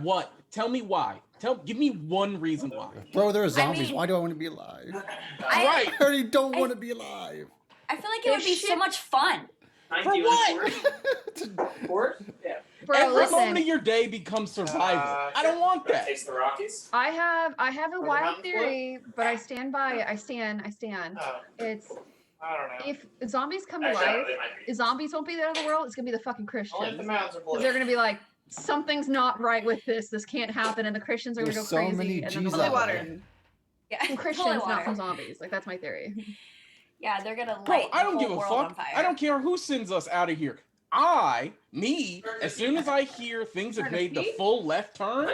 What? Tell me why. Give me one reason why. Bro, there are zombies. mean- Why do I want to be alive? Right. I already don't want to be alive. I feel like it would be so much fun. For what? Sport? Yeah. Bro, Every listen. moment of your day becomes survival. I don't want that. Taste the Rockies? I have a the wild mountains theory, but I stand by. I stand. Oh, It's I don't know. if zombies come to Actually, I don't life, know, they might be. zombies won't be the end of the world. It's gonna be the fucking Only if the Christians. mountains are blue. They're gonna be like, something's not right with this. This can't happen, and the Christians are gonna go There's so crazy. many and then G's they'll out water. there. Yeah, From holy Christians, not water. from zombies. Like that's my theory. Yeah, they're gonna Bro, light I the don't give whole a world on fuck. fire. I don't care who sends us out of here. As soon as I hear things have made the full left turn,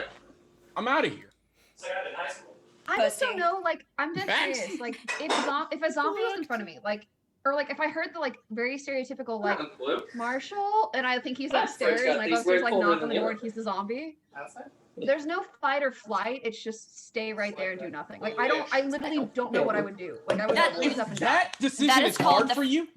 I'm out of here. It's like I did in high school. I just don't Pussy. know. Like I'm dead Facts. serious. Like if a zombie was in front of me, like or like if I heard the like very stereotypical like Blue? Marshall, and I think he's Yeah, upstairs, Fred's got and I these go upstairs, way like colder knock than on the the door, other. and he's the zombie. Outside? There's no fight or flight. It's just stay right there and do nothing. Like I literally don't know what I would do. Like I would That- freeze If up and die. that decision That is is called hard the- for you,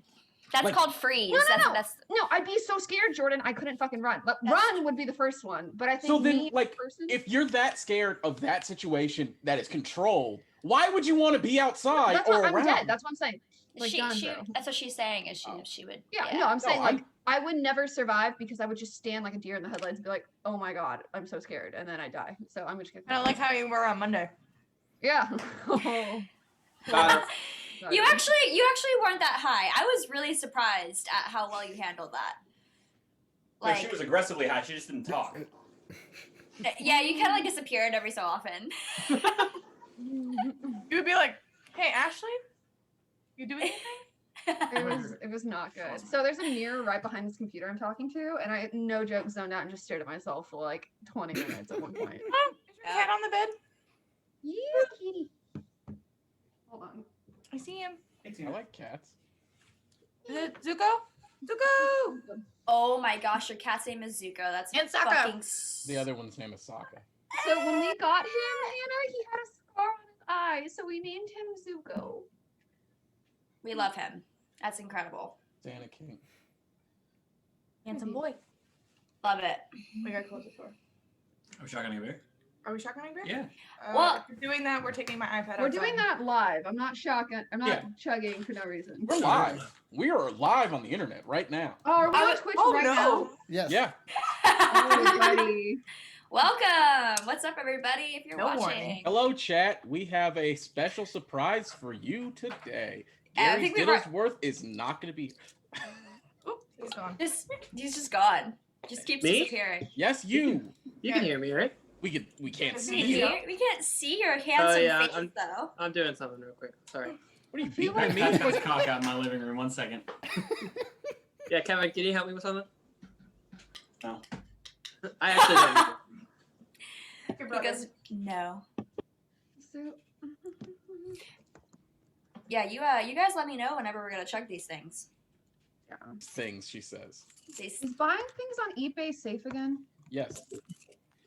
That's Like- called freeze. No, no, that's no. that's No, I'd be so scared, Jordan. I couldn't fucking run. But That's- run would be the first one. But I think so then, me, like, person, if you're that scared of that situation that is controlled, why would you want to be outside that's or what I'm around? dead. That's what I'm saying. Like she, Gonzo. that's what she's saying is Oh. she would Yeah, no, I'm saying like I'm- I would never survive because I would just stand like a deer in the headlights and be like, oh my god, I'm so scared, and then I die. So I'm just gonna. I don't like how you were on Monday. Yeah. Oh. You actually weren't that high. I was really surprised at how well you handled that. No, she was aggressively high. She just didn't talk. Yeah, you kind of like disappeared every so often. You would be like, "Hey, Ashley, you doing anything?" It was not good. So there's a mirror right behind this computer I'm talking to, and I no joke zoned out and just stared at myself for like 20 minutes at one point. Oh, is your cat on the bed? Yeah, kitty. Hold on. I see him. I like cats. Is it Zuko? Zuko! Oh my gosh, your cat's name is Zuko. That's And Sokka. fucking. The other one's name is Sokka. So when we got him, Hannah, he had a scar on his eye, so we named him Zuko. We love him. That's incredible. Dana King. Handsome boy. Love it. We gotta close the door. Are we shotgunning a beer? Are we shotgunning beer? Yeah. Well- if you're doing that, we're taking my iPad. We're outside. doing that live. I'm not shotgun. I'm not Yeah. chugging for no reason. We're live. We are live on the internet right now. Oh, are we I on would- Twitch Oh right no! Yes. Yeah. now? Everybody. Welcome. What's up, everybody? If you're No watching. warning. Hello, chat. We have a special surprise for you today. I Gary think we brought- Diddlesworth is not going to be. Oop, he's gone. He's just gone. Just keeps Me? disappearing. Yes, you. You can hear me, right? We can't We see can't, you. we can't see your handsome yeah, face I'm- though. I'm doing something real quick. Sorry. What are you feel beating like- me? That's cock out in my living room. 1 second. Yeah, Kevin, can you help me with something? No. I actually don't. Your brother. Because no. So, Yeah, you guys let me know whenever we're gonna chug these things. yeah. Things, she says. These, Is buying things on eBay safe again? Yes.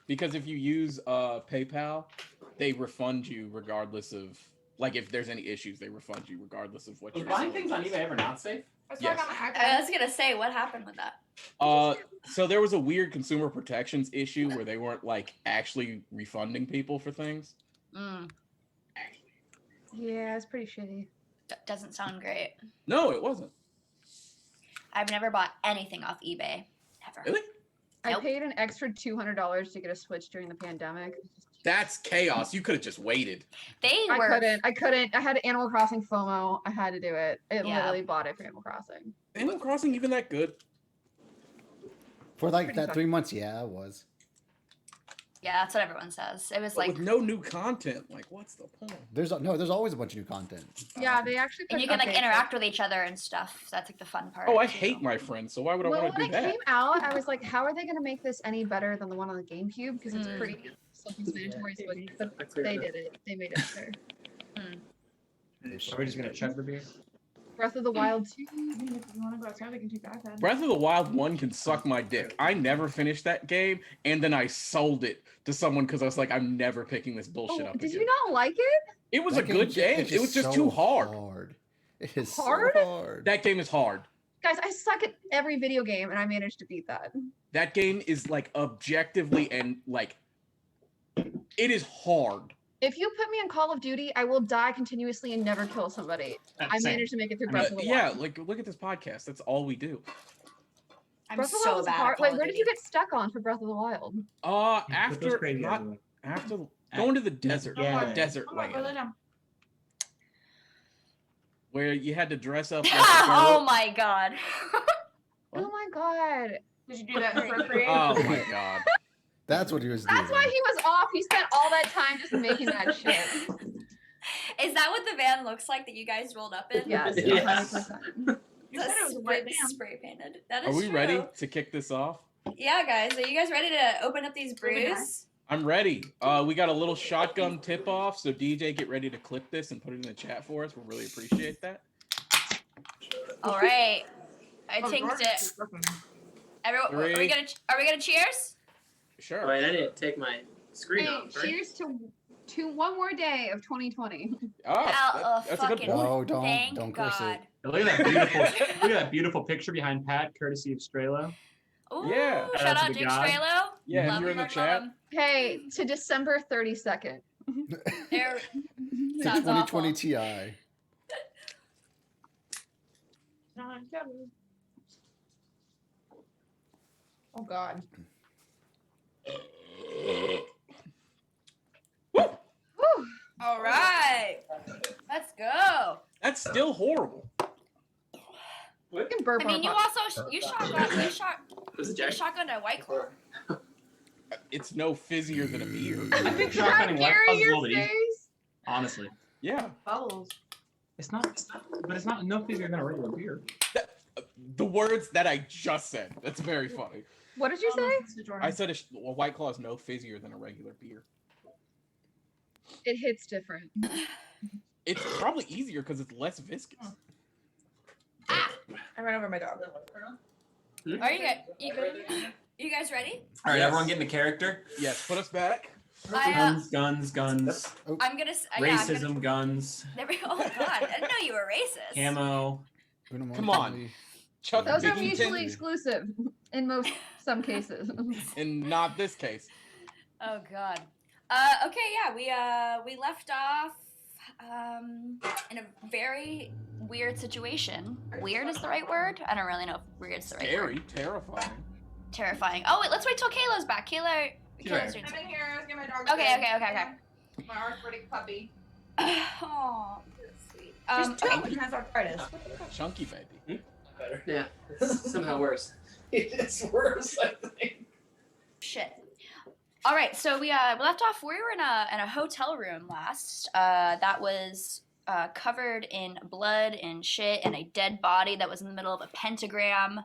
Because if you use PayPal, they refund you regardless of, like, if there's any issues, they refund you regardless of what Was you're buying selling. things on eBay ever not safe? That's why I Yes. got my iPad. I was gonna say, what happened with that? So there was a weird consumer protections issue where they weren't, like, actually refunding people for things. Mm, Yeah, it's pretty shitty. doesn't sound great. No, it wasn't. I've never bought anything off eBay. Never. Really? I Nope. paid an extra $200 to get a Switch during the pandemic. That's chaos. You could have just waited. They I were. couldn't. I had Animal Crossing FOMO. I had to do it. It Yeah. literally bought it for Animal Crossing. Animal Crossing even that good? For like Pretty that fun. 3 months, yeah, it was. Yeah, that's what everyone says. It was But like, with no new content, like, what's the point? There's always a bunch of new content. Yeah, they actually. and put you can like updates interact with each other and stuff. So that's like the fun part. Oh, I too. hate my friends, so why would I Well, want to when do it that? came out, I was like, how are they going to make this any better than the one on the GameCube? Because it's Mm. pretty self-explanatory. But I cleared they it. did it. They made it better. Are we just gonna chug the beer? Breath of the Wild 2. I mean, if you want to go outside, we can take the iPad. Breath of the Wild 1 can suck my dick. I never finished that game, and then I sold it to someone because I was like, I'm never picking this bullshit Oh, up did again. you not like it? It was That a good game. is It was just so too hard. It is Hard? so hard. That game is hard. Guys, I suck at every video game, and I managed to beat that. That game is like objectively and like It is hard. If you put me in Call of Duty, I will die continuously and never kill somebody. I Same. managed to make it through I Breath mean, of the Yeah, Wild. like look at this podcast. That's all we do. I'm Breath of the so Wild was bad. hard. At Call Wait, of where did Duty. you get stuck on for Breath of the Wild? It goes After crazy not everywhere. after going to the desert, Yeah. desert Oh my God, land, down. where you had to dress up. Like a Oh girl. my god. What? Oh my god. Did you do that in Procreate? Oh my god. That's what he was doing. That's why he was off. He spent all that time just making that shit. Is that what the van looks like that you guys rolled up in? Yes, Yeah. 100%. You said it was a white van. spray painted. That Are is we true. ready to kick this off? Yeah, guys. Are you guys ready to open up these Moving on. brews? I'm ready. We got a little shotgun tip off, so DJ, get ready to clip this and put it in the chat for us. We'll really appreciate that. All right. I Oh, think Jordan that is looking- everyone. Are we Three. gonna cheers? Sure. Wait, I need to take my screen Hey, off. Right? cheers to one more day of 2020. Ah, that's a good fucking- point. Oh, don't Thank curse God. it. Look at that beautiful, look at that beautiful picture behind Pat, courtesy of Strelo. Ooh, Yeah. Shout Shout out out to the Jake god. Strelo. Yeah, Love if you're in him, the I love chat. him. Hey, to December 32nd. There. The Sounds 2020 awful. Ti. Oh God. Whew. All right. Let's go. That's still horrible. You can burp I mean, on you a also you Was it you Jack? shotgunned a White Claw. It's no fizzier than a beer. I think Is that shotgunning White Gary, Claws is a your little bit easy. face? Honestly, Yeah. Bubbles. it's not, but it's not no easier than a regular beer. The words that I just said. That's very funny. What did you say? Mr. Jordan. I said a White Claw is no fizzier than a regular beer. It hits different. It's probably easier because it's less viscous. I ran over my dog. Are you good? You guys ready? All right, Yes. everyone get into character. Yes, put us back. Guns. I'm gonna. Racism, guns, There we go. Oh God, I didn't know you were racist. camo. Come on. Chuck Those are Bigington, mutually exclusive in some cases. in not this case. Oh God. Okay, yeah, we left off in a very weird situation. Weird is the right word? I don't really know if weird's the right word. Scary, terrifying. Terrifying. Oh wait, let's wait till Kayla's back. Kayla's right. doing I'm in here. Let's get my dog. Okay, fed. okay. My arthritic puppy. Oh, sweet. She's Okay. 2 and has arthritis. Chunky baby. Better. Yeah. It's somehow worse. It's worse, I think. Shit. All right, so we left off. We were in a hotel room last. That was covered in blood and shit, and a dead body that was in the middle of a pentagram.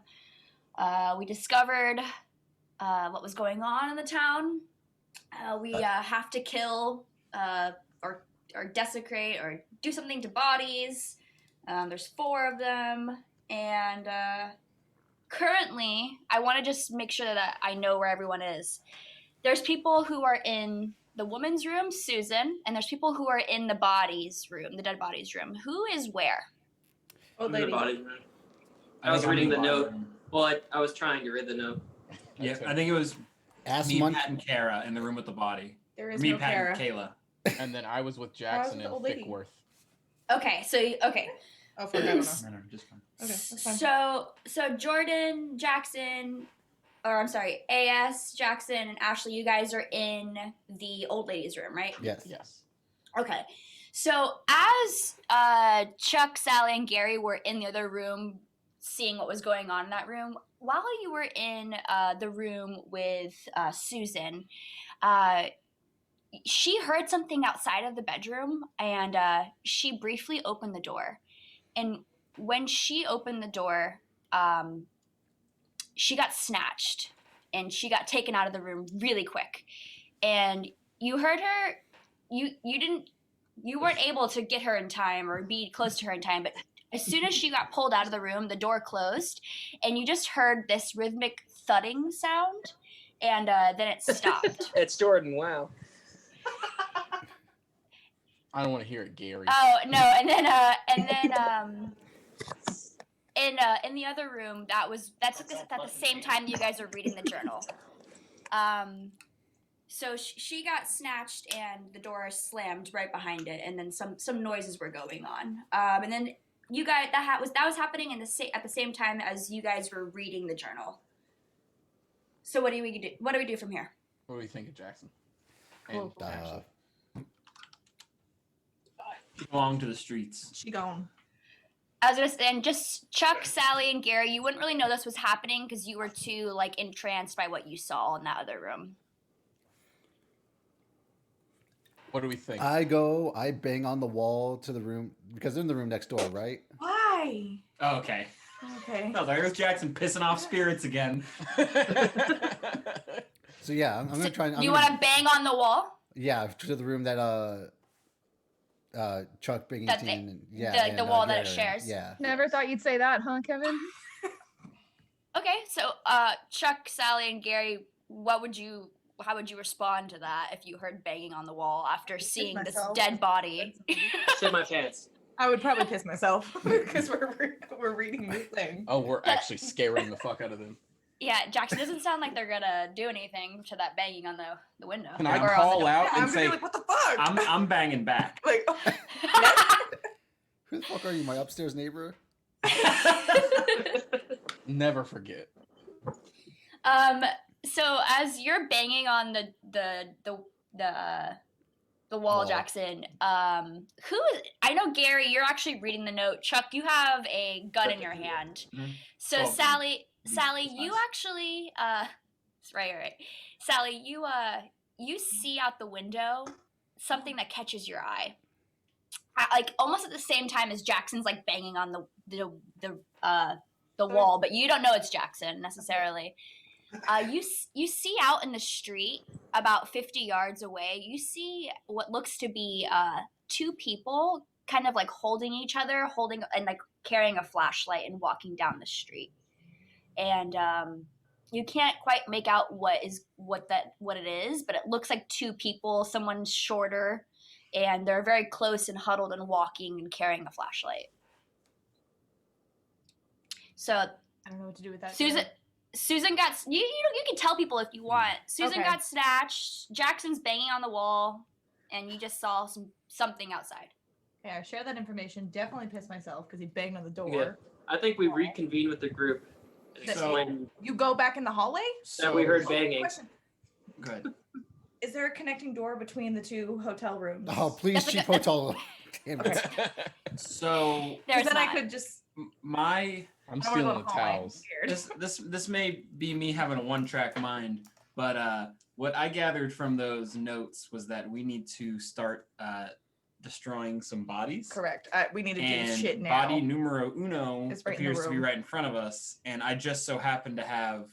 We discovered what was going on in the town. We have to kill or desecrate or do something to bodies. There's 4 of them, and currently, I want to just make sure that I know where everyone is. There's people who are in the woman's room, Susan, and there's people who are in the bodies room, the dead bodies room. Who is where? Old I'm in the lady. body room. I was reading the note. Well, I was trying to read the note. Yeah, I think it was Ass me, month. Pat, and Kara in the room with the body. There is Me, no Pat, Kara. and Kayla. And then I was with with Jackson the and old lady. Thickworth. Okay, so okay. Oh, fuck, I don't know. No, just fine. Okay, that's fine. So Jordan, Jackson, or I'm sorry, AS, Jackson, and Ashley, you guys are in the old lady's room, right? Yes. Yes. Okay. So as Chuck, Sally, and Gary were in the other room seeing what was going on in that room, while you were in the room with Susan, she heard something outside of the bedroom, and she briefly opened the door. And when she opened the door, she got snatched, and she got taken out of the room really quick. And you heard her. You weren't able to get her in time or be close to her in time, but as soon as she got pulled out of the room, the door closed, and you just heard this rhythmic thudding sound, and then it stopped. It's Jordan. Wow. I don't want to hear it, Gary. Oh no! And then in the other room, that's at the same time you guys are reading the journal. So she got snatched and the door slammed right behind it, and then some noises were going on. And then you guys that was happening at the same time as you guys were reading the journal. So what do we do? What do we do from here? What do you think of Jackson? And Cool. Ashley? Belong to the streets. She gone. I was gonna say, and just Chuck, Sally, and Gary, you wouldn't really know this was happening because you were too like entranced by what you saw in that other room. What do we think? I bang on the wall to the room because they're in the room next door, right? Why? Oh, okay. Okay. No, there's Jackson pissing off spirits again. So yeah, I'm gonna try. You want to bang on the wall? Yeah, to the room that Chuck, Big That 18, they- and yeah, the and, wall that it Gary, shares? Yeah. Never thought you'd say that, huh, Kevin? Okay, so Chuck, Sally, and Gary, how would you respond to that if you heard banging on the wall after seeing this myself. dead body? Shit my pants. I would probably piss myself because we're reading this thing. Oh, we're actually scaring the fuck out of them. Yeah, Jackson doesn't sound like they're gonna do anything to that banging on the window. Can I or on the call door. out Yeah, and I'm gonna say, be like, what the fuck? I'm banging back. Like, Who the fuck are you, my upstairs neighbor? never forget? So as you're banging on the wall, Wall. Jackson, who is? I know Gary, you're actually reading the note. Chuck, you have a gun in your hand. Mhm. So Oh, Sally, that's you nice. actually, right. Sally, you see out the window something that catches your eye. Like almost at the same time as Jackson's like banging on the wall, but you don't know it's Jackson necessarily. You see out in the street about 50 yards away, you see what looks to be two people kind of like holding each other, and like carrying a flashlight and walking down the street. And you can't quite make out what it is, but it looks like two people. Someone's shorter, and they're very close and huddled and walking and carrying a flashlight. So I don't know what to do with that. Susan got you can tell people if you want. Susan Okay. got snatched. Jackson's banging on the wall, and you just saw something outside. Yeah, share that information. Definitely piss myself because he banged on the door. Yeah. I think we reconvene with the group and So- explain You go back in the hallway? that we heard Oh, banging. question. Good. Is there a connecting door between the two hotel rooms? Oh, please, That's a Chief good- Hotel. Damn it. So There's then I not. could just. my I'm I don't wanna stealing go the in hallway. I'm towels. scared. this may be me having a one-track mind, but what I gathered from those notes was that we need to start destroying some bodies. Correct. We need to do And shit now. body numero uno It's right in the appears to be room. right in front of us, and I just so happen to have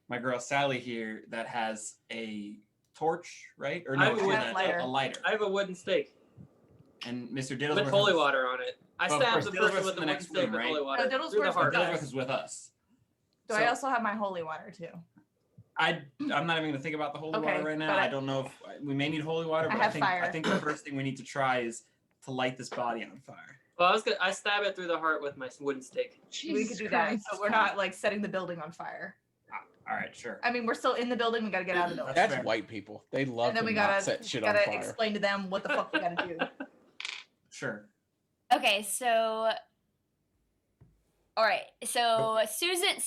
my girl Sally here that has a torch, right? Or I no, have a excuse wooden me, lighter. a lighter. I have a wooden stake And Mr. Diddlesworth with holy has- water on it. I Well, of stabbed course, the Diddlesworth's person with in the the wooden next stake room, with right? holy water. No, through the Diddlesworth's heart. with us. Diddlesworth is with us. Do So I also have my holy water too? I'm not even going to think about the holy Okay, water right now. but I don't know if we may need holy water, I but have I fire. think the first thing we need to try is to light this body on fire. Well, I stab it through the heart with my wooden stake. We Jesus could do that. Christ. So we're not like setting the building on fire. All right, sure. I mean, we're still in the building. We got to get out of the building. That's fair. white people. They love And then to we not gotta set shit on fire. explain to them what the fuck we gotta do. Sure. Okay, so all right, so Susan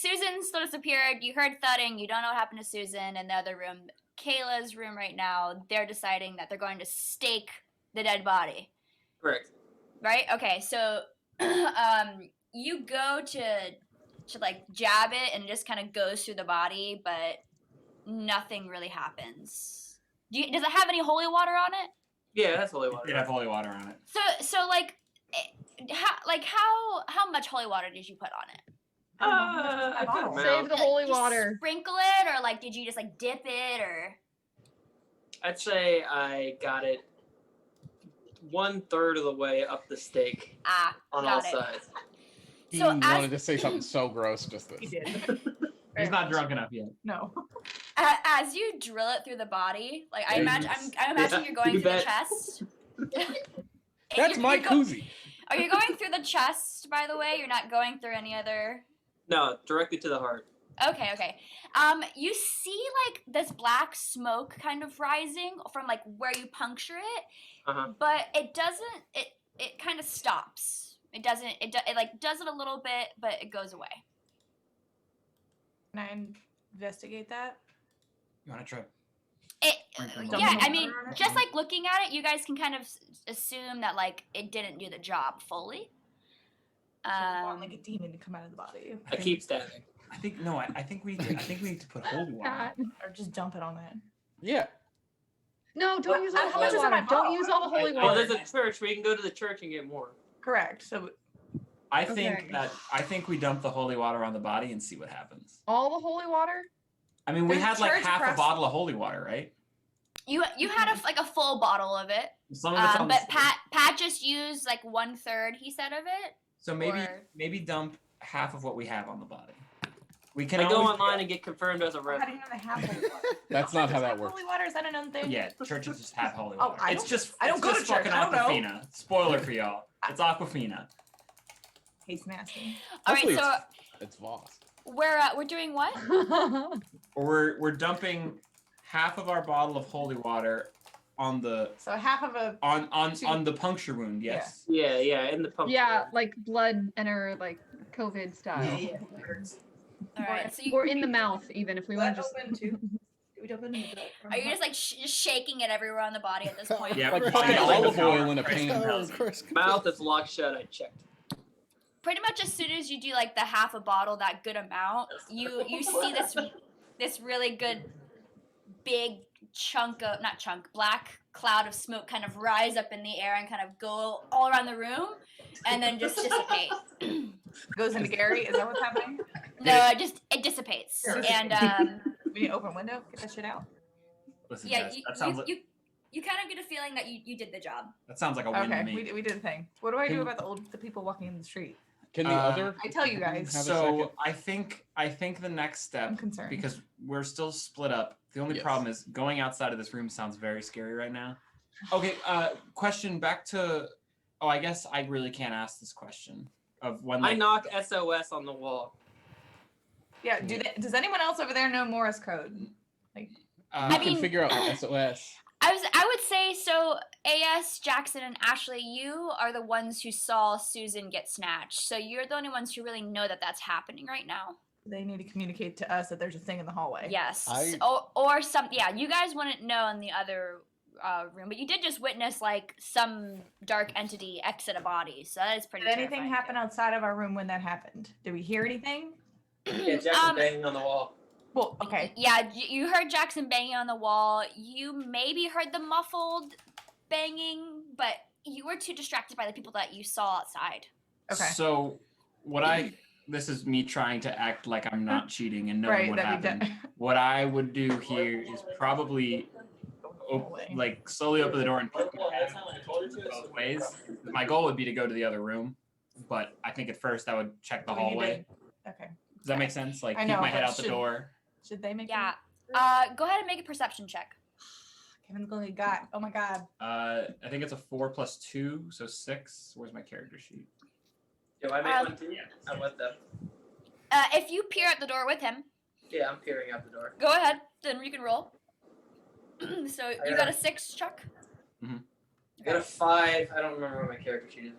sort of disappeared. You heard thudding. You don't know what happened to Susan in the other room. Kayla's room right now. They're deciding that they're going to stake the dead body. Correct. Right? Okay, so you go to like jab it and it just kind of goes through the body, but nothing really happens. Does it have any holy water on it? Yeah, that's holy water. It have holy water on it. So like how much holy water did you put on it? A good Save amount. Save the holy Just water. Sprinkle it, or like did you just like dip it, or? I'd say I got it 1/3 of the way up the stake on all Got it. sides. He So wanted to say something so gross, just He this. did. He's not drunk enough yet. No. As you drill it through the body, like I imagine, I imagine Yeah, you're going you through the bet. chest. That's my koozie. Are you going through the chest? By the way, you're not going through any other. No, directly to the heart. Okay. You see like this black smoke kind of rising from like where you puncture it, but it doesn't. It kind of stops. It doesn't. It like does it a little bit, but it goes away. Can I investigate that? You want to try? It, Sprinkling yeah, water I mean, on it? just like looking at it, you guys can kind of assume that like it didn't do the job fully. So we want like a demon to come out of the body. I keep stabbing. I think no. I think we need to put holy water. God. Or just dump it on that. Yeah. No, don't use all the How much holy is in my water. Don't bottle? use all the holy Oh, water. there's a church. We can go to the church and get more. Correct. So I think Okay. I think we dump the holy water on the body and see what happens. All the holy water? I mean, we There's a had like church half a across- bottle of holy water, right? You had a full bottle of it, Some of it's on the but Pat just used like 1/3. He said of it. So maybe or- maybe dump half of what we have on the body. We can I go always- online and get confirmed as a how rep. do you know they have holy water? That's not how Does that have works. Holy water, is that another thing? Yeah, churches just have holy Oh, water. I It's don't- just I don't it's go to just church, fucking I don't know. Aquafina. Spoiler for y'all. It's Aquafina. Tastes nasty. All right, Hopefully so It's Voss. we're doing what? Or we're dumping half of our bottle of holy water on the So half of a on the puncture wound. Yes. Yeah, in the pump. Yeah, like blood enter like COVID style. All right, so Or in the mouth, even if we want to just. open too. Do we dump it in the are you just like just shaking it everywhere on the body at this point? Yeah. Like we're fucking trying to olive power oil in a Christ pan. compels of me. course. Mouth is locked shut. I checked. Pretty much as soon as you do like the half a bottle, that good amount, you see this really good big black cloud of smoke kind of rise up in the air and kind of go all around the room, and then just dissipate. Goes into Gary. Is that what's happening? No, it dissipates, Sure. and We need to open a window. Get that shit out. Listen, yeah, guys, that sounds like you kind of get a feeling that you did the job. a win Okay, to me. we did a thing. What do I do Can- about the people walking in the street? Can the other? I tell you guys. Have a So second? I think the next step, I'm concerned. because we're still split up. The only Yes. problem is going outside of this room sounds very scary right now. Okay, question back to. Oh, I guess I really can't ask this question of when. I Like, knock SOS on the wall. Yeah. Does anyone else over there know Morse code? You I can mean- figure out SOS. I would say so. AS, Jackson, and Ashley, you are the ones who saw Susan get snatched, so you're the only ones who really know that that's happening right now. They need to communicate to us that there's a thing in the hallway. Yes, I- or some. Yeah, you guys wouldn't know in the other room, but you did just witness like some dark entity exit a body, so that is pretty. Did anything terrifying. happen outside of our room when that happened? Did we hear anything? Yeah, Jackson Um, banging on the wall. Well, okay. Yeah, you heard Jackson banging on the wall. You maybe heard the muffled banging, but you were too distracted by the people that you saw outside. Okay. So this is me trying to act like I'm not cheating and knowing Right. what That we happened. done. What I would do here is probably like slowly open the door and peek my head both ways. My goal would be to go to the other room, but I think at first I would check the We need to- hallway. Okay. Does that make sense? Like I peek know, my head but out the should- door. Should they make? Yeah. Go ahead and make a perception check. Kevin's only got. Oh my god. I think it's a 4 + 2, so 6. Where's my character sheet? Yo, I made Um, one too. I'm with them. If you peer at the door with him, Yeah, I'm peering out the door. go ahead. Then you can roll. So you got a 6, Chuck. I got a 5. I don't remember what my character sheet is.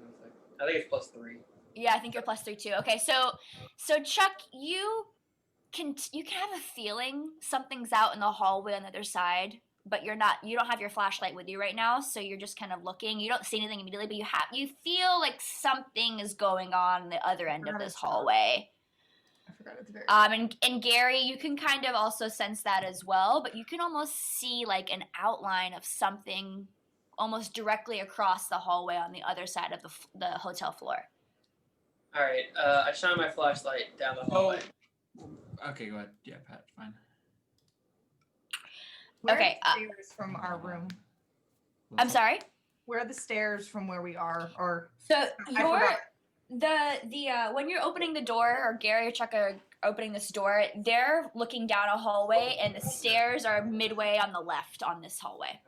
I think it's +3. Yeah, I think you're +3 too. Okay, so Chuck, you can have a feeling something's out in the hallway on the other side, but you don't have your flashlight with you right now, so you're just kind of looking. You don't see anything immediately, but you feel like something is going on the other end of this hallway. I forgot it's very. And Gary, you can kind of also sense that as well, but you can almost see like an outline of something almost directly across the hallway on the other side of the hotel floor. All right. I shine my flashlight down the hallway. Okay, go ahead. Yeah, Pat, fine. Where okay, Are the stairs from our room. I'm sorry. Where are the stairs from where we are? Or So I you're forgot. when you're opening the door, or Gary or Chuck are opening this door, they're looking down a hallway, and the stairs are midway on the left on this hallway.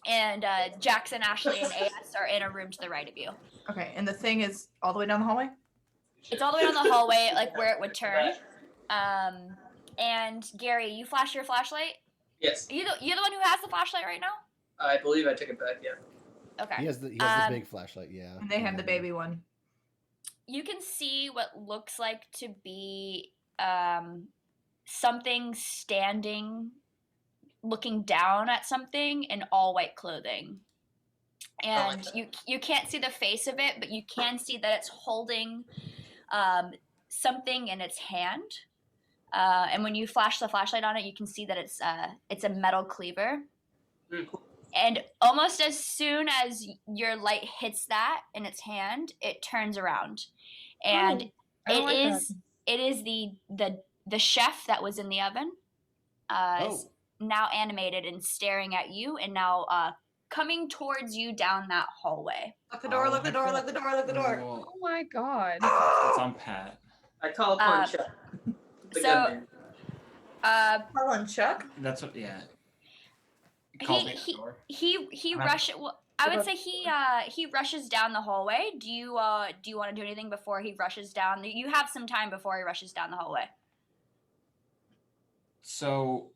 And Jackson, Ashley, and AS are in a room to the right of you. Okay, and the thing is all the way down the hallway. It's all the way down the hallway, like where it would turn. And Gary, you flash your flashlight. Yes, You're the one who has the flashlight right now. I believe I took it back. Yeah. Okay. He has the big flashlight. Yeah. And they have the baby one. You can see what looks like to be something standing, looking down at something in all white clothing. And you can't see the face of it, but you can see that it's holding something in its hand. And when you flash the flashlight on it, you can see that it's a metal cleaver. Cool. And almost as soon as your light hits that in its hand, it turns around, and I don't like it is the chef that was in the oven, is now animated and staring at you, and now coming towards you down that hallway. Lock the door, lock the door, lock the door, lock the door. Well, Oh my god. it's on Pat. I call upon Chuck. The so- gunman. Call on Chuck. That's what. Yeah. Call me at the he door. he I'm at- rushes. Well, I would say he rushes down the hallway. Do you want to do anything before he rushes down? You have some time before he rushes down the hallway. So,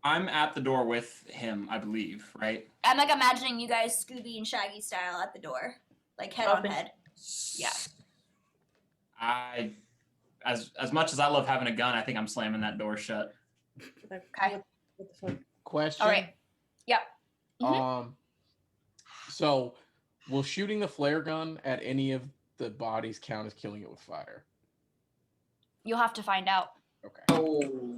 I'm at the door with him, I believe, right? I'm like imagining you guys Scooby and Shaggy style at the door, like head on head. Yeah. As much as I love having a gun, I think I'm slamming that door shut. Okay. What the fuck? Question. All right. Yep. So, will shooting the flare gun at any of the bodies count as killing it with fire? You'll have to find out. Okay. Oh.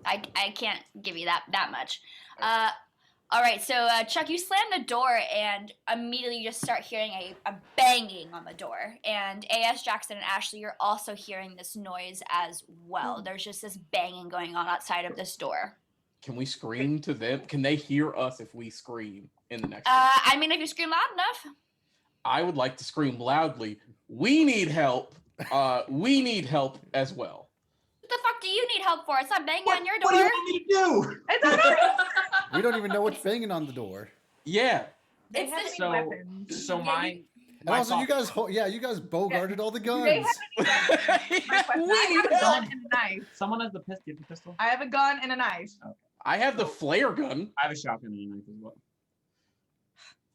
I can't give you that much. All right, so Chuck, you slam the door and immediately you just start hearing a banging on the door. And A.S. Jackson and Ashley, you're also hearing this noise as well. There's just this banging going on outside of this door. Can we scream to them? Can they hear us if we scream in the next room? I mean, if you scream loud enough. I would like to scream loudly. We need help. We need help as well. What the fuck do you need help for? It's not banging on your What do door. you want me to do? It's okay. We don't even know what's banging on the door. Yeah. They It's have the- any So, weapons. so Yeah, my. And also, you guys, you guys bogarted all the They guns. have any weapons. My question, We I have need a gun help. and a knife. Someone has the pistol. You have the pistol? I have a gun and a knife. I have the flare gun. I have a shotgun and a knife as well.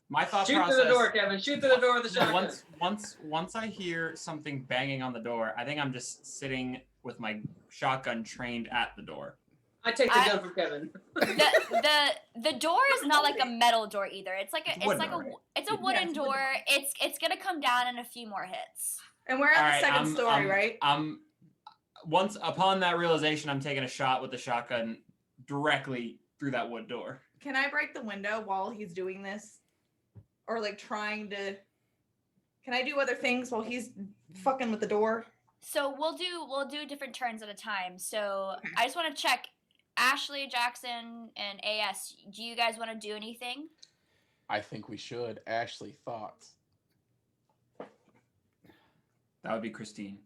My thought Shoot process. through the door, Kevin. Shoot through the door with the So shotgun. once I hear something banging on the door, I think I'm just sitting with my shotgun trained at the door. I take the gun from Kevin. The door is not like a metal door either. It's like It's wooden, right? it's a Yeah, wooden it's a door. wooden It's gonna come down in a few more hits. And we're at All the right, second I'm- story, I'm- right? Once upon that realization, I'm taking a shot with the shotgun directly through that wood door. Can I break the window while he's doing this? Or like trying to. Can I do other things while he's fucking with the door? So we'll do different turns at a time. So Okay. I just want to check, Ashley, Jackson, and AS. Do you guys want to do anything? I think we should. Ashley, thoughts? That would be Christine.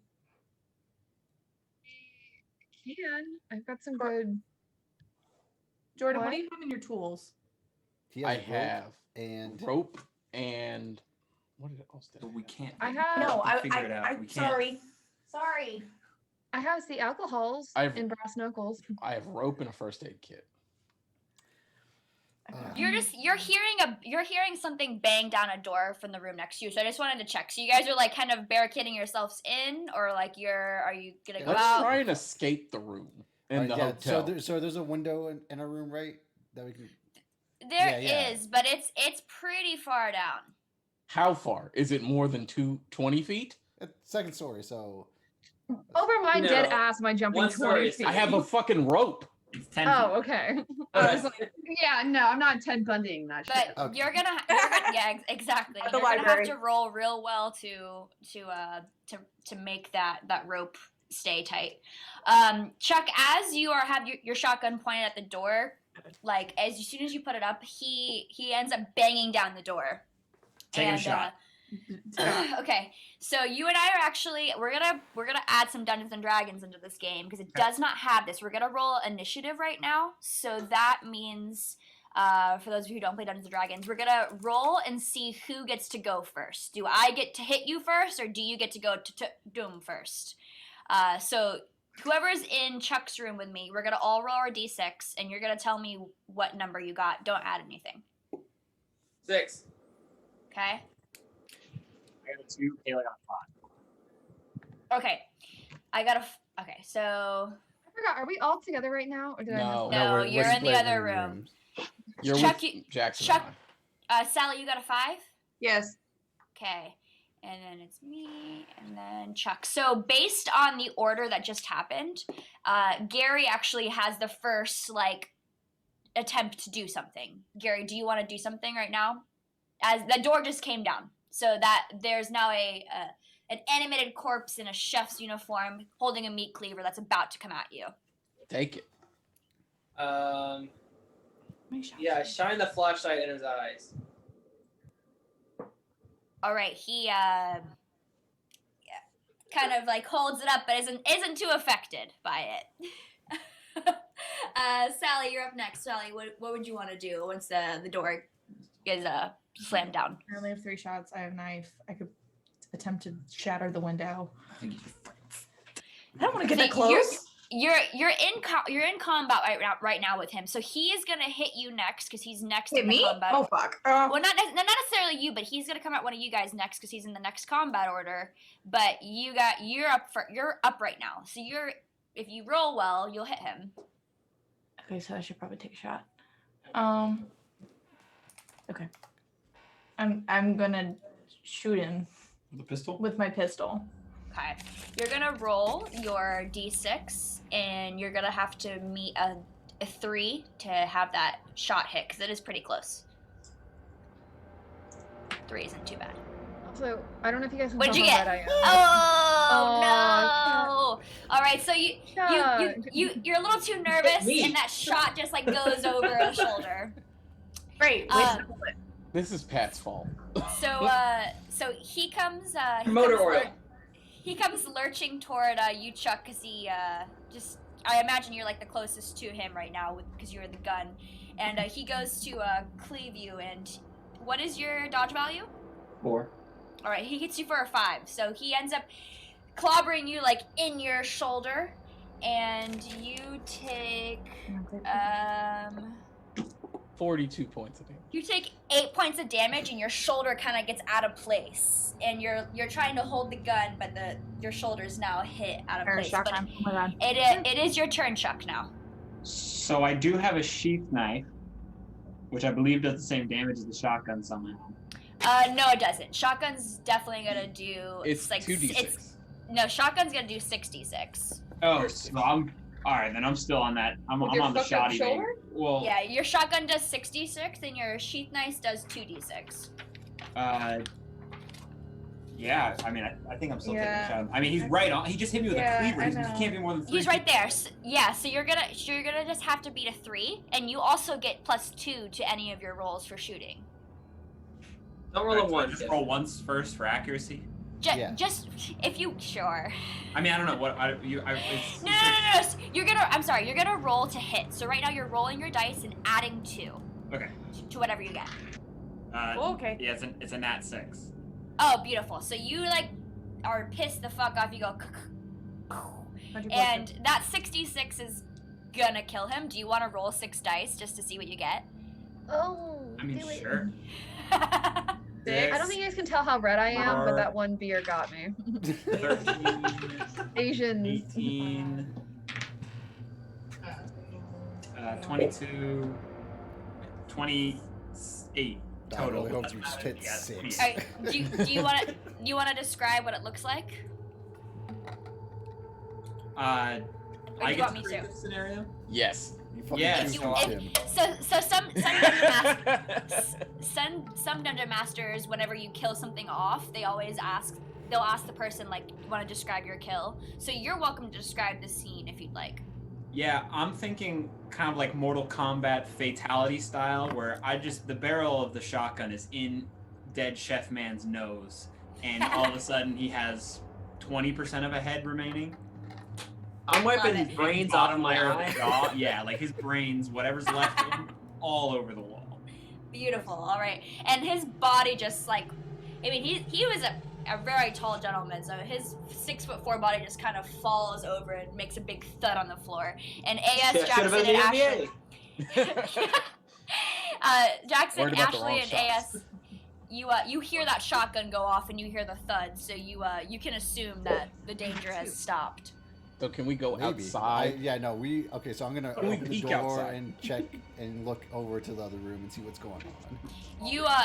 Can. I've got some good. Jordan, what What? do you have in your tools? He I has rope have and rope and what else did But we can't. I have. No, we figure it out. We can't. Sorry. I have the alcohols I've- and brass knuckles. I have rope and a first aid kit. You're hearing something bang down a door from the room next to you. So I just wanted to check. So you guys are like kind of barricading yourselves in, or like are you gonna go Let's out? try and escape the room in the hotel. So there's a window in our room, right? That we can. There Yeah, is, but it's pretty far down. How far? Is it more than 20 feet? Second story, so. Over my No. dead ass, am I jumping One 20 story is feet? I have a fucking rope. It's 10 Oh, okay. I was like, yeah, no, I'm not Ted Bundying that But shit. Okay. you're gonna yeah, exactly. At the You're gonna have library. to roll real well to make that rope stay tight. Chuck, as you have your shotgun pointed at the door, like as soon as you put it up, he ends up banging down the door. Taking a shot. Okay, so you and I are actually we're gonna add some Dungeons and Dragons into this game because it does not have this. We're gonna roll initiative right now, so that means for those of you who don't play Dungeons and Dragons, we're gonna roll and see who gets to go first. Do I get to hit you first, or do you get to go to Doom first? So whoever's in Chuck's room with me, we're gonna all roll our d6, and you're gonna tell me what number you got. Don't add anything. 6. Okay. I got a 2. Kayla got a 5. Okay. I got a. Okay. So I forgot. Are we all together right now, or did I miss No. one? No, we're you're in the split other room. rooms. You're Chuck, with you, Jackson. Chuck- and Sally, you got a 5. Yes. Okay. And then it's me, and then Chuck. So based on the order that just happened, Gary actually has the first attempt to do something. Gary, do you want to do something right now? As the door just came down, so that there's now an animated corpse in a chef's uniform holding a meat cleaver that's about to come at you. Take it. Yeah, shine the flashlight in his eyes. All right, he kind of holds it up, but isn't too affected by it. Sally, you're up next. Sally, what would you want to do once the door is slammed down? I only have 3 shots. I have a knife. I could attempt to shatter the window. I don't want to get that See, you're- close. You're in combat right now with him, so he is gonna hit you next because he's next Hit in the me? combat. Oh fuck. Well, not necessarily you, but he's gonna come at one of you guys next because he's in the next combat order. But you're up right now, so if you roll well, you'll hit him. Okay, so I should probably take a shot. Okay. I'm gonna shoot him The pistol? with my pistol. Okay, you're gonna roll your d6, and you're gonna have to meet a 3 to have that shot hit because it is pretty close. 3 isn't too bad. Also, I don't know if you guys can What'd tell you how get? red I am. Oh, Oh, no! All right, so you're a little too nervous, Me. and that shot just goes over the shoulder. Great. This is Pat's fault. So he comes. Motor oil. He comes lurching toward you, Chuck, because I imagine you're the closest to him right now because you're the gun, and he goes to cleave you. And what is your dodge value? 4. All right, he hits you for a 5, so he ends up clobbering you in your shoulder, and you take 42 points of damage. You take 8 points of damage, and your shoulder kind of gets out of place. And you're trying to hold the gun, but your shoulder's now hit out of place. Shot But time. Oh my god. it is your turn, Chuck. Now. So I do have a sheath knife, which I believe does the same damage as the shotgun somehow. No, it doesn't. Shotgun's definitely gonna do. It's like 2d6. No, shotgun's gonna do 66. Oh, so I'm all right. Then I'm still on that. I'm your on the fucked up shoddy shoulder? thing. Well, Yeah, your shotgun does 66, and your sheath knife does 2d6. yeah. I mean, I think I'm still Yeah. taking a shot. I mean, he's right on. He just hit me with Yeah, a cleaver. I He know. can't be more than 3. He's right there. Yeah, so you're gonna just have to beat a 3, and you also get +2 to any of your rolls for shooting. Don't roll a Alright, so I 1. Just Kip. roll once first for accuracy. Yeah. Just if you sure. I mean, I don't know what No. You're gonna roll to hit. So right now you're rolling your dice and adding 2 Okay. to whatever you get. Oh, okay. Yeah, it's a nat 6. Oh, beautiful. So you are pissed the fuck off. You go, 100%. and that 66 is gonna kill him. Do you want to roll 6 dice just to see what you get? Oh. I mean, do it. sure. I don't think you guys can tell how red I am, but that one beer got me. 13, Asians. 18, 22, 28 I total. really hope you just hit Yeah, 6. All right, do you want to describe what it looks like? Or I do you get want to me create to? this scenario. Yes. You fucking Yeah, just If got you- him. So some dungeon masters, whenever you kill something off, they'll ask the person you want to describe your kill. So you're welcome to describe the scene if you'd like. Yeah, I'm thinking kind of like Mortal Kombat fatality style, where the barrel of the shotgun is in dead chef man's nose, and all of a sudden he has 20% of a head remaining. I'm wiping Love his it. brains out of Bottom my layer eye. the jaw. Yeah, like his brains, whatever's left of him, all over the wall. Beautiful. All right, and his body just he was a a very tall gentleman, so his 6'4" body just kind of falls over and makes a big thud on the floor. And AS, Shit, Jackson, should've been and the Ashley. Jackson, Worried about the Ashley, wrong and shots. AS, you hear that shotgun go off and you hear the thud, so you can assume that the danger has stopped. So can we go Maybe. outside? Okay, so I'm gonna Can we open the peek door outside? and check and look over to the other room and see what's going on.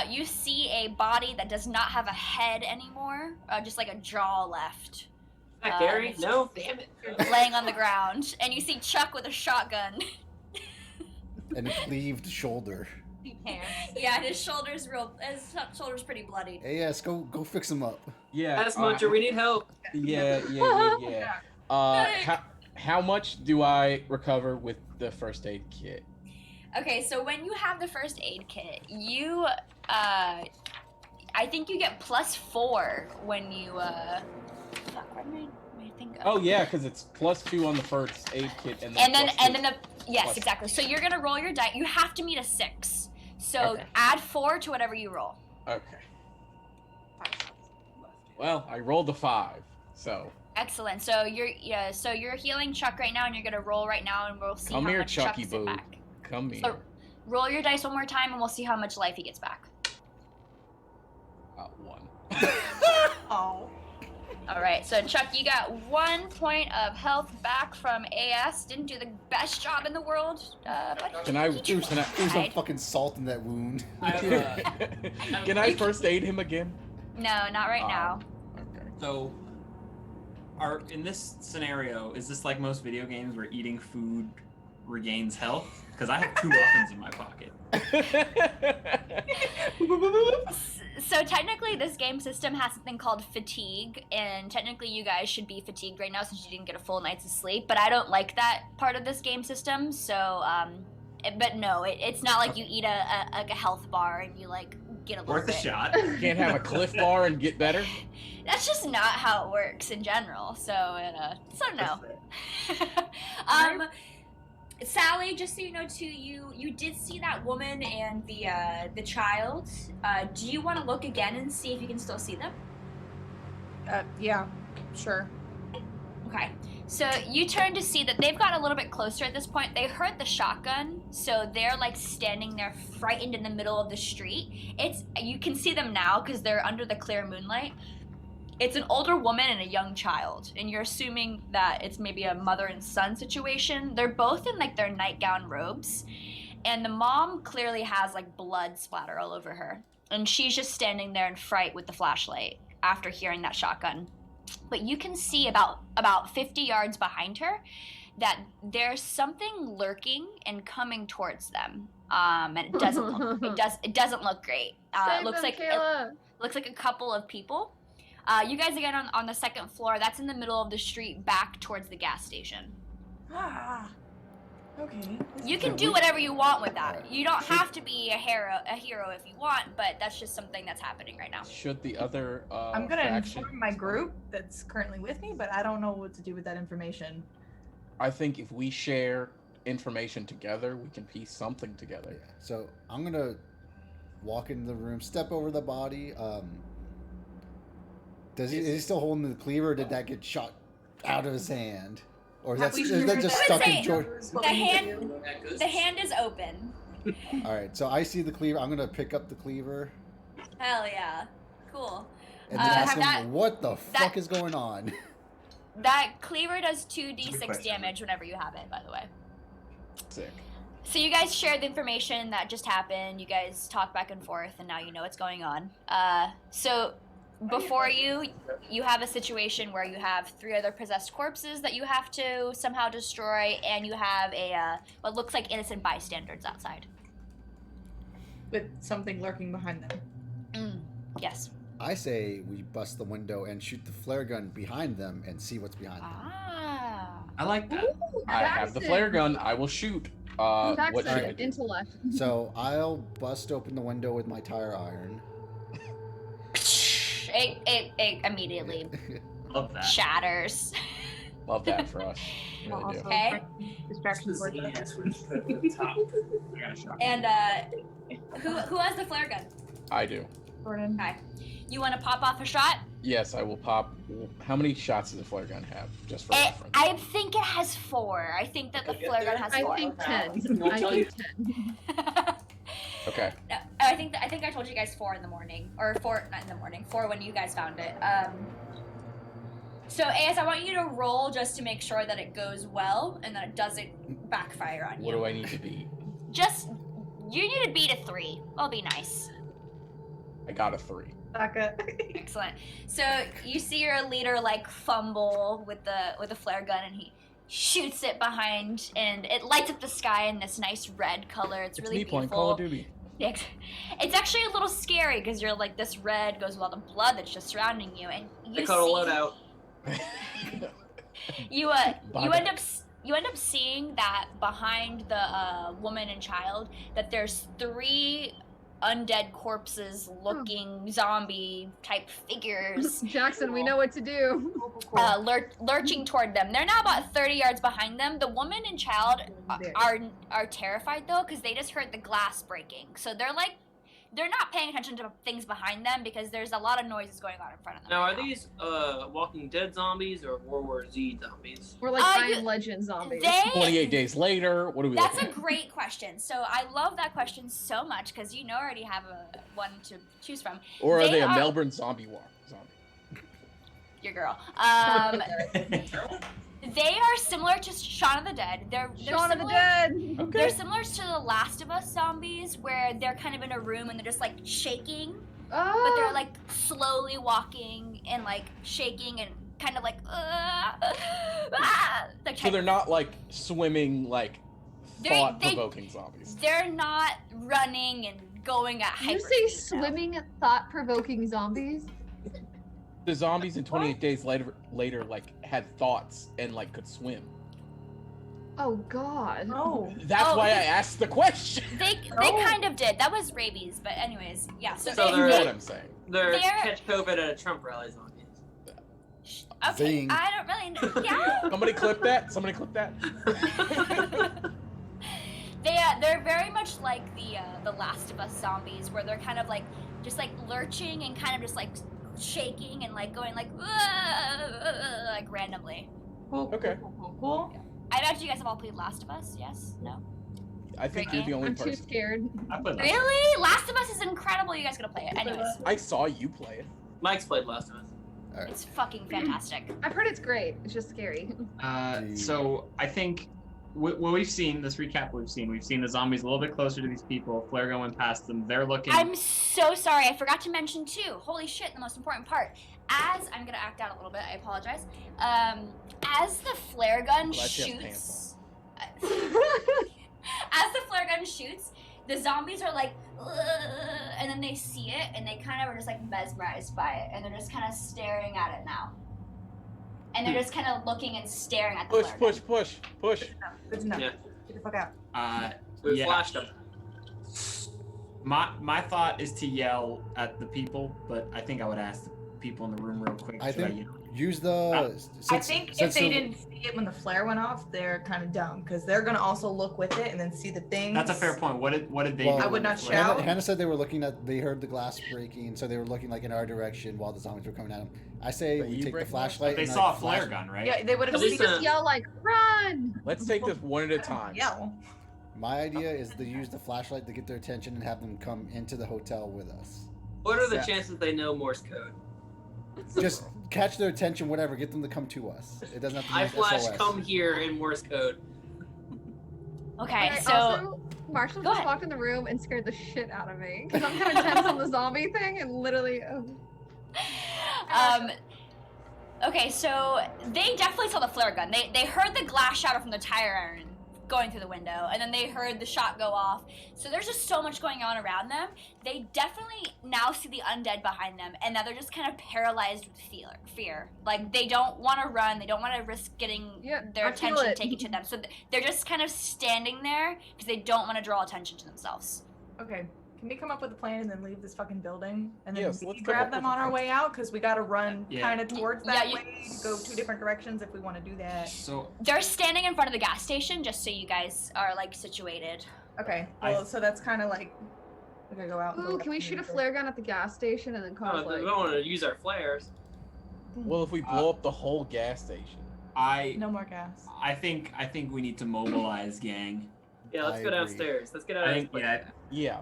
You see a body that does not have a head anymore, just like a jaw left, Not Gary? No? Damn it. laying on the ground, and you see Chuck with a shotgun. And a cleaved shoulder. Yeah, his shoulder's pretty bloody. AS, go fix him up. Yeah. That's Muncher, we need help. Yeah. How much do I recover with the first aid kit? Okay, so when you have the first aid kit, you I think you get +4 when you fuck, what did I think of? Oh yeah, because it's +2 on the first aid kit, and And then then +2. yes, plus- exactly. So you're gonna roll your die. You have to meet a 6. So Okay. add 4 to whatever you roll. Okay. Well, I rolled a 5, so Excellent. So you're healing Chuck right now, and you're gonna roll right now, and we'll see Come how here, much Chuck Chucky gets Boo. back. come here. So roll your dice one more time, and we'll see how much life he gets back. 1. Oh. All right. So Chuck, you got 1 point of health back from AS. Didn't do the best job in the world, but Can I? There's Can I? some tried. fucking salt in that wound. I have, Can I first aid him again? No, not right now. Okay. So, in this scenario, is this like most video games where eating food regains health? Because I have 2 muffins in my pocket. So technically, this game system has something called fatigue, and technically, you guys should be fatigued right now since you didn't get a full night's of sleep. But I don't like that part of this game system. So, but no, it's not like you eat a health bar and you like get a little Worth a bit. shot. Can't have a Cliff Bar and get better. That's just not how it works in general. So no. Sally, just so you know too, you did see that woman and the child. Do you want to look again and see if you can still see them? Yeah, sure. Okay. So you turn to see that they've got a little bit closer at this point. They heard the shotgun, so they're like standing there frightened in the middle of the street. You can see them now because they're under the clear moonlight. It's an older woman and a young child, and you're assuming that it's maybe a mother and son situation. They're both in like their nightgown robes, and the mom clearly has like blood splatter all over her, and she's just standing there in fright with the flashlight after hearing that shotgun. But you can see about 50 yards behind her that there's something lurking and coming towards them. And it doesn't look great. It looks like a couple of people. You guys again on the second floor. That's in the middle of the street, back towards the gas station. Ah. Okay. You can do whatever you want with that. You don't have to be a hero if you want, but that's just something that's happening right now. Should the other I'm gonna faction- inform my group that's currently with me, but I don't know what to do with that information. I think if we share information together, we can piece something together. Yeah. So I'm gonna walk into the room, step over the body. Is he still holding the cleaver? Or did that get shot out of his hand, or is that just stuck in George? The hand is open. All right. So I see the cleaver. I'm gonna pick up the cleaver Hell yeah, cool. and then ask have him, that- "What the fuck is going on?" That cleaver does That's a good 2d6 question. damage whenever you have it, by the way. Sick. So you guys share the information that just happened. You guys talk back and forth, and now you know what's going on. So before you have a situation where you have 3 other possessed corpses that you have to somehow destroy, and you have a what looks like innocent bystanders outside. With something lurking behind them. Yes. I say we bust the window and shoot the flare gun behind them and see what's behind them. Ah. I like that. I have the flare gun. I will shoot. What should I do? Intellect. So I'll bust open the window with my tire iron. It immediately Love that. shatters. Love that for us. Really do. Okay. Distraction for I got a shot. And who has the flare gun? I do. Jordan. Okay. You want to pop off a shot? Yes, I will pop. How many shots does a flare gun have? Just for reference. I think it has 4. I think that the flare gun has 4. I think 10. I'll I tell think you. 10. Okay. No, I think I told you guys 4 in the morning, or 4 not in the morning, 4 when you guys found it. So AS, I want you to roll just to make sure that it goes well and that it doesn't backfire on you. What do I need to beat? Just you need to beat a 3. I'll be nice. I got a 3. Baka. Excellent. So you see your leader like fumble with the flare gun, and he shoots it behind, and it lights up the sky in this nice red color. It's really me beautiful. playing Call of Duty. It's actually a little scary because you're like this red goes with all the blood that's just surrounding you, and They you cut a see load out. you end up seeing that behind the woman and child that there's 3 undead corpses looking zombie type figures Jackson, we know what to do. lurching toward them. They're now about 30 yards behind them. The woman and child are terrified though because they just heard the glass breaking. So they're not paying attention to things behind them because there's a lot of noises going on in front of them. Now, right are these Walking Dead zombies or World War Z zombies? We're like Uh, I you- Am Legend zombies. 28 days later. What are we That's looking a great question. So I love that question so much because you know I already have one to choose from. Or are they they a are- Melbourne zombie walk? Your girl. They are similar to Shaun of the Dead. They're Shaun of the similar- Dead. They're similar to the Last of Us zombies, where they're kind of in a room and they're just like shaking, but they're like slowly walking and like shaking and kind of like. Like So they're not like swimming, like They- thought-provoking zombies. They're not running and going at You hyper say speed, no. swimming thought-provoking zombies? The zombies in 28 days later like had thoughts and like could swim. Oh God. No. That's Oh, why I because- asked the question. They Oh. kind of did. That was rabies, but anyways, yeah. So, So You they're- know what I'm saying. They're They're- catch COVID at a Trump rally zombies. okay, Zing. I don't really know. Yeah. Somebody clip that. Somebody clip that. They're very much like the Last of Us zombies, where they're kind of like just like lurching and kind of just like shaking and like going like randomly. Cool. Okay. Cool. I imagine you guys have all played Last of Us. Yes? No? I think Great you're the only I'm too person. scared. I put that. Really? Last of Us is incredible. You guys gotta play it. Anyways, I saw you play it. Mike's played Last of Us. it's fucking fantastic. I've heard it's great. It's just scary. So I think what we've seen, this recap we've seen the zombies a little bit closer to these people. Flare gun went past them. They're looking. I'm so sorry. I forgot to mention too. Holy shit! The most important part. As I'm gonna act out a little bit. I apologize. As the flare gun Glad she has shoots, as the flare gun shoots, the zombies are like, "Ugh," and then they see it, and they kind of are just like mesmerized by it, and they're just kind of staring at it now. And they're just kind of looking and staring at the Push, flare push, gun. push, push. Good enough. Yeah. Get the fuck out. We Yeah. flashed them. My thought is to yell at the people, but I think I would ask the people in the room real quick. I Should think yell? use the. I think if they didn't see it when the flare went off, they're kind of dumb because they're gonna also look with it and then see the things. That's a fair point. What did they? Well, do I would when not the flare- shout. Hannah said they were looking at. They heard the glass breaking, so they were looking like in our direction while the zombies were coming at them. I say But we you take the break flashlight. They and, saw a like, flare flash- gun, right? Yeah, they would have At We least, seen just yell like, "Run!" Let's take this one at a time. yell. My idea is to use the flashlight to get their attention and have them come into the hotel with us. What are the Yeah. chances they know Morse code? Just catch their attention, whatever. Get them to come to us. It doesn't have to be I flash SOS. come here in Morse code. Okay, Okay, so also, Marshall Go just ahead. walked in the room and scared the shit out of me because I'm kind of tense on the zombie thing and literally. Okay, so they definitely saw the flare gun. They heard the glass shatter from the tire iron going through the window, and then they heard the shot go off. So there's just so much going on around them. They definitely now see the undead behind them, and now they're just kind of paralyzed with fear. Like, they don't want to run. They don't want to risk getting Yeah, their I feel attention it. taken to them. So they're just kind of standing there because they don't want to draw attention to themselves. Okay. Can we come up with a plan and then leave this fucking building and then Yes, we let's come grab up them with a on our plan. way out? Because we gotta run Yeah. kind of towards Yeah, that you- way to go 2 different directions if we want to do that. So They're standing in front of the gas station just so you guys are, like, situated. Okay. I- Well, so that's kind of like We're gonna go out. And Ooh, go can we up shoot a and- flare gun at the gas station and then Oh, cause we like? don't want to use our flares. Well, if we blow up the whole gas station. No more gas. I think we need to mobilize, gang. Yeah, let's I go agree. downstairs. Let's get out I of this think place. yeah. Yeah.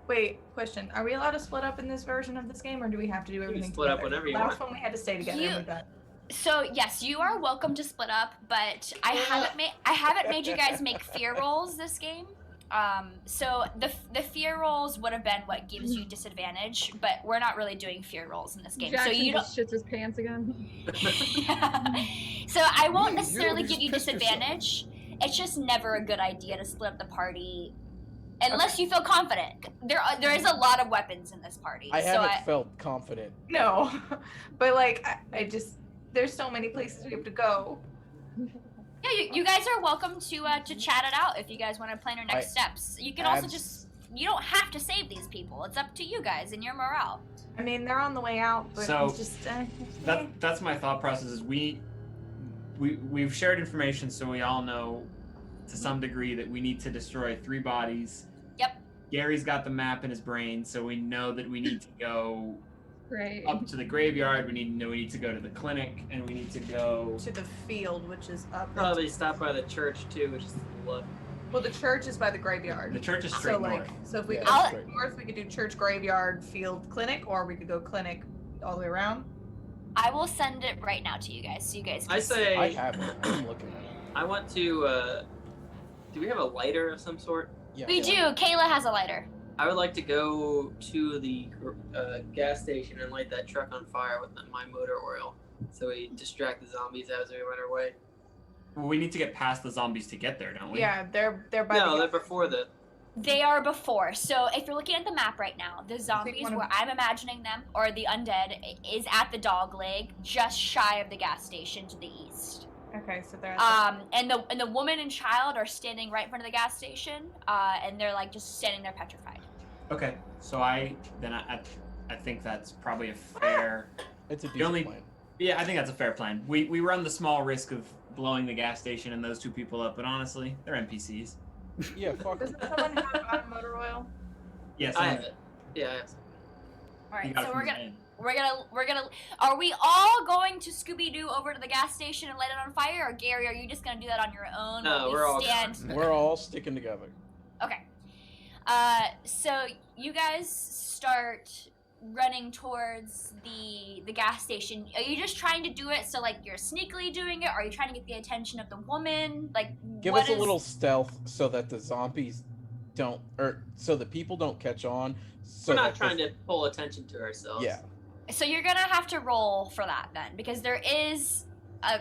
Wait, question. Are we allowed to split up in this version of this game, or do we have to do can everything split up together? whenever you Last want. one we had to stay together. You- and we got... So yes, you are welcome to split up, but I haven't made you guys make fear rolls this game. So the fear rolls would have been what gives you disadvantage, but we're not really doing fear rolls in this game. Jackson so you don't. just shits his pants again. So I won't You necessarily just give you pissed yourself. disadvantage. It's just never a good idea to split up the party unless you feel confident. There is a lot of weapons in this party. I so haven't felt confident. No, but like I just there's so many places we have to go. yeah, you guys are welcome to chat it out if you guys want to plan your next steps. You can also you don't have to save these people. It's up to you guys and your morale. I mean, they're on the way out, but So, it's just That's my thought process. Is we've shared information, so we all know to some degree that we need to destroy 3 bodies. Yep. Gary's got the map in his brain, so we know that we need to go Great. up to the graveyard. We need to go to the clinic, and we need to go. to the field, which is up. Probably stop by the church too, which is to the left. Well, the church is by the graveyard. The church is straight So like, north. so if we Yeah, go I'll- straight. north, we could do church, graveyard, field, clinic, or we could go clinic all the way around. I will send it right now to you guys, so you guys can I see. say I have it. I'm looking at it. I want to. Do we have a lighter of some sort? Yeah. We do. Kayla has a lighter. I would like to go to the gas station and light that truck on fire with my motor oil, so we distract the zombies as we run our way. Well, we need to get past the zombies to get there, don't we? Yeah, they're by No, the. they're before the. They are before. So if you're looking at the map right now, the zombies one of- where I'm imagining them, or the undead, is at the dog leg, just shy of the gas station to the east. Okay, so they're. At And the woman and child are standing right in front of the gas station, and they're like just standing there petrified. Okay. So I think that's probably a fair. It's a The decent only- plan. Yeah, I think that's a fair plan. We run the small risk of blowing the gas station and those 2 people up, but honestly, they're NPCs. Yeah, fuck. Does someone have motor oil? Yes. I have it. Yeah, I have some. All He right, got it so from we're his gonna van. Are we all going to Scooby Doo over to the gas station and light it on fire, or Gary, are you just gonna do that on your own? No, while we we're all stand. We're all sticking together. Okay. So you guys start running towards the gas station. Are you just trying to do it so like you're sneakily doing it? Or are you trying to get the attention of the woman? Like Give what us a is- little stealth so that the zombies don't, or so the people don't catch on. So We're not that trying to pull attention to ourselves. Yeah. So you're gonna have to roll for that then, because there is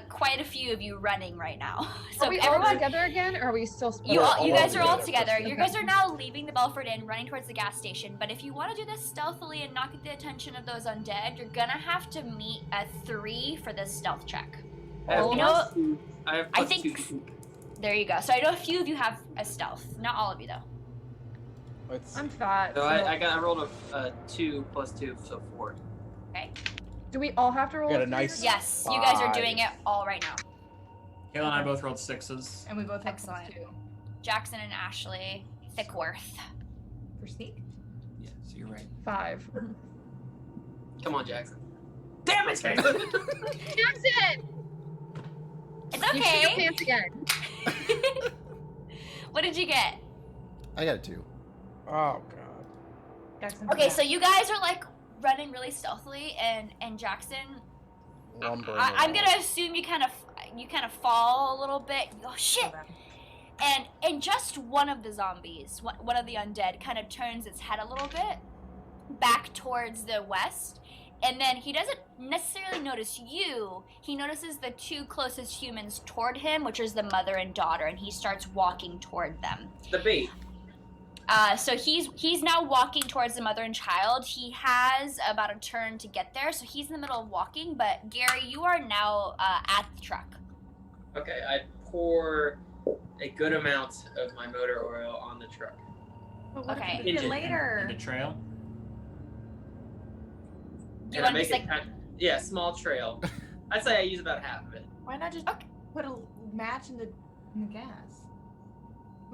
quite a few of you running right now. So Are we all everyone, together again, or are we still split? you We're all, you all guys are all together, together. for You sure. guys are now leaving the Belford Inn, running towards the gas station. But if you want to do this stealthily and not get the attention of those undead, you're gonna have to meet a 3 for this stealth check. I have You plus know- 2. I have I plus think- 2. There you go. So I know a few of you have a stealth, not all of you though. It's, I'm fat. So So I rolled a 2 plus 2, so 4. do we all have to roll? Got a three? nice- Yes, you guys are doing it 5. all right now. Kayla and I both rolled 6s. And we both have Excellent. +2 Jackson and Ashley, Thickworth. for sneak. Yeah, so you're right. 5. Come on, Jackson. Damn it! Okay. Jackson! It's You shit your okay. pants again. What did you get? I got a 2. oh god. Jackson, Okay, so you guys are like running really stealthily, and Jackson, Lumbering I'm around. gonna assume you kind of fall a little bit. You go shit, and just one of the zombies, one of the undead, kind of turns its head a little bit back towards the west, and then he doesn't necessarily notice you. He notices the 2 closest humans toward him, which is the mother and daughter, and he starts walking toward them. The bait. So he's now walking towards the mother and child. He has about a turn to get there, so he's in the middle of walking. But Gary, you are now at the truck. Okay, I pour a good amount of my motor oil on the truck. Okay. Maybe Engine. later. And the trail. Do you And I want to make just it like? yeah, small trail. I'd say I use about half of it. Why not just Okay. put a match in the gas?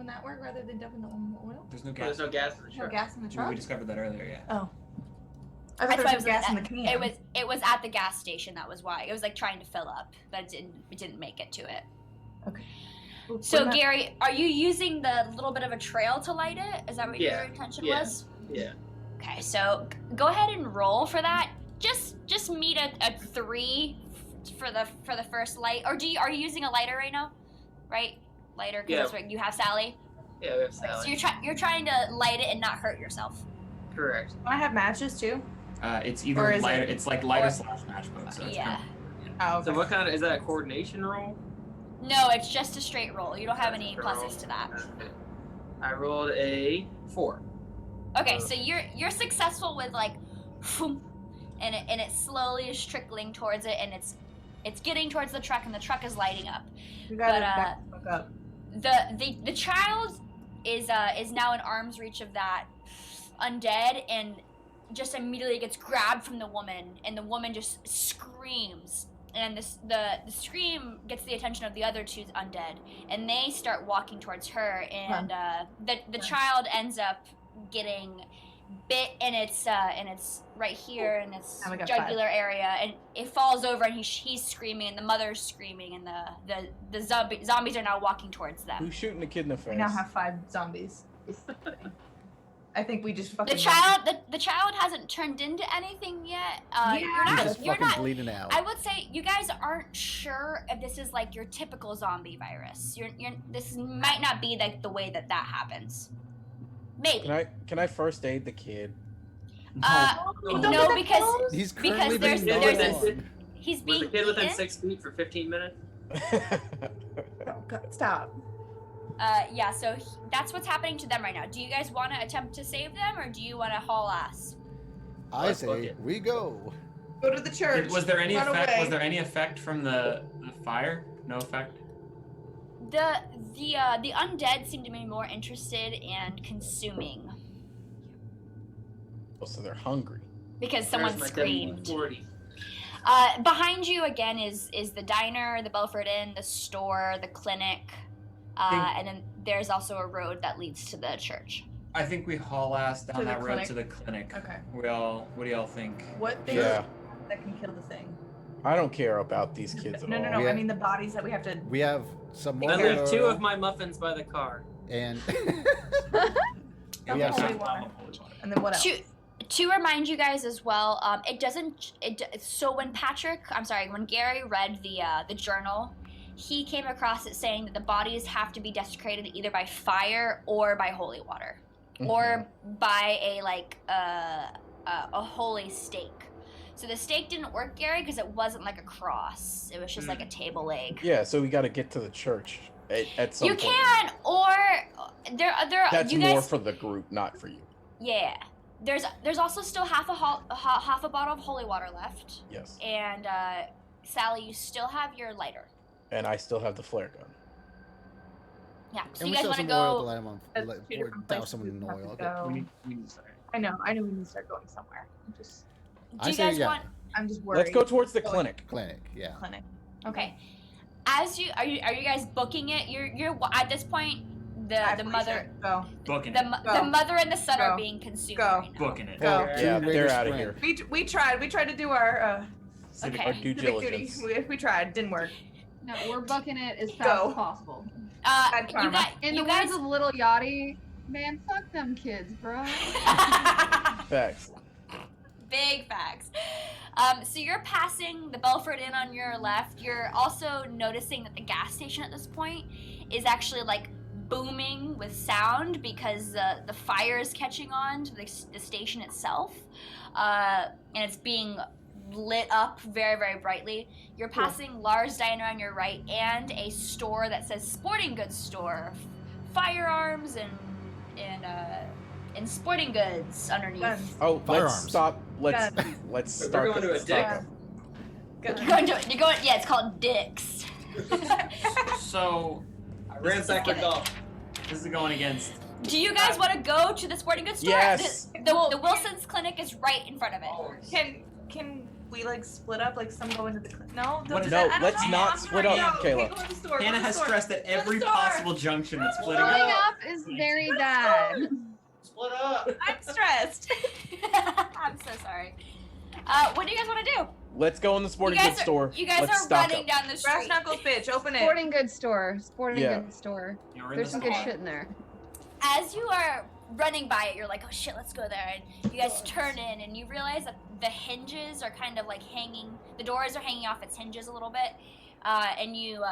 Wouldn't that work rather than dumping the oil? There's no Oh, gas. there's no gas in the No truck. gas in the We truck. discovered that earlier. Yeah. Oh. I That's thought there why was gas in the can. It was at the gas station. That was why it was like trying to fill up, but it didn't make it to it. Okay. So Gary, are you using the little bit of a trail to light it? Is that what Yeah, your intention yeah. was? Yeah. Okay, so go ahead and roll for that. Just meet a 3 for the first light. Or are you using a lighter right now? Right, lighter because Yeah. that's what you have, Sally. Yeah, we have So salad. you're trying to light it and not hurt yourself. Correct. Can I have matches too? It's Or either is lighter. it- It's like lighter slash matchbook. So it's Yeah. Oh, okay. So what kind of, is that a coordination roll? No, it's just a straight roll. You don't have That's any a roll. pluses to that. I rolled a 4. Okay, so you're successful with like, and it slowly is trickling towards it, and it's getting towards the truck, and the truck is lighting up. You gotta but, back the fuck up. The child is now in arm's reach of that undead, and just immediately gets grabbed from the woman, and the woman just screams, and the scream gets the attention of the other 2 undead, and they start walking towards her, and the child ends up getting bit, and it's right here in its Now we got jugular area, and it falls over, and he's screaming, and the mother's screaming, and the zombies are now walking towards them. Who's shooting the kid in the face? We now have 5 zombies. I think we just fucking. The child hasn't turned into anything yet. Yeah. You're He's not. just You're fucking not. bleeding out. I would say you guys aren't sure if this is like your typical zombie virus. This might not be like the way that happens. Maybe. Can I first aid the kid? No, because He's because currently there's- being there's gnawed this- on. he's Was being the kid within eaten. 6 feet for 15 minutes? Oh, God, stop. Yeah. So that's what's happening to them right now. Do you guys want to attempt to save them, or do you want to haul ass? I Let's book say it. we go. Go to the church. Was there any Run effect? away. Was there any effect from the fire? No effect. The undead seem to be more interested in consuming Oh, so they're hungry. because someone Where's my screamed. WD-40? Behind you again is the diner, the Belford Inn, the store, the clinic, and then there's also a road that leads to the church. I think we haul ass down To the that road clinic? to the clinic. Okay. What do y'all think? What things Yeah. that can kill the thing? I don't care about these kids at No, all. no, no. Yeah. I mean the bodies that we have to. We have some more. I leave 2 of my muffins by the car. And Got We have holy some- water. And then what else? To remind you guys as well, so when Gary read the journal, he came across it saying that the bodies have to be desecrated either by fire or by holy water, or by a holy stake. So the stake didn't work, Gary, because it wasn't like a cross. It was just like a table leg. Yeah, so we got to get to the church at some You point. can, or there. That's you more guys, for the group, not for you. yeah. There's also still half a bottle of holy water left, Yes. and Sally, you still have your lighter. And I still have the flare gun. Yeah. So and you we guys still want have to some oil to go? light him on. That's Like, two or different douse places someone in we have oil. to Okay. go. We need to start. I know we need to start going somewhere. Do I you say guys yeah. want? I'm just worried. Let's go towards the Going- clinic. Clinic, yeah. Clinic. Okay. As you are you guys booking it? You're at this point. The mother, Go. Booking the it. the mother and the son are Go. being consumed Go. right now. Booking it. Go. Yeah, Tomb they're Raider out of sprint. here. We tried to do our Civic- Okay. Our due civic duty. diligence. We tried. Didn't work. No, we're booking it as fast Go. as possible. Bad You karma. guys, In you the guys, words of Little Yachty, man, fuck them kids, bro. Facts. big facts. So you're passing the Belford Inn on your left. You're also noticing that the gas station at this point is actually like booming with sound because the fire is catching on to the station itself, and it's being lit up very, very brightly. You're passing Lars Diner on your right and a store that says Sporting Goods Store, firearms and sporting goods underneath. Guns. Oh, Firearms. let's stop. Let's Guns. let's We're start. going to a start dick. them. You're going. Yeah, it's called Dick's. So I ransacked my golf. this is going against. Do you guys want to go to the sporting goods store? Yes. The Wilson's clinic is right in front of it. Can we like split up, like some go into the no? What Don't is do No, that. I don't let's know. not I'm split sorry. up, No, Kayla. okay, go to the store, go Hannah to the has store. stressed at Go to the every store. possible junction that splitting Splitting up. up is very bad. Split up. I'm stressed. I'm so sorry. What do you guys want to do? Let's go in the sporting you goods guys store. You guys Let's are stock running up. down the Brass street. knuckles, bitch. Open it. Sporting goods store. Sporting Yeah. goods store. You're in There's the some good store. shit in there. As you are running by it, you're like, oh shit, let's go there. And you guys turn in and you realize that the hinges are kind of like hanging, the doors are hanging off its hinges a little bit. And you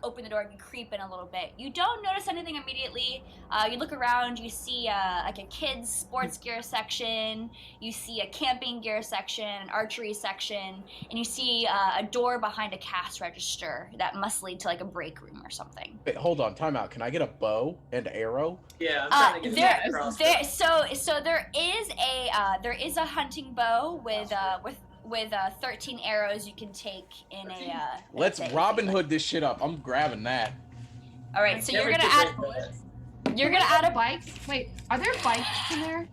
open the door and you creep in a little bit. You don't notice anything immediately. You look around, you see like a kids sports gear section, you see a camping gear section, an archery section, and you see a door behind a cash register that must lead to like a break room or something. Wait, hold on, time out. Can I get a bow and arrow? Yeah, I'm trying to get a crossbow. So there is a hunting bow with 13 arrows you can take in a. Let's Robin Hood this shit up. I'm grabbing that. All right, so you're Never gonna did add. that. You're gonna add a. Bikes? Wait, are there bikes in there?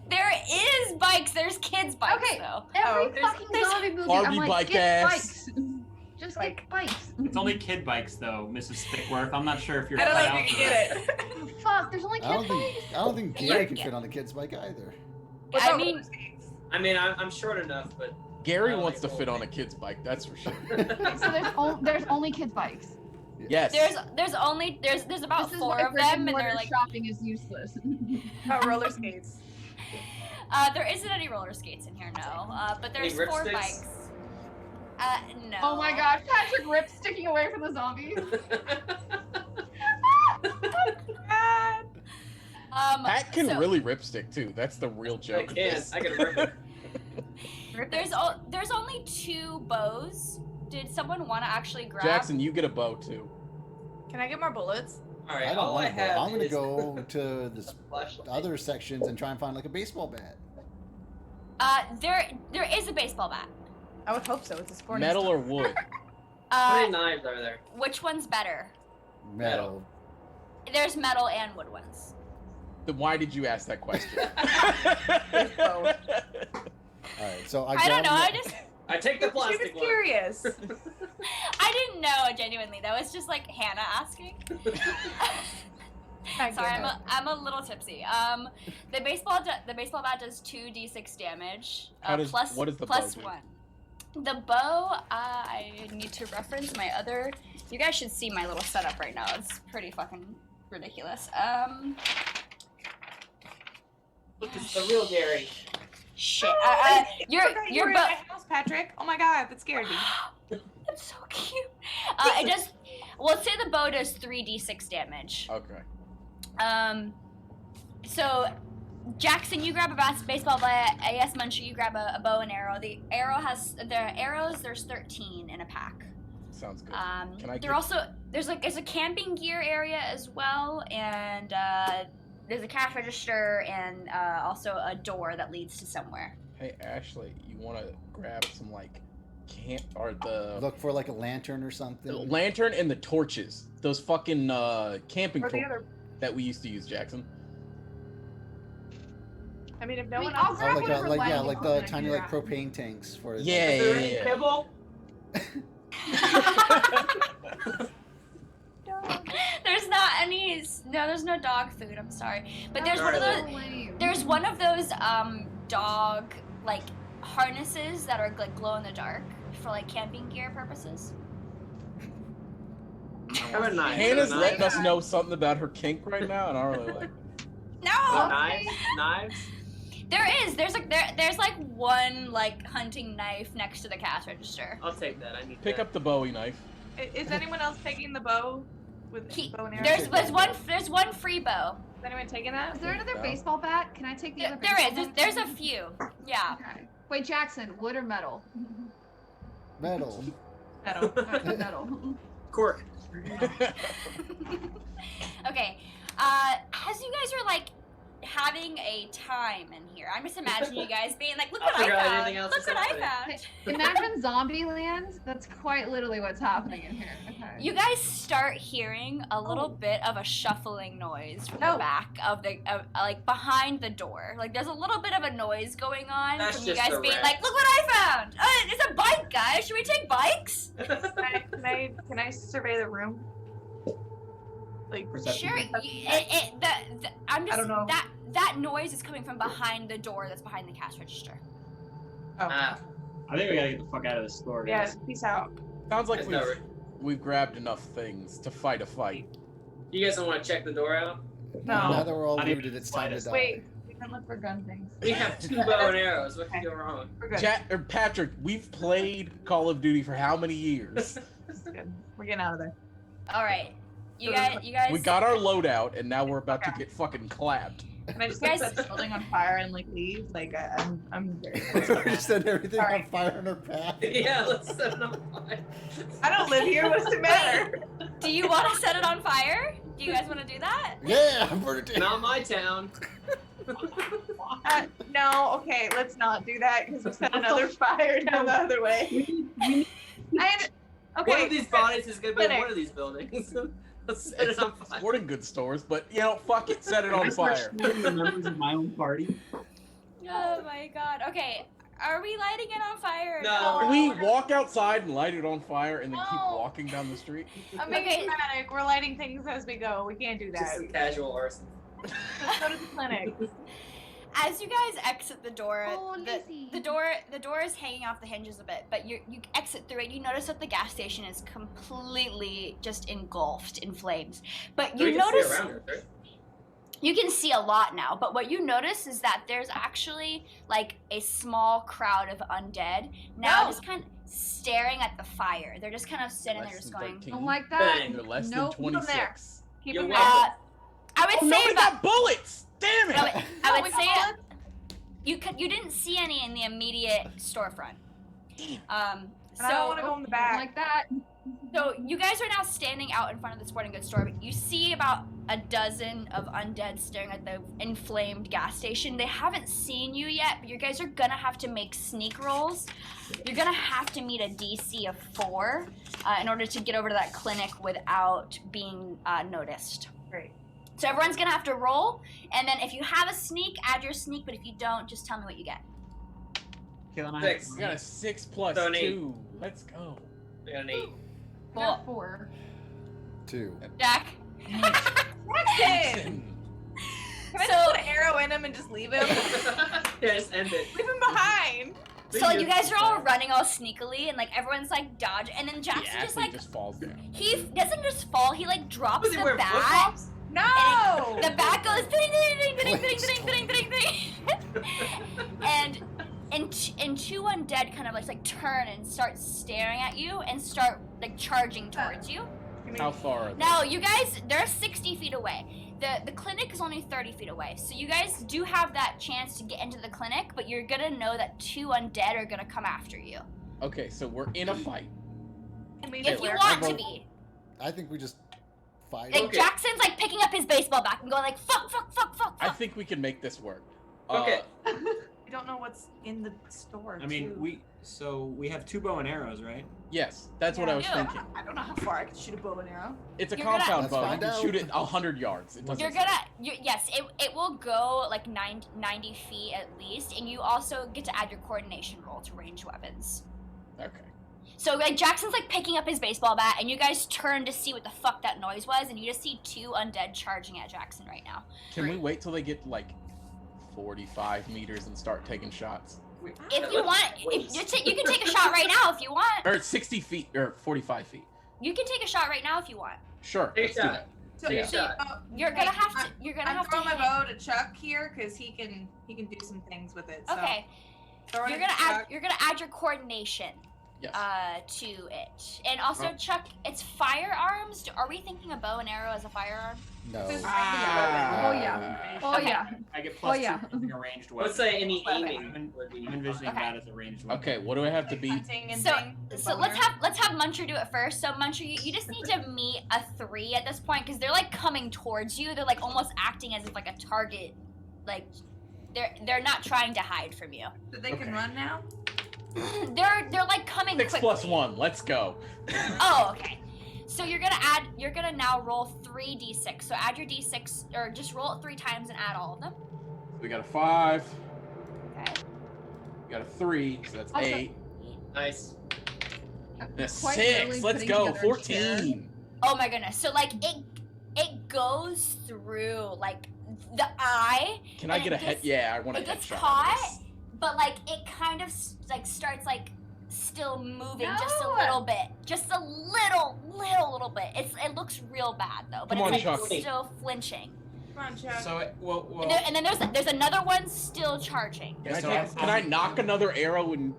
There is bikes. There's kids bikes Okay. though. Every there's- fucking there's zombie movie, Barbie I'm like, bike get ass. bikes. Just get bikes. It's only kid bikes though, Mrs. Thickworth. I'm not sure if you're I don't know cut if out you for can it. get it. Fuck, there's only I don't kid think bikes. I don't think Yeah, Gary can yeah. fit on a kid's bike either. What I about mean- roller skates? I mean, I'm short enough, but Gary I like wants to roller fit on a skates. kid's bike, that's for sure. So there's only kids bikes. Yes. There's about This is 4 why of them, and brick-and-mortar they're like. shopping is useless. About roller skates. There isn't any roller skates in here, no. But there's Any 4 ripsticks? bikes. No. Oh my god, Patrick Rip sticking away from the zombies. Pat can so really ripstick too. That's the real I joke. of can. this. I can rip it. there's only 2 bows. Did someone want to actually grab? Jackson, you get a bow too. Can I get more bullets? All right. I don't all I want to go. have I'm gonna is go to the flashlight. other sections and try and find like a baseball bat. There is a baseball bat. I would hope so. It's a sporting Metal store. or wood? How many Uh, knives are there? which one's better? Metal. There's metal and wood ones. Then why did you ask that question? All right, so I don't know. I take the She plastic was one. curious. I didn't know genuinely. That was just like Hannah asking. Sorry, I'm a little tipsy. The baseball bat does 2d6 damage. How does- Plus what does the plus bow do? 1. The bow, I need to reference my other. You guys should see my little setup right now. It's pretty fucking ridiculous. Look, it's the real Gary. Shit. You were Your in bow. my house, Patrick. Oh my god, that scared me. That's so cute. It does. Well, let's say the bow does 3d6 damage. Okay. So, Jackson, you grab a baseball bat. A.S. Muncher, you grab a bow and arrow. The arrows. There's 13 in a pack. Sounds good. Can I There get- also there's a camping gear area as well, and there's a cash register and also a door that leads to somewhere. Hey Ashley, you want to grab some like camp or the Look for like a lantern or something. lantern and the torches? Those fucking camping Or the torches other. that we used to use, Jackson. I mean, if no Wait, one I'll else. Oh, grab like one for like Lenny. like I'll the figure tiny it like out. propane tanks for Yeah, Is there yeah, any yeah. kibble? There's not any. No, there's no dog food. I'm sorry, but there's one of Alright. those. So lame. There's one of those dog like harnesses that are like glow in the dark for like camping gear purposes. How about knives? Hannah's Knives? letting us know something about her kink right now, and I really like it. No, Knives? Knives? there is. There's like one like hunting knife next to the cash register. I'll take that. I need Pick that. up the Bowie knife. Is anyone else taking the bow? With bow and arrow? There's one free bow. Is anyone taking that? Is there another No. baseball bat? Can I take the There other baseball is. bat? There's a few. Yeah. Okay. Wait, Jackson, wood or metal? Metal. Metal. Metal. Cork. Okay. As you guys are like having a time in here. I'm just imagining you guys being like, look I what I forgot found. everything else Look is what I happening. found. Imagine zombie land. That's quite literally what's happening in here. Okay. You guys start hearing a little bit of a shuffling noise from the No. back of the, like behind the door. Like there's a little bit of a noise going on That's from you just guys a being rat. like, look what I found. It's a bike, guys. Should we take bikes? Can I survey the room? Like Perception Sure. check. I'm just don't know. that noise is coming from behind the door that's behind the cash register. Ah, I think we gotta get the fuck out of this store, yeah, guys. peace out. Sounds like that's not right. we've grabbed enough things to fight a fight. You guys don't want to check the door out? Now No. that we're all Not even looted, it's time to slightest. die. Wait, we can look for gun things. We have 2 bow and arrows. What could go wrong? We're good. Patrick, we've played Call of Duty for how many years? This is good. We're getting out of there. All right. You guys. We got our loadout, and now we're about to get fucking clapped. Can I just Guys- set the building on fire and like leave? Like I'm very. We set everything on Sorry. fire in our path. Yeah, let's set it on fire. I don't live here. What does it matter? Do you want to set it on fire? Do you guys want to do that? Yeah, I'm burning it. Not my town. No. Okay, let's not do that because we set another fire down the other way. Okay. One of these bodies is gonna be in Clinic. one of these buildings. Let's set it on fire. Sporting goods stores, but fuck it, set it on fire. The members of my own party. Oh my god. Okay. Are we lighting it on fire? Or No. Can we walk outside and light it on fire and then keep No. walking down the street? I'm being Okay. dramatic. We're lighting things as we go. We can't do Just that. some casual arson. Let's go to the clinic. As you guys exit the door, Oh, Lizzie. the door is hanging off the hinges a bit, but you exit through it. You notice that the gas station is completely just engulfed in flames. But We you can see notice around it, right? you can see a lot now. But what you notice is that there's actually like a small crowd of undead now, No. just kind of staring at the fire. They're just kind of sitting there, Less just than going. 13. Don't like that. Bang. They're less Nope. than Keep 'em there. 26. Keep You're them welcome. I would Oh, say nobody about. got bullets! Damn it! I would say you didn't see any in the immediate storefront. And I don't want to go in the Don't back. like that. So you guys are now standing out in front of the sporting goods store. You see about a dozen of undead staring at the inflamed gas station. They haven't seen you yet, but you guys are gonna have to make sneak rolls. You're gonna have to meet a DC of 4 in order to get over to that clinic without being noticed. Great. So everyone's gonna have to roll, and then if you have a sneak, add your sneak. But if you don't, just tell me what you get. Kayla and I 6. We got a 6 plus So an 8. 2. Let's go. We got an 8. Cool. 4. 2. Jack. Jackson! Can I just put an arrow in him and just leave him? Yeah, just end it. Leave him behind. So like you guys are all running all sneakily, and like everyone's like dodge, and then The Jackson just athlete like just falls down. he doesn't just fall, he like drops Does he the wear bat. flip-flops? No! The bat goes ding ding ding ding ding ding ding ding ding ding, and 2 undead kind of like turn and start staring at you and start like charging towards you. How far are they? Now you guys, they're 60 feet away. The clinic is only 30 feet away, so you guys do have that chance to get into the clinic, but you're gonna know that 2 undead are gonna come after you Okay, so we're in a fight. if you want to be. I think we just fight. Like Okay. Jackson's like picking up his baseball bat and going like fuck fuck fuck fuck I fuck. think we can make this work. Okay. I don't know what's in the store. I mean, too. we have 2 bow and arrows, right? Yes, that's what I was Yeah. thinking. I don't know how far I can shoot a bow and arrow. It's a You're gonna- compound Let's bow. You find can out. shoot it 100 yards. It doesn't You're gonna, yes, it will go like 90 feet at least, and you also get to add your coordination roll to ranged weapons. Okay. So like Jackson's like picking up his baseball bat, and you guys turn to see what the fuck that noise was, and you just see 2 undead charging at Jackson right now. Can we wait till they get like 45 meters and start taking shots? If you want, if you can take a shot right now if you want. Or 60 feet or 45 feet. You can take a shot right now if you want. Sure. Take Let's a do shot. that. So, Take a Yeah. shot. You're gonna have to. You're gonna I'm have to. throwing my hit. bow to Chuck here because he can do some things with it. So Okay. throwing You're it gonna to add. Chuck. You're gonna add your coordination. Yes. To it, and also Oh. Chuck, it's firearms. Are we thinking a bow and arrow as a firearm? No. Oh yeah. Oh Okay. yeah. I get plus Oh, yeah. 2 for using a ranged weapon. Let's say any Weapon. aiming would be. I'm envisioning Okay. that as a ranged weapon. Okay, what do I have to beat? Hunting and So- thing, So bow let's and arrow. have Muncher do it first. So Muncher, you just need to meet a 3 at this point because they're like coming towards you. They're like almost acting as if like a target like they're not trying to hide from you. So they can run now? They're like coming 6 quickly. plus 1. Let's go. Oh, okay. So you're gonna now roll 3d6. So add your d6, or just roll it 3 times and add all of them. We got a 5. Okay. We got a 3, so that's Also- 8. Nice. And a Quite 6. literally Let's putting go. together a chair. 14. Oh my goodness. So like it goes through like the eye, Can I And get it a head? gets- Yeah, I want a it gets headshot. caught, but like it kind of like starts like still moving just a No! little bit, just a little bit. It looks real bad though, but Come on, it's like Chuck. still flinching. Come on, Chuck. So well, And then there's another one still charging. Can I, So take- can I knock another arrow and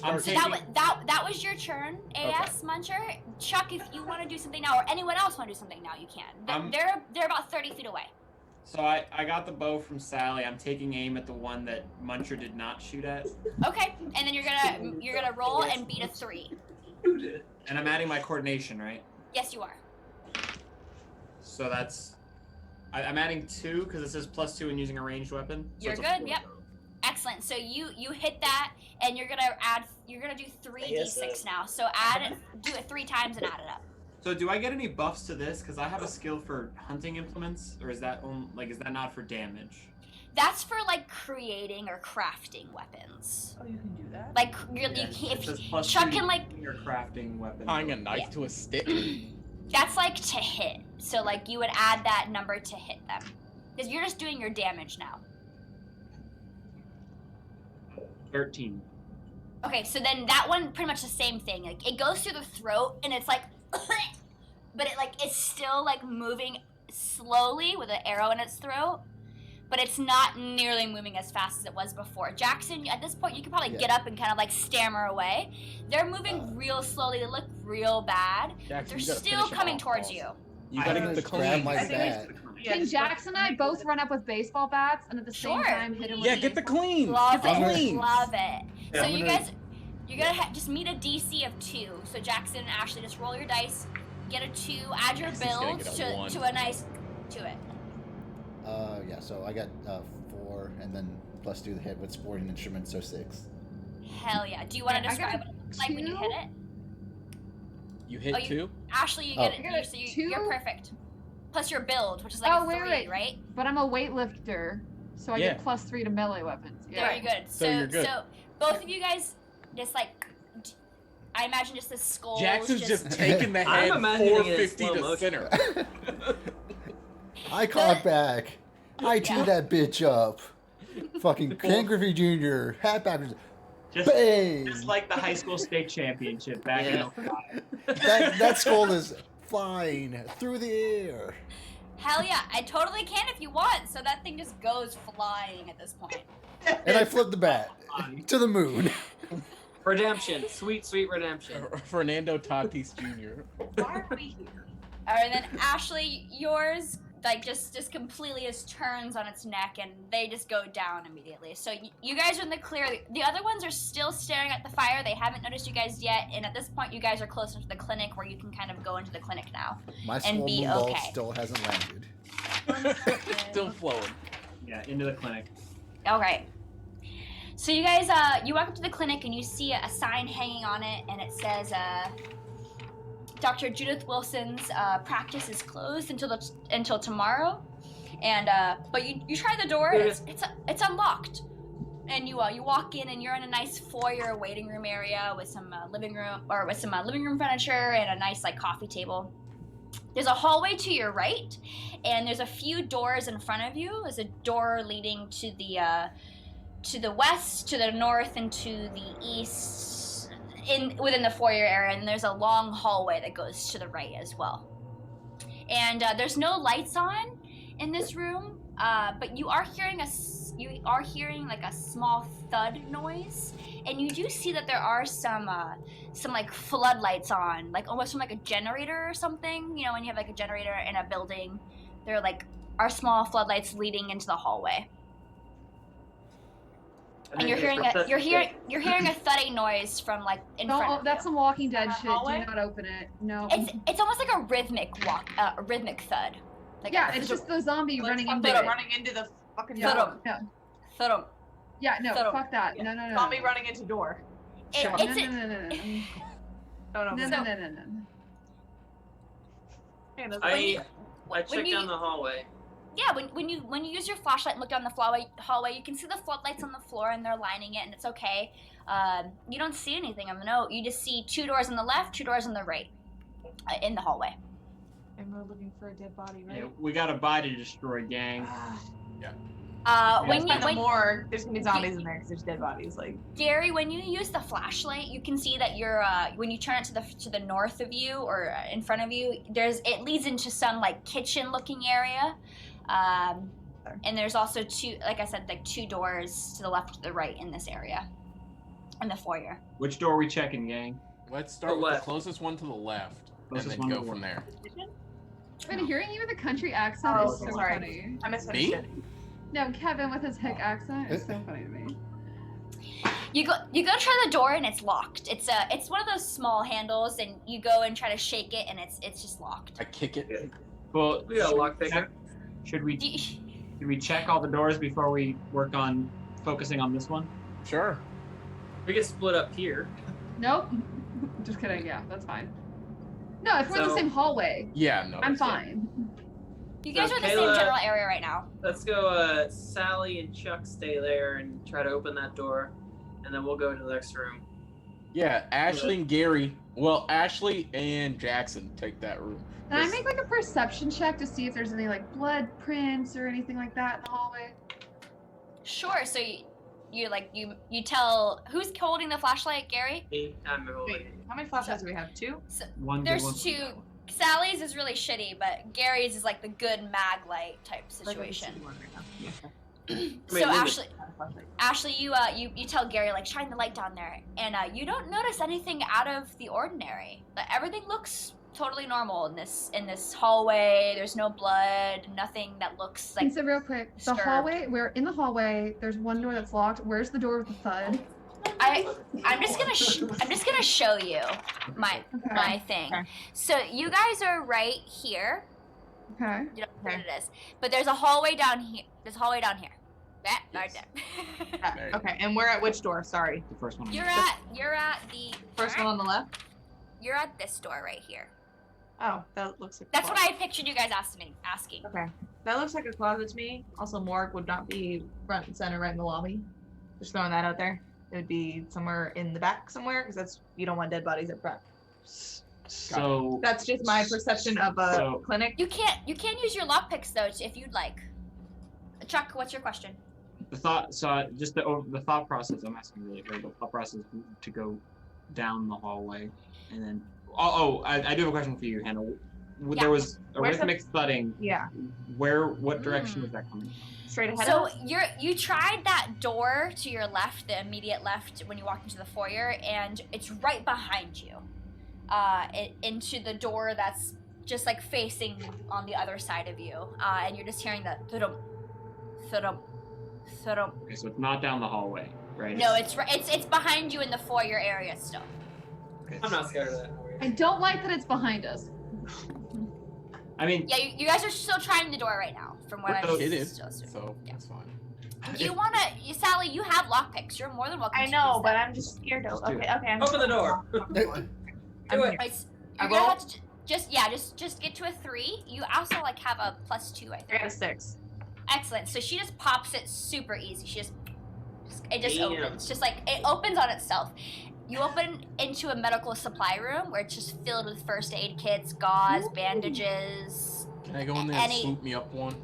I'm start So taking- that was your turn, AS Muncher. Chuck, if you want to do something now, or anyone else want to do something now, you can. They're about 30 feet away. So I got the bow from Sally. I'm taking aim at the one that Muncher did not shoot at, Okay, and then you're gonna roll and beat a 3. and I'm adding my coordination, right? Yes, you are. So that's I'm adding 2 because it says +2 and using a ranged weapon. So You're it's a good. 4. Yep. Excellent. So you hit that, and you're gonna do 3d6 now. So do it 3 times and add it up. So do I get any buffs to this? Because I have a skill for hunting implements, or is that is that not for damage? That's for like creating or crafting weapons. Oh, you can do that? Like Yeah, if it says Chuck +2 can like your crafting weapon. tying a knife to a stick? that's like to hit. So like you would add that number to hit them, because you're just doing your damage now. 13. Okay, so then that one pretty much the same thing. Like it goes through the throat and it's like but it's still like moving slowly with an arrow in its throat, but it's not nearly moving as fast as it was before. Jackson, at this point you could probably Yeah. get up and kind of like stammer away. They're moving real slowly. They look real bad. Jackson, They're you gotta still finish it coming off, towards boss. you. You I gotta don't get the know, grab clean. my I think bat. Yeah, Can just Jackson and I both run up with baseball bats and at the Sure. same time hit him with Yeah, a get the baseball? clean. Love Get the it. clean. Love it. Yeah. So I'm you gonna- guys, you're gonna just meet a DC of 2. So Jackson and Ashley, just roll your dice, get a 2, add your Jackson's gonna build get a to 1. a nice to it. Yeah, so I got 4, and then +2 the hit with sporting instruments, so 6. Hell yeah. Do you want to Yeah, I got describe what it looks like when you 2. hit it? You hit Oh, you- 2? Ashley, you Oh. get I got it. a So 2? you're perfect. Plus your build, which is like Oh, a wait, 3, wait. right? But I'm a weightlifter, so I Yeah. get +3 to melee weapons. Yeah. Very good. So you're good. So both of you guys just like, I imagine just the skulls. Jackson's just taking the I'm head imagining it in 450 slow to motion. center. I caught back. I teed Yeah. that bitch up. Fucking Ken Griffey Jr. Hat backwards. Just, Bang! just like the high school state championship back in Yeah. 05. That skull is flying through the air. Hell yeah, I totally can if you want. So that thing just goes flying at this point. And I flipped the bat to the moon. Redemption. Sweet, sweet redemption. Fernando Tatis Jr. Why are we here? All right, then Ashley, yours like just completely just turns on its neck, and they just go down immediately. So you guys are in the clear. The other ones are still staring at the fire. They haven't noticed you guys yet, and at this point, you guys are closer to the clinic, where you can kind of go into the clinic now. My And small be moon ball okay. still hasn't landed. Still flowing. Yeah, into the clinic. All right. So you guys, you walk up to the clinic and you see a sign hanging on it, and it says, Dr. Judith Wilson's practice is closed until tomorrow. And but you try the door, and it's unlocked. And you walk in, and you're in a nice foyer waiting room area with some living room furniture and a nice like coffee table. There's a hallway to your right, and there's a few doors in front of you. There's a door leading to the west, to the north, and to the east, within the foyer area, and there's a long hallway that goes to the right as well. And there's no lights on in this room, but you are hearing like a small thud noise, and you do see that there are some like floodlights on, like almost from like a generator or something. You know, when you have like a generator in a building, there are small floodlights leading into the hallway. And you're hearing a thudding noise from like in front of That's you. some Walking Dead The shit. hallway? Do not open it. No. It's almost like a rhythmic thud. Like yeah, it's just the zombie Like running something into it. running into the Fucking Thud door. 'em. Thud 'em. Yeah, no, So- fuck that. Yeah. No, no, no. Zombie running into door. It- No, it's no, a- no, no, no, no. Oh no. No, So- no, no, no, no. Hey, that's I when checked you- down the hallway. Yeah, when you use your flashlight and look down the hallway, you can see the floodlights on the floor and they're lining it, and it's okay. You don't see anything of note. You just see 2 doors on the left, 2 doors on the right, in the hallway. And we're looking for a dead body, Yeah, right? we got a body to destroy, gang. When you Find the when morgue, there's gonna be zombies in there because there's dead bodies. Like, Gary, when you use the flashlight, you can see that you're when you turn it to the north of you or in front of you, it leads into some like kitchen looking area. And there's also 2, like I said, like 2 doors to the left to the right in this area, in the foyer. Which door are we checking, gang? Let's start The with the left. closest one to the left, Closest and one then to go the from there. I've been hearing you with a country accent Oh, is so sorry. funny. I misunderstood. No, Kevin with his hick accent is so funny to me. You go try the door and it's locked. It's one of those small handles, and you go and try to shake it and it's just locked. I kick it. Well, We got a should lock picker. Should we Do you- should we check all the doors before we work on focusing on this one? Sure. We get split up here. Nope. Just kidding. Yeah, that's fine. No, if we're in the So- same hallway, Yeah, no. I'm that's good. fine. You guys So are in the same Kayla- general area right now. Let's go. Sally and Chuck stay there and try to open that door, and then we'll go to the next room. Yeah, Ashley and Gary. Well, Ashley and Jackson take that room. Can I This- make like a perception check to see if there's any like blood prints or anything like that in the hallway? Sure. So you tell who's holding the flashlight, Gary? Me, I'm holding. Wait, how many flashlights do we have? 2? One good There's one. 2. Sally's is really shitty, but Gary's is like the good mag light type situation. So Wait, Ashley, you tell Gary like shine the light down there, and you don't notice anything out of the ordinary. But everything looks totally normal in this hallway. There's no blood, nothing that looks like. And so real quick, the disturbed. hallway. We're in the hallway. There's one door that's locked. Where's the door with the thud? I'm just gonna show you my thing. Okay. So you guys are right here. Okay. You don't know what it is, but there's a hallway down here. There's a hallway down here. That right there. There you Okay, and we're at which door? Sorry. The first one. You're at the First one on the left? You're at this door right here. Oh, that looks like a That's what closet. I pictured you guys asking. Okay. That looks like a closet to me. Also, morgue would not be front and center right in the lobby. Just throwing that out there. It would be somewhere in the back somewhere, because you don't want dead bodies up front. So That's just my perception of a So- clinic. You can't use your lockpicks though if you'd like. Chuck, what's your question? the thought. So just the thought process. I'm asking really the thought process to go down the hallway, and then. I do have a question for you, Hannah. Yeah. There was a Where's the- rhythmic thudding. Yeah. What direction was that coming from? Straight ahead So of us? you tried that door to your left, the immediate left when you walk into the foyer, and it's right behind you. Into the door that's just like facing on the other side of you, and you're just hearing the thudum, thudum, thudum. Okay, so it's not down the hallway, right? No, it's behind you in the foyer area still. Okay. I'm not scared of that. I don't like that it's behind us. I mean, Yeah, you guys are still trying the door right now, from what We're I'm both- It is. still assuming. So Yeah. that's fine. Do you wanna, Sally? You have lockpicks. You're more than welcome. I to know, use but them. I'm just scared of. Let's do Okay, it. okay. I'm Open the door. I'm Do it. here. Right, I you're gonna roll? have to just get to a 3. You also like have a +2, I 3 out of think. 6. Excellent. So she just pops it super easy. It just Damn. opens. Just like it opens on itself. You open into a medical supply room where it's just filled with first aid kits, gauze, Can bandages. I go in there Any- and swoop me up one?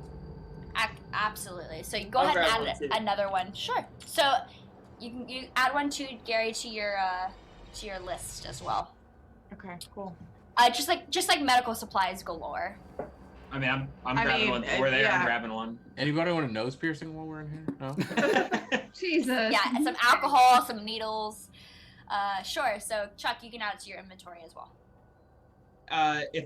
Absolutely. So you go I'll ahead grab and one, too. add another one. Sure. So you add one to Gary to your list as well. Okay, cool. Just like medical supplies galore. I mean, I'm I grabbing mean, one. We're there. yeah. I'm grabbing one. Anybody want a nose piercing while we're in here? No. Jesus. Yeah, and some alcohol, some needles. Sure. So Chuck, you can add it to your inventory as well. If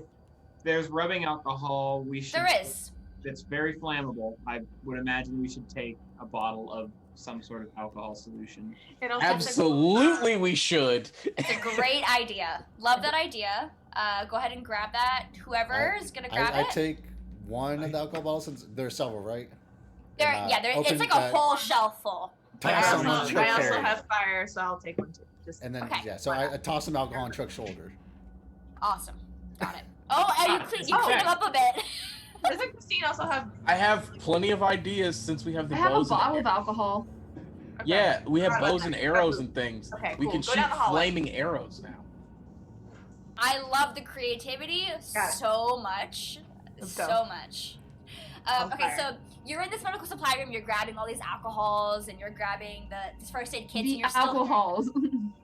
there's rubbing alcohol, we should. There is. It's very flammable. I would imagine we should take a bottle of some sort of alcohol solution. It also Absolutely, we should. It's a great idea. Love that idea. Go ahead and grab that. Whoever is gonna grab I it. take one of the alcohol bottles since there's several, right? It's open like a that- whole shelf full. Toss I some also, on Chuck's I also area. have fire, so I'll take one too. Just And then Okay. yeah, so I toss some alcohol on Chuck's shoulder. Awesome. Got it. Oh, and you clean them up a bit. doesn't Christine also have? I have plenty of ideas since we have the I have a bows. and bottle of alcohol. Okay. Yeah, we have Forgot about bows and that. arrows and things. Okay, We cool. can Go shoot down the hallway. flaming arrows now. I love the creativity Got it. so much. Let's go. So much. On Okay, fire. so you're in this medical supply room, you're grabbing all these alcohols and you're grabbing the first aid kits and The you're still alcohols.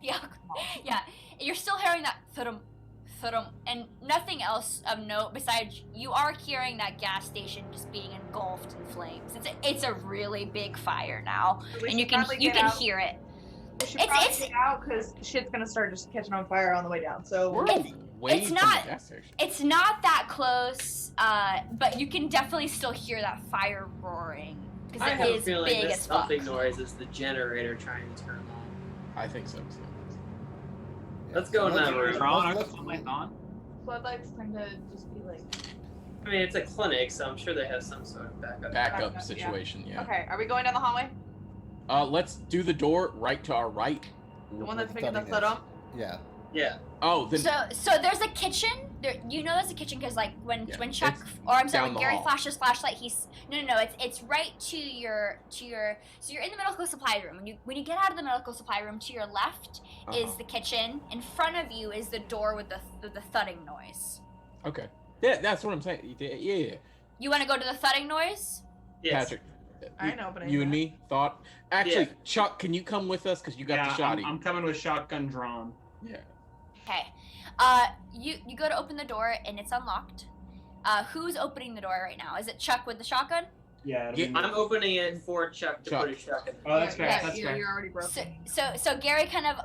Yeah, yeah. You're still hearing that thudum, thudum, and nothing else of note besides you are hearing that gas station just being engulfed in flames. It's a really big fire now, We and you should can probably you get can out. hear it. We should It's- probably it's- get out because shit's gonna start just catching on fire on the way down. So We're It's- way it's from not- the gas station. It's not that close, but you can definitely still hear that fire roaring because I it have a is feeling big this as fuck. thumping noise is the generator trying to turn on. I think so too. Let's go in that room. Ron, are the let's- floodlights on? floodlights tend to just be like. I mean, it's a clinic, so I'm sure they have some sort of backup. Backup yeah. situation, yeah. Okay, are we going down the hallway? Let's do the door right to our right. The one that's With picking the thudding foot is. up? Yeah. Yeah. Oh, then So there's a kitchen. You know there's a kitchen because like when Yeah, Chuck it's or I'm sorry down when the Gary hall. flashes flashlight, he's no it's right to your so you're in the medical supply room. When you get out of the medical supply room, to your left is Uh-huh. the kitchen. In front of you is the door with the thudding noise. Okay. Yeah, that's what I'm saying. Yeah. You want to go to the thudding noise? Yes. Patrick. I know, but I You and know. me thought. Actually, Yeah. Chuck, can you come with us? Because you got Yeah, the shotty. I'm coming with shotgun drawn. Yeah. Okay. You go to open the door and it's unlocked. Who's opening the door right now? Is it Chuck with the shotgun? Yeah, it'll Yeah, be I'm opening it for Chuck to Chuck. put his Chuck in. Oh, that's yeah, fair. yeah, That's fair. You're already broken. So Gary kind of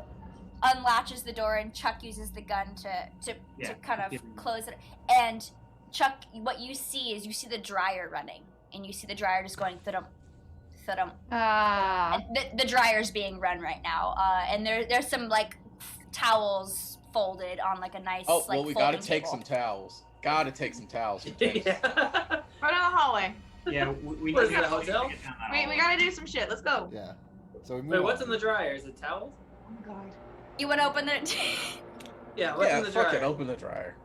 unlatches the door and Chuck uses the gun to Yeah, kind of give me that. close it. And Chuck, what you see is you see the dryer running, and you see the dryer just going thudum, thudum. Ah. And the dryer's being run right now, and there's some like towels folded on like a nice Oh, like well, we gotta folding take table. some towels. Gotta take some towels. for things. yeah. Go down the hallway. Yeah, we What need is to it, a hotel? get down that We hallway. gotta do some shit. Let's go. Yeah. So we move Wait, what's on. in the dryer? Is it towels? Oh my god. You want to open the? Yeah, what's Yeah, in the fuck dryer? it. Open the dryer.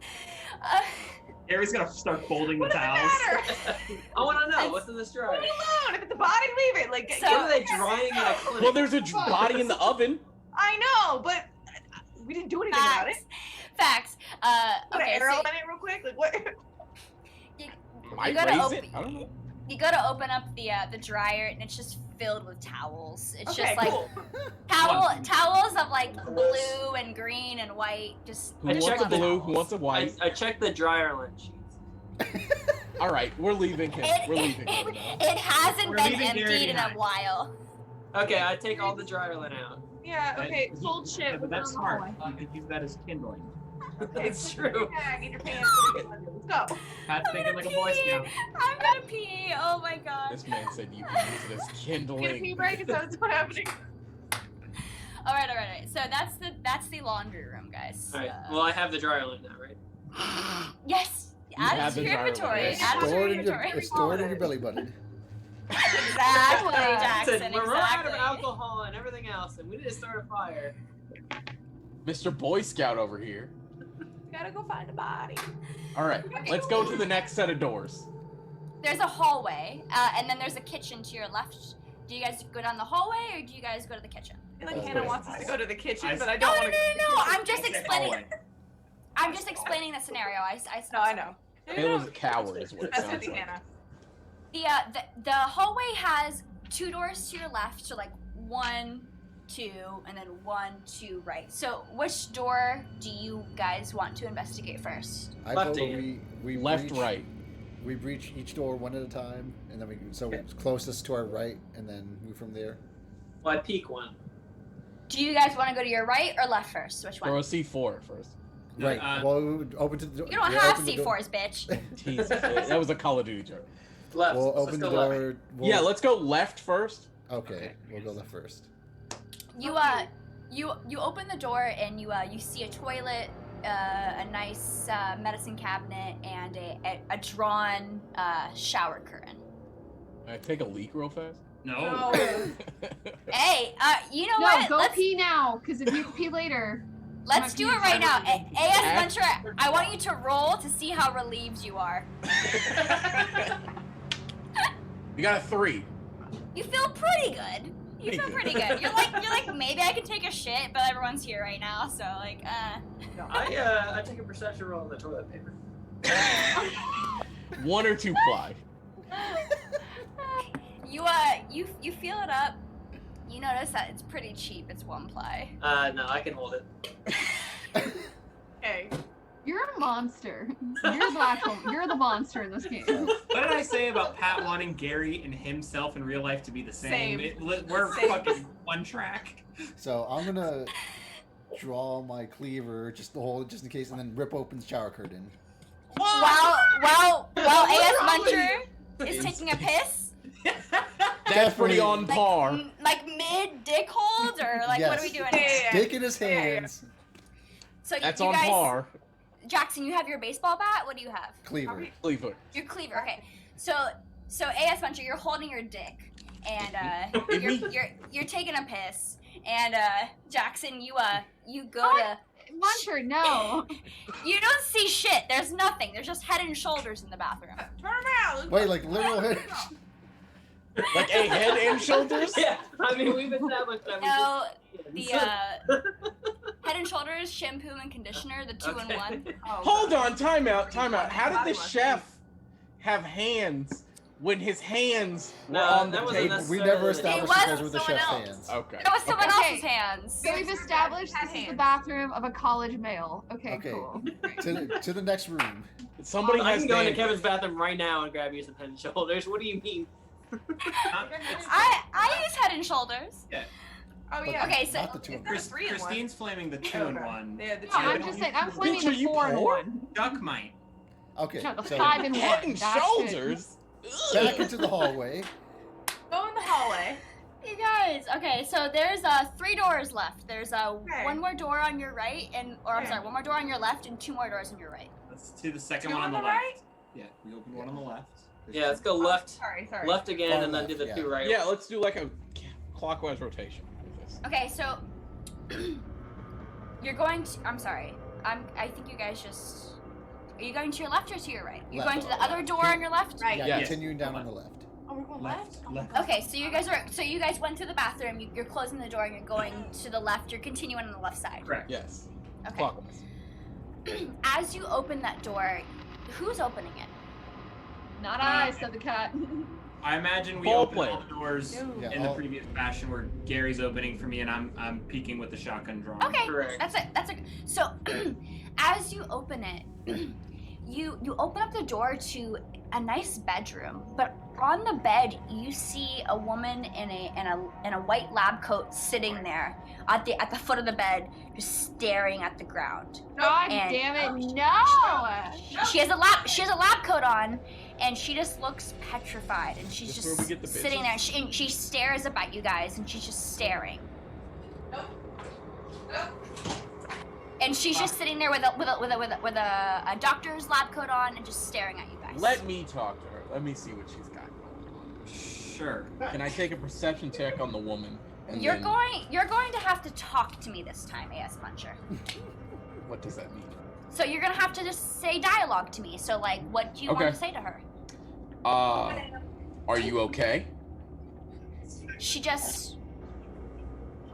Gary's gonna start folding the What does it towels. matter? I want to know what's in this dryer. Leave it alone. If it's a body, leave it. Like, So- What are they drying in a clinic? Well, there's a body in the oven. I know, but we didn't do anything about it. Facts. Put Okay, an arrow so in it real quick. Like what? Might gotta raise open- it. I don't know. you go to open up the dryer and it's just filled with towels. It's Okay, just like cool. towels of like blue and green and white. Just Who I wants checked a the blue? towels. Who wants a white? I checked the dryer lint sheets. All right, we're leaving him. It, We're leaving him. it hasn't We're been leaving Gary emptied in a behind. while. Okay, I take all the dryer lint out. Yeah. Okay. That- Sold shit. Yeah, but Put it that's on the smart. hallway. You could use that as kindling. It's true. Yeah, get your pants. Let's go. Pat's thinking like a Boy Scout. I'm gonna pee. Oh my god. This man said you can use it as Get a pee kindling. break. Is that's what's happening? All right. So that's the laundry room, guys. All right. Well, I have the dryer lint now, right? Yes. You Add have it to the your dryer inventory. lint. Add it to your Stored in your, inventory. it's stored in your belly button. Exactly, Jackson. Said, we're running out of Exactly. alcohol and everything else, and we need to start a fire. Mr. Boy Scout over here. Gotta go find a body. All right, let's go to the next set of doors. There's a hallway, and then there's a kitchen to your left. Do you guys go down the hallway, or do you guys go to the kitchen? I feel like Oh, Hannah wait. wants us to go to the kitchen, I- but I No, don't no, want no, to. no. I'm just Say explaining. hallway. I'm just explaining the scenario. No, I know. Caleb's a coward, is what it That's sounds with you, like. Hannah. The hallway has 2 doors to your left, so like 1, 2, and then 1, 2 right. So which door do you guys want to investigate first? I Left vote hand. we Left, breach, right. We breach each door one at a time, and then we so it's closest to our right, and then move from there. Well, I peek one. Do you guys want to go to your right or left first? Which Throw one? a C4 first. Right. well, we would open to the door. You don't we'll have open the door- C4s, bitch. Jesus, that was a Call of Duty joke. Left. We'll Let's open the go left. door. Yeah, let's go left first. Okay, we'll go left first. You you open the door and you see a toilet, a nice medicine cabinet, and a drawn shower curtain. I take a leak real fast. No. Hey, you know No, what? go Let's pee now, because if you pee later. let's do it right now. AS Act- Venture, I want you to roll to see how relieved you are. You got a 3. You feel pretty good. You Pretty feel good. pretty good. You're like maybe I can take a shit, but everyone's here right now, so like I take a perception roll on the toilet paper. 1 or 2 ply. you feel it up. You notice that it's pretty cheap. It's 1 ply. No, I can hold it. Okay. You're a monster. You're the actual. You're the monster in this game. What did I say about Pat wanting Gary and himself in real life to be the same? Same. We're Same. fucking one track. So I'm gonna draw my cleaver just to hold it just in case, and then rip open the shower curtain. While AS wrong with Muncher is taking a piss, That's pretty Definitely. on par. like mid dick holds, or like what are we Yes. doing? Yeah. Dick in his hands. So That's you on guys, par. Jackson, you have your baseball bat. What do you have? Cleaver. Cleaver. Your cleaver. Okay. So AS Muncher, you're holding your dick, and you're taking a piss, and Jackson, you go to. Muncher, no. You don't see shit. There's nothing. There's just Head and Shoulders in the bathroom. Turn around. Wait, like literal head. Like a head and shoulders? Yeah, I mean we've established that. No, the Head and Shoulders shampoo and conditioner, the 2-in-1. Hold on, time out. How did Body the wash. chef have hands when his hands were No, on the that wasn't table? We never necessarily- established It that was those were the someone chef's else. hands. Okay. That was someone Okay. else's hands. So we've established this is the bathroom of a college male. Okay, Okay. cool. To the next room. Somebody I has can go into hands. Kevin's bathroom right now and grab you some Head and Shoulders. What do you mean? I use Head and Shoulders. Oh yeah. Okay, so Not the two of them. There's 3 in 1. Christine's flaming the 2-in-1. Yeah, the No, I'm 2 just saying. I'm flaming Bitch, are the you 4-in-1. Duck might. Okay. No, the So 5-in-1. Head and That's shoulders? back into the hallway. Go in the hallway. you guys, okay, so there's 3 doors left. There's Okay. 1 more door on your right, I'm Okay. sorry, 1 more door on your left, and 2 more doors on your right. Let's do the second 2 one on on the the left. right? Yeah, we open one on the left. There's Yeah, let's go left, Sorry. left again, Far and then do left, the yeah. 2 right. Yeah, let's do like a clockwise rotation with this. Okay, so you're going to. I'm sorry. I think you guys just. Are you going to your left or to your right? You're Left. going to the other door on your left. Right. Yeah, Yes. continuing down on the left. Oh, we're going left. left. Left. Okay, so you guys are. So you guys went through the bathroom. You're closing the door and you're going to the left. You're continuing on the left side. Correct. Yes. Okay. Clockwise. As you open that door, who's opening it? Not I, said the cat. I imagine we Ball open player. all the doors Yeah, in the all- previous fashion where Gary's opening for me and I'm peeking with the shotgun drawn. Okay, Correct. that's it. That's it. So, as you open it, you open up the door to a nice bedroom, but on the bed you see a woman in a white lab coat sitting there at the foot of the bed, just staring at the ground. God And- damn it, no! She has a lab coat on, and she just looks petrified, and she's This where we just get the sitting bitches? there. And she stares up at you guys, and she's just staring. And she's just sitting there with a doctor's lab coat on and just staring at you guys. Let me talk to her. Let me see what she's got going on. Sure. Can I take a perception check on the woman? And You're then- going to have to talk to me this time, AS Muncher. What does that mean? So you're gonna have to just say dialogue to me. So like, what do you want Okay. to say to her? Are you okay? She just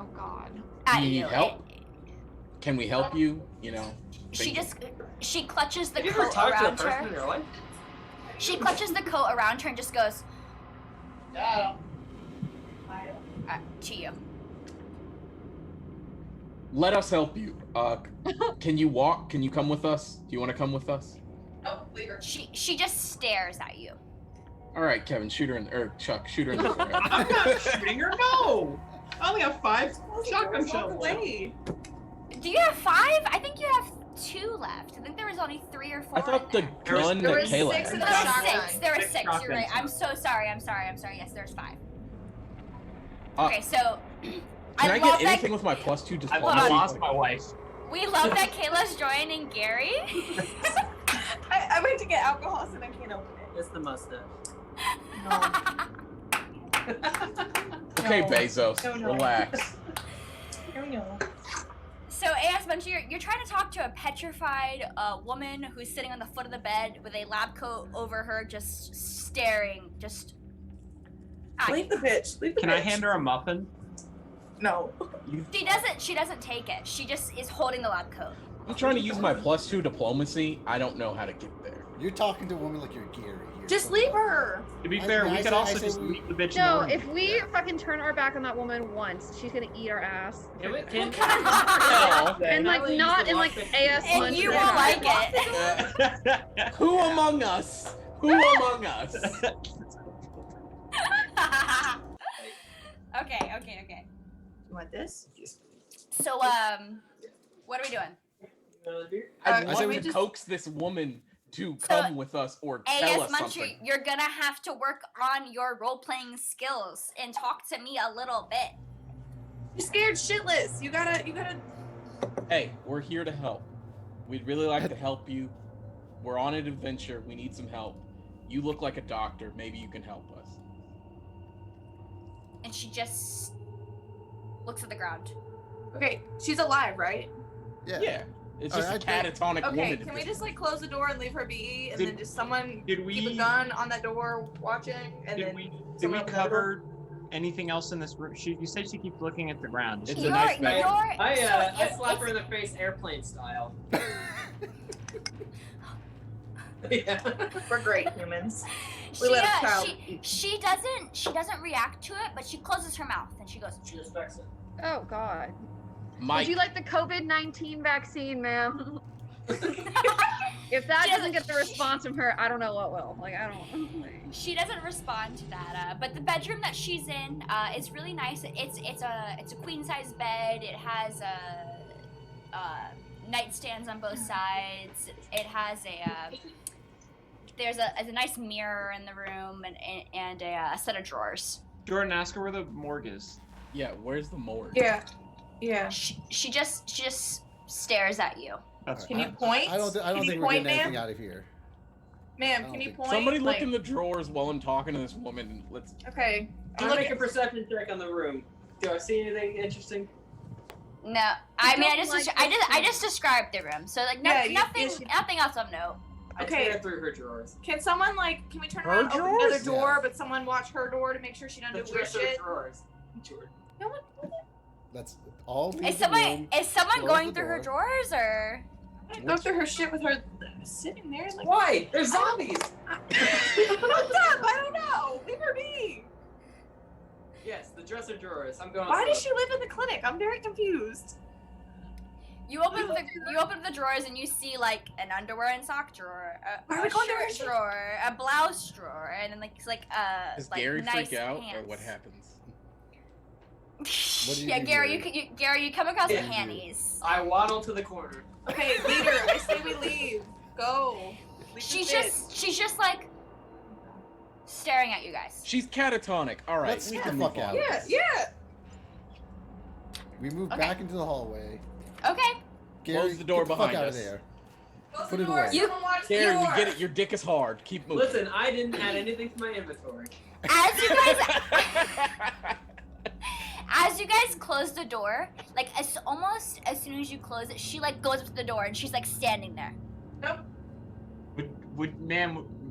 Oh god. Do at you need you. help? Can we help you? You know. She things- she clutches the Have you ever coat talked to a around person in her. your life? She clutches the coat around her and just goes to you. Let us help you. Can you walk? Can you come with us? Do you want to come with us? She just stares at you. All right, Kevin, shoot her in, or Chuck, shoot her in the forehead. I'm not shooting her. No. I only have 5 shotgun shells. Do you have 5? I think you have 2 left. I think there was only 3 or 4. I thought the in there. gun there that was Kayla 6 had. in There the were shotgun. 6. There were 6. You're shotgun right. I'm shells. so sorry. I'm sorry. Yes, there's 5. Uh, Okay, so Can I I love get that. anything with my +2 I've diplomacy? lost my wife. We love that Kayla's joining Gary. I went to get alcohol, so I can't open it. It's the mustache. Okay, No. Bezos, No. relax. Here we go. So as mentioned, you're trying to talk to a petrified woman who's sitting on the foot of the bed with a lab coat over her, just staring, just. at Leave the bitch. Leave the Can bitch. I hand her a muffin? No. She doesn't take it. She just is holding the lab coat. I'm trying to use my +2 diplomacy. I don't know how to get there. You're talking to a woman like you're Gary here. Just leave her. To be I- fair, I we say- could I also say just we- leave the bitch No, alone. if we fucking turn our back on that woman once, she's gonna eat our ass. And like not in like AS And munch you will manner. like it. Who among us? Who among us? Okay. You want this? So what are we doing? I I want say we to just- coax this woman to come with us or tell AS us Muncher, something. you're gonna have to work on your role-playing skills and talk to me a little bit. You're scared shitless. You gotta. Hey, we're here to help. We'd really like to help you. We're on an adventure. We need some help. You look like a doctor. Maybe you can help us. And she just looks at the ground. Okay, she's alive, right? Yeah. It's All just right, a catatonic Okay, woman. can we just like close the door and leave her be, and Did- then just someone Did we keep a gun on that door watching, and did then we did we someone open the door? cover anything else in this room? You said she keeps looking at the ground. It's a You're- nice bag. you're- I so slap her in the face airplane style. Yeah. We're great humans. She, We let a child she doesn't react to it, but she closes her mouth and she goes, She respects it. Oh god. Mike, Would you like the COVID-19 vaccine, ma'am? If that She doesn't doesn't- get the response from her, I don't know what will. Like I don't. she doesn't respond to that. But the bedroom that she's in is really nice. It's a queen size bed. It has nightstands on both sides. It has there's a nice mirror in the room and a set of drawers. Jordan, ask her where the morgue is. yeah, where's the morgue? Yeah. She just stares at you. That's Can you fine. point? I don't Can you think we're point, getting anything ma'am? out of here. Ma'am, I can don't you think- point? Somebody look like, in the drawers while I'm talking to this woman. And let's. Okay. I'm Look gonna make a at- perception check on the room. Do I see anything interesting? No, I mean I don't just like I this just described the room. So like Yeah, nothing you- nothing else of note. I Okay. tear through her drawers. Can someone like? Can we turn Her around, and open drawers? another door, Yeah. but someone watch her door to make sure she doesn't The do weird dresser shit? drawers. Jordan. No one. Let's all leave Is the room. someone close going the through her door. drawers or? I didn't go through her shit with her sitting there. Like, Why? There's zombies. What's up? I don't know. Leave her be. Yes, the dresser drawers. I'm going. Why does she live in the clinic? I'm very confused. You open the drawers and you see like an underwear and sock drawer, Why are a we going through her shirt shit? drawer, a blouse drawer, and then like Does like Gary nice freak out, pants. or what happens? What do you Yeah, do, Gary, Gary? Gary, you come across the Yeah. panties. I waddle to the corner. Okay, leader. I say we leave. Go. Leave the She's shit. just like staring at you guys. She's catatonic. All right, Let's we get can the move fuck on. out. Yeah, yeah. We move Okay. back into the hallway. Okay. Gary, Close the door get the behind fuck out us. of there. Close Put the it door. away. Someone watch Gary, the we door. get it. Your dick is hard. Keep moving. Listen, I didn't add anything to my inventory. As you guys close the door, like almost as soon as you close it, she like goes up to the door and she's like standing there.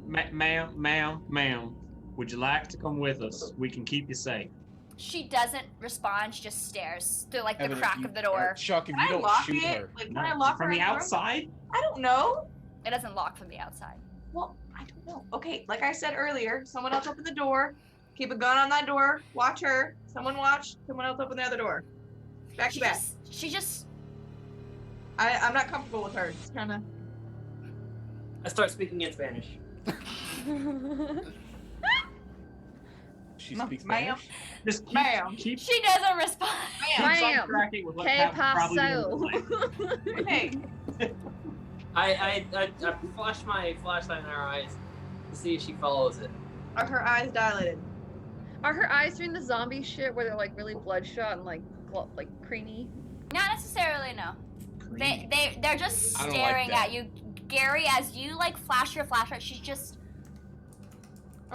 Ma'am, would you like to come with us? We can keep you safe. She doesn't respond. She just stares through like the Evan, if crack you- of the door. Chuck, if Can you I don't lock shoot it? her. Like, can No, I lock from her the in room? outside? I don't know. It doesn't lock from the outside. Well, I don't know. Okay, like I said earlier, someone else open the door. Keep a gun on that door. Watch her. Someone watch. Someone else open the other door. Back to back. She just I'm not comfortable with her. Just kind of. I start speaking in Spanish. She Ma- speaks ma'am. Spanish. Just keep, Ma'am. keep, she doesn't respond. keep Ma'am. sidetracking with what Que Pat probably paso? didn't say. Hey, I flash my flashlight in her eyes to see if she follows it. are her eyes dilated? Are her eyes doing the zombie shit where they're like really bloodshot and like creamy? Not necessarily, no. They're just I don't like staring that. at you, Gary. As you like flash your flashlight, she's just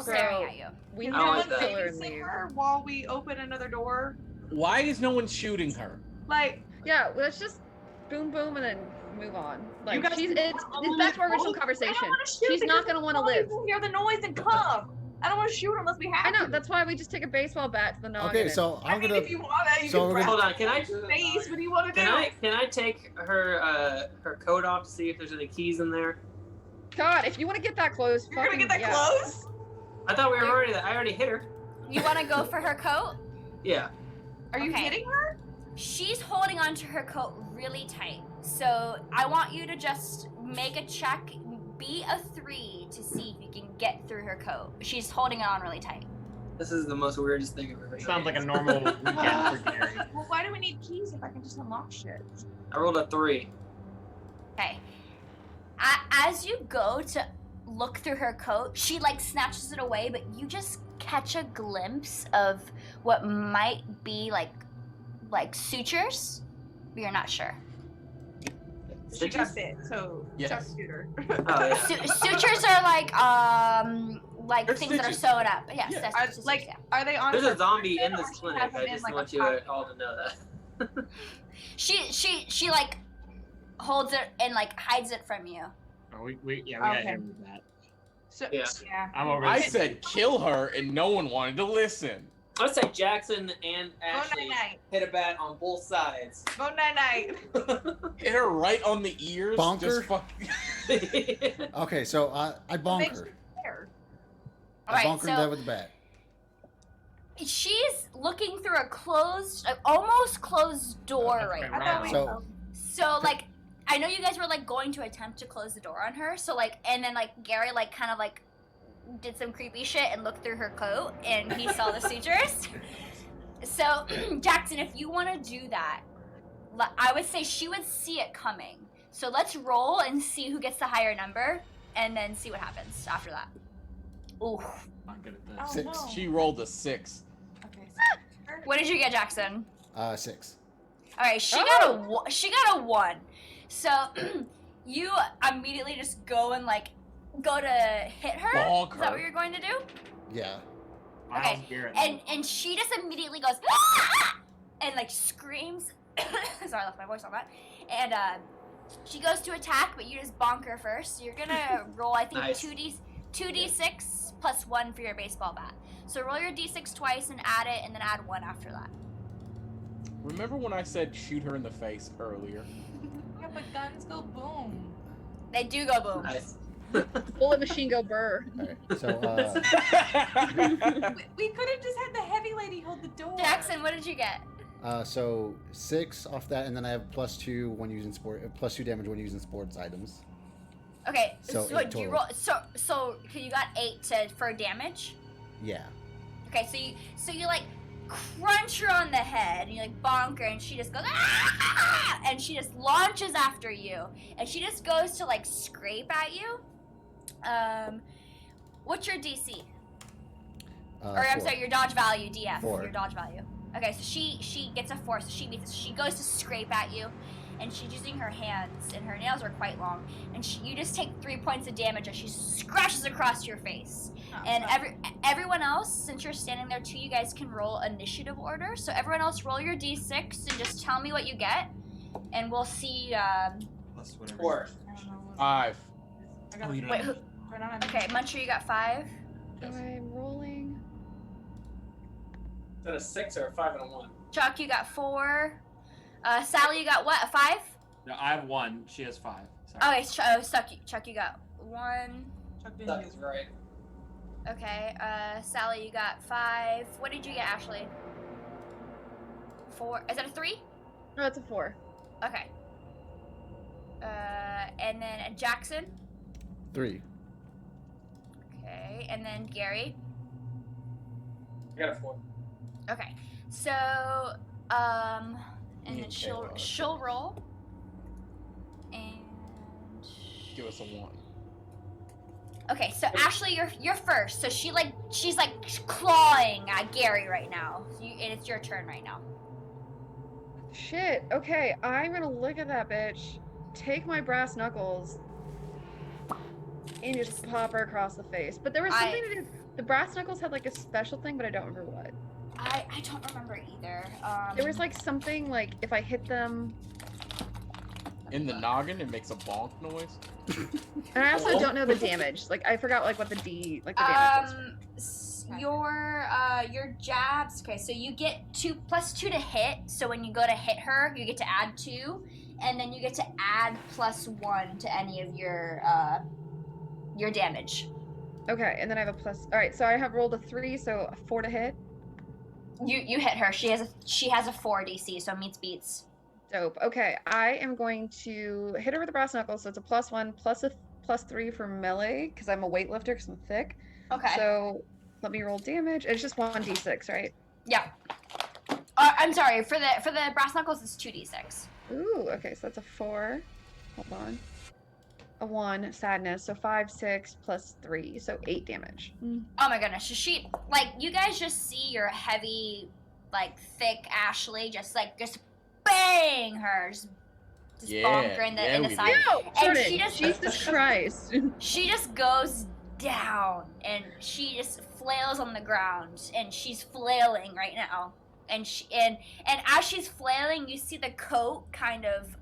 staring at you. We Can I don't need like to that. kill her and babysit leave. her while we open another door? Why is no one shooting her? Like, Yeah, let's just boom boom and then move on. Like guys she's can it's back to our original conversation. I don't want to shoot. She's because not gonna want to live. Hear the noise and come. I don't want to shoot unless we have I know. to. that's why we just take a baseball bat to the noggin. Okay, and- so I I'm mean, gonna. if you want to, you so can we're grab gonna- Hold on, can I face. What do you want to do? can I take her her coat off to see if there's any keys in there? God, if you want to get that close, You're gonna fucking- get that yeah. close? I thought we were already. I already hit her. You want to go for her coat? Yeah. Are you Okay. hitting her? She's holding onto her coat really tight. So I want you to just make a check, be a 3 to see if you can get through her coat. She's holding it on really tight. This is the most weirdest thing I've ever seen. Sounds like a normal weekend for Gary. Well, why do we need keys if I can just unlock shit? I rolled a 3. Okay. As you go to look through her coat, she like snatches it away, but you just catch a glimpse of what might be like sutures, but you're not sure. She got bit, so Yes. Chuck shoot her. Oh yeah. Sutures are like They're things that are stitches. sewn up. Yes, Yeah. that's Are, stitches, like, yeah. are they on There's her a zombie person, in or this she clinic. has them I in, just like, want a you pocket? all to know that. She like holds it and like hides it from you. Oh, we gotta Okay. him with that. So, Yeah. I'm over I this. said kill her, and no one wanted to listen. Let's say Jackson and Go Ashley night hit a bat on both sides. night. Go night night. Hit her right on the ears. Bonker? Just fuck. Okay, so I bonk Makes her. you fair. I Alright, bonk her in the so head with the bat. she's looking through a closed, almost closed door That's right right, now. I thought we. So- So like, I know you guys were like going to attempt to close the door on her. So like, and then like Gary like kind of like did some creepy shit and looked through her coat and he saw the sutures. So Jackson, if you want to do that, I would say she would see it coming. So let's roll and see who gets the higher number, and then see what happens after that. Ooh, Not good at Oh, this. 6. no. She rolled a 6. Okay. what did you get, Jackson? 6. All right, she got a 1. So you immediately just go and like go to hit her. Bonk Is that her. what you're going to do? Yeah. Okay, Miles Garrett. And she just immediately goes "Ah!" and like screams. Sorry, I left my voice on that. And she goes to attack, but you just bonk her first. So you're gonna roll, I think, Nice. 2d6 plus 1 for your baseball bat. So roll your d6 twice and add it, and then add 1 after that. Remember when I said shoot her in the face earlier? Yeah, but guns go boom. They do go boom. Nice. Bullet machine go burr. Alright, so We could have just had the heavy lady hold the door. Jackson, what did you get? so 6 off that, and then I have +2 when using +2 damage when using sports items. Okay, So, so, 8 do you total. roll? So you got 8 for damage. Yeah. Okay, so you like crunch her on the head, and you like bonk her, and she just goes ah! And she just launches after you, and she just goes to like scrape at you. What's your DC? Or I'm 4. sorry, your dodge value, DF. 4. Your dodge value. Okay, so she gets a 4, so she meets. She goes to scrape at you, and she's using her hands, and her nails are quite long, and you just take 3 points of damage as she scratches across your face. And everyone else, since you're standing there too, you guys can roll initiative order. So everyone else, roll your d6 and just tell me what you get, and we'll see. Plus whatever. 4. I don't know what- 5. I got Oh, you don't Wait, have- who? I don't have Okay, Muncher, you got 5. I'm rolling. Is that a 6 or a 5 and a 1? Chuck, you got 4. Sally, you got what? A 5? No, I have 1. She has 5. Sorry. Okay, Chuck, you got 1. Chuck didn't That use is it. right. Okay, Sally, you got 5. What did you get, Ashley? 4. Is that a 3? No, it's a 4. Okay. And then Jackson. 3. Okay, and then Gary. I got a 4. Okay, so and Me then and she'll Kayla. roll, and Give us a 1. okay. So Ashley, you're first. So she's like clawing at Gary right now, and it's your turn right now. Shit. Okay, I'm gonna look at that bitch, take my brass knuckles, and just pop her across the face. But there was something to do. The brass knuckles had like a special thing, but I don't remember what. I don't remember either. There was like something like if I hit them, In the noggin, it makes a bonk noise. and I also don't know the damage. Like I forgot like what the damage was. Your jabs. Okay, so you get +2 to hit. So when you go to hit her, you get to add 2, and then you get to add +1 to any of your damage. Okay, and then I have a plus. All right, so I have rolled a 3, so a 4 to hit. You hit her. She has a 4 DC, so meets beats. Dope. Okay, I am going to hit her with the brass knuckles. So it's a +1 plus a +3 for melee because I'm a weightlifter because I'm thick. Okay. So let me roll damage. It's just 1d6, right? Yeah. I'm sorry. For the brass knuckles, it's 2d6. Ooh. Okay, so that's a 4. Hold on. A 1 sadness. So 5, 6 plus 3, so 8 damage. Oh my goodness. She like you guys just see your heavy, like thick Ashley just bang her, just bonk her in the side. No, And Jordan, she just Jesus Christ. she just goes down and she just flails on the ground and she's flailing right now. And and as she's flailing, you see the coat kind of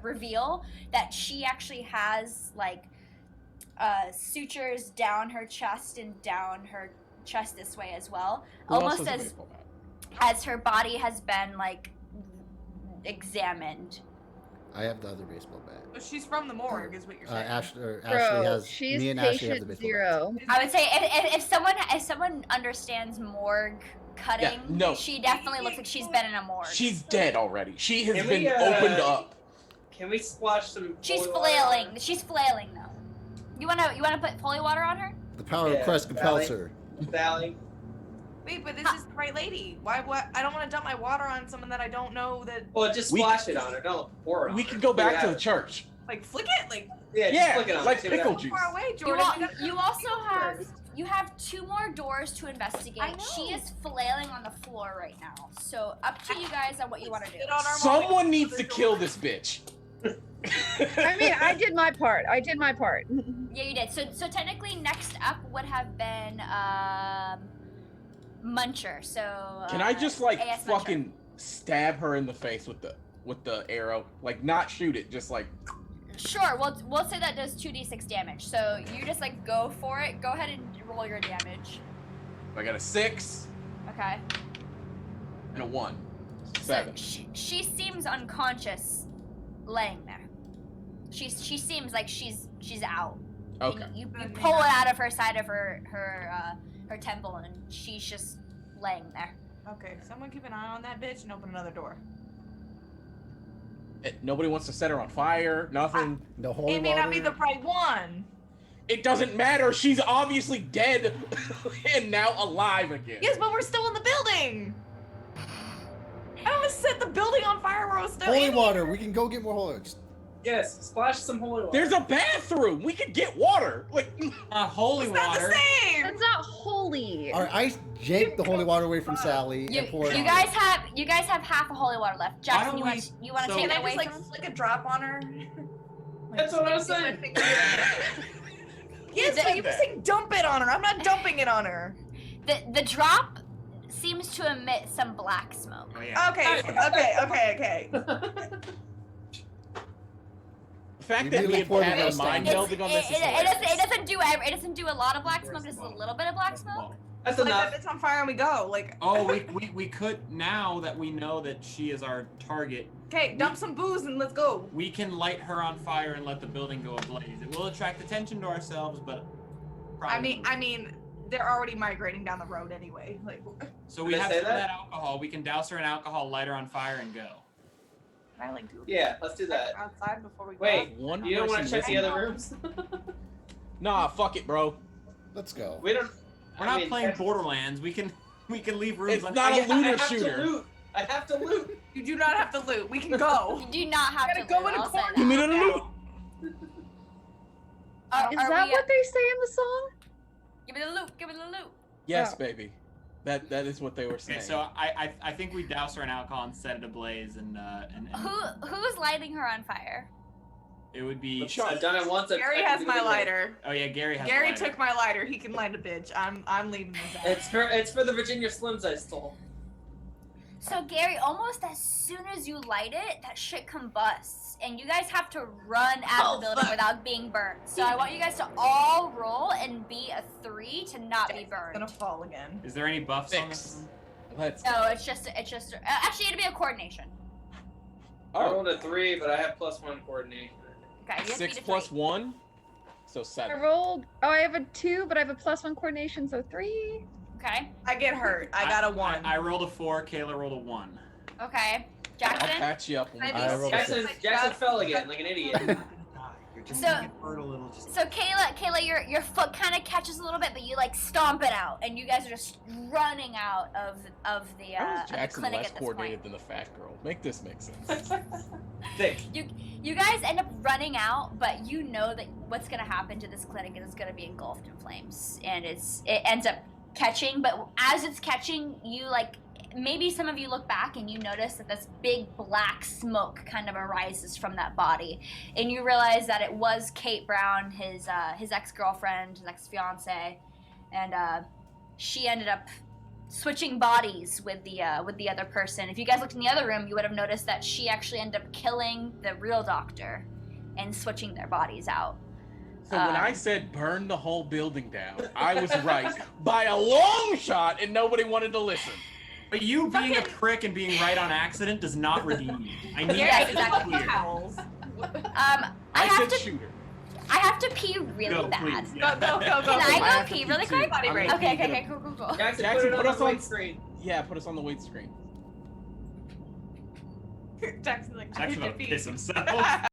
reveal that she actually has like sutures down her chest and down her chest this way as well, almost as her body has been like examined. I have the other baseball bat. But she's from the morgue, is what you're saying. Ashley Bro, has. she's Me and Ashley have patient the baseball 0. I would say if someone understands morgue cutting, no. she definitely looks like she's been in a morgue. She's dead already. She has Can been we, opened up. Can we splash some? She's holy water flailing. on her? She's flailing though. You wanna put holy water on her? bat. The power of Yeah, Christ compels Sally. her. Sally. Wait, but this is the right lady. Why? What? I don't want to dump my water on someone that I don't know that. Well, just splash it on her. Don't pour it on We her. can go There you back to have the it. church. Like flick it, like Yeah, just Yeah, flick it on like her. See what pickle happens. juice. far away, You, Jordan. al- we gotta- you also have 2 more doors to investigate. I know. She is flailing on the floor right now. So up to you guys on what you want to do. Sit on our Someone moment. needs to kill this bitch. I mean, I did my part. Yeah, you did. So technically, next up would have been Muncher. So Can I just like AS Muncher. fucking stab her in the face with the arrow? Like not shoot it, just like Sure. We'll say that does 2d6 damage. So you just like go for it. Go ahead and roll your damage. I got a 6 Okay. and a 1. So 7. she seems unconscious, laying there. She seems like she's out. Okay. You pull it out of her side of her temple, and she's just laying there. Okay, someone keep an eye on that bitch and open another door. Nobody wants to set her on fire. Nothing. The holy It may not be water. the right one. It doesn't matter. She's obviously dead and now alive again. Yes, but we're still in the building. I don't want to set the building on fire where we're still Holy in water. here. We can go get more holy. Just Yes, splash some holy water. There's a bathroom. We could get water. Like Holy It's not the water. same. That's not holy. All right, I yanked the holy water away from Sally You, and poured it you on guys her. have half a holy water left. Jackson, you want to so- take Can it I away just like from him? flick a drop on her? That's what I was saying. Yes, said but you were that. saying dump it on her. I'm not dumping it on her. The drop seems to emit some black smoke. Oh, yeah. Okay. the fact You that really me and poured Pat it are on mind Sally. melding on this is It doesn't do a lot of black smoke. Just a little bit of black smoke. That's Like enough. that bitch on fire and we go. Like, Oh, we could, now that we know that she is our target, okay, dump some booze and let's go. we can light her on fire and let the building go ablaze. It will attract attention to ourselves, but probably. I mean, they're already migrating down the road anyway. Like, So we Did I have say some of that? that alcohol. We can douse her in alcohol, light her on fire, and go. can I like do Yeah, let's do check that. outside before we go? Wait, One you don't want to person check the missing. other rooms? Nah, fuck it, bro. Let's go. We don't. We're I not mean, playing Borderlands. We can leave rooms. It's not a I looter have shooter. To loot. I have to loot. You do not have to loot. We can go. You do not have Gotta to go loot, in a I'll say corner. Give me that. the loot. Is that what they say in the song? Give me the loot. Give me the loot. Yes, Oh. baby. That is what they were saying. Okay, so I think we douse her in alcohol and set it ablaze and Who's lighting her on fire? It would be. I've done it once. Gary has my lighter. Oh yeah, Gary has. Gary the lighter. took my lighter. He can light a bitch. I'm leaving this out. It's for the Virginia Slims I stole. So Gary, almost as soon as you light it, that shit combusts, and you guys have to run out of the building without being burnt. So I want you guys to all roll and be a 3 to not be burned. Gonna fall again. Is there any buffs on this? 6. Let's. No, it's just actually it'd be a coordination. I rolled a 3, but I have +1 coordination. Okay, you have to 6 beat a plus 3. 1, so I 7. rolled. Oh, I have a 2, but I have a +1 coordination, so 3. Okay. I get hurt. I got a 1. I rolled a 4. Kayla rolled a 1. Okay. I'll Jackson. patch you up. When we I get rolled there. a six. Jackson fell again like an idiot. You're just So- gonna get hurt a little. Just So Kayla, your foot kind of catches a little bit, but you like stomp it out, and you guys are just running out of the How is the Jackson clinic less at this coordinated point. than the fat girl? Make this make sense. Thick. You guys end up running out, but you know that what's gonna happen to this clinic is it's gonna be engulfed in flames, and it ends up catching. But as it's catching, you like maybe some of you look back and you notice that this big black smoke kind of arises from that body, and you realize that it was Kate Brown, his ex-girlfriend, his ex-fiance, and she ended up switching bodies with the other person. If you guys looked in the other room, you would have noticed that she actually ended up killing the real doctor and switching their bodies out. So when I said burn the whole building down, I was right by a long shot, and nobody wanted to listen. But you being a prick and being right on accident does not redeem you. I need Yeah, that to exactly. be clear. Towels. I I have said to shooter. pee really Go, bad. please. Go, Yeah. go, go, go. Can I I have go to pee pee really too. quick? Body I'm break. gonna Okay, pee, okay, gonna- okay, cool. Jackson, Jackson, put put it us on the on- white screen. Yeah, put us on the weight screen. Jackson's like, I Jackson need to about to pee. piss himself.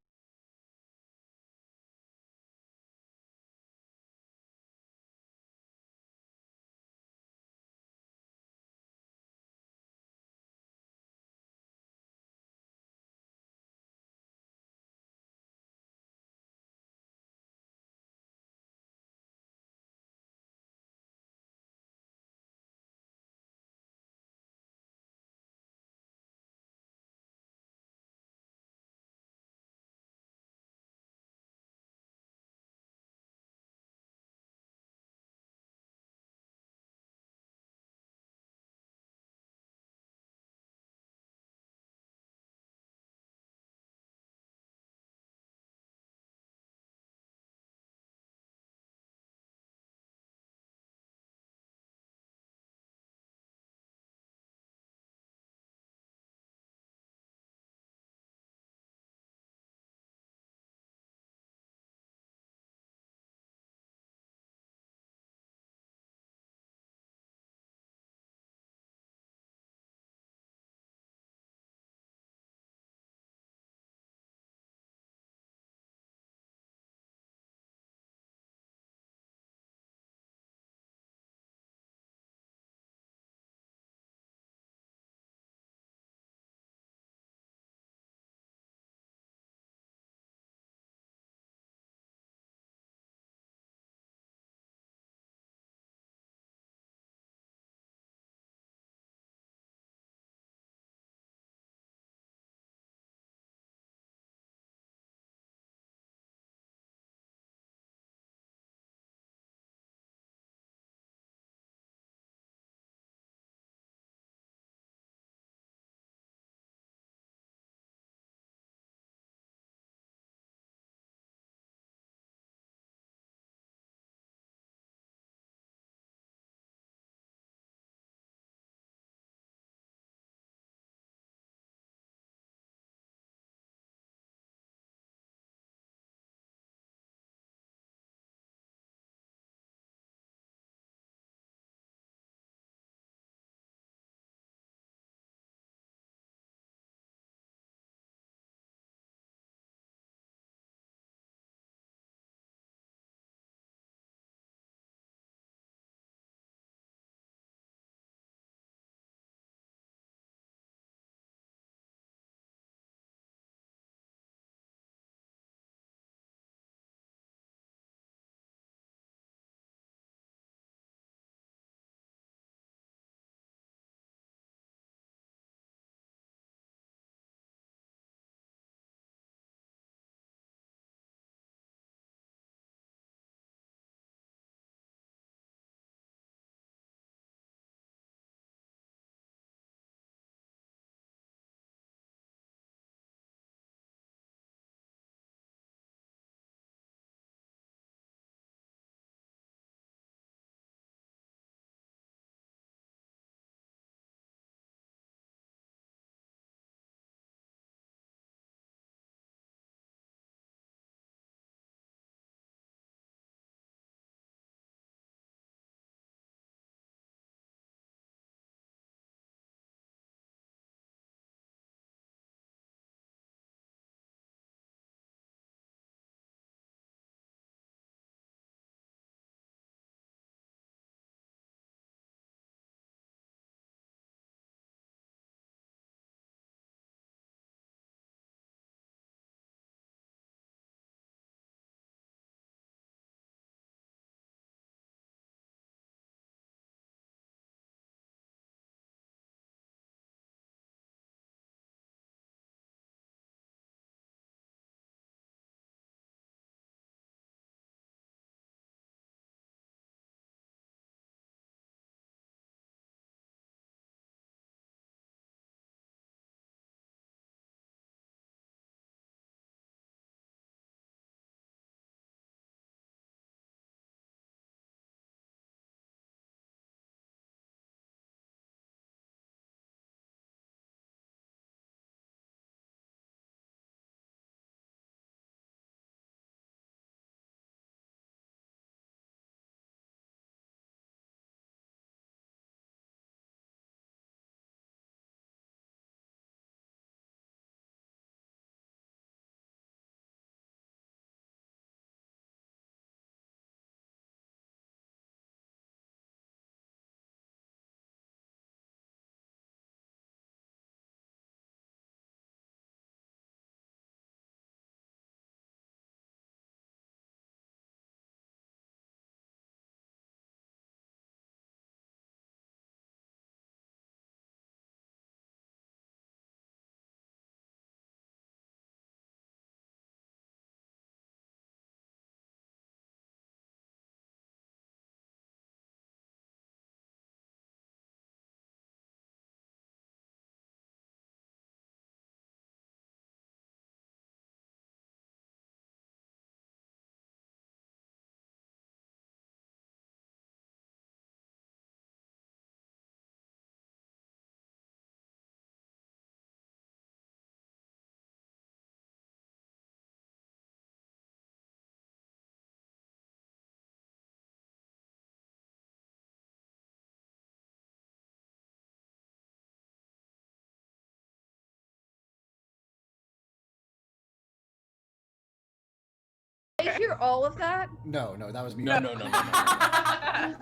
I hear all of that. No, that was me. No.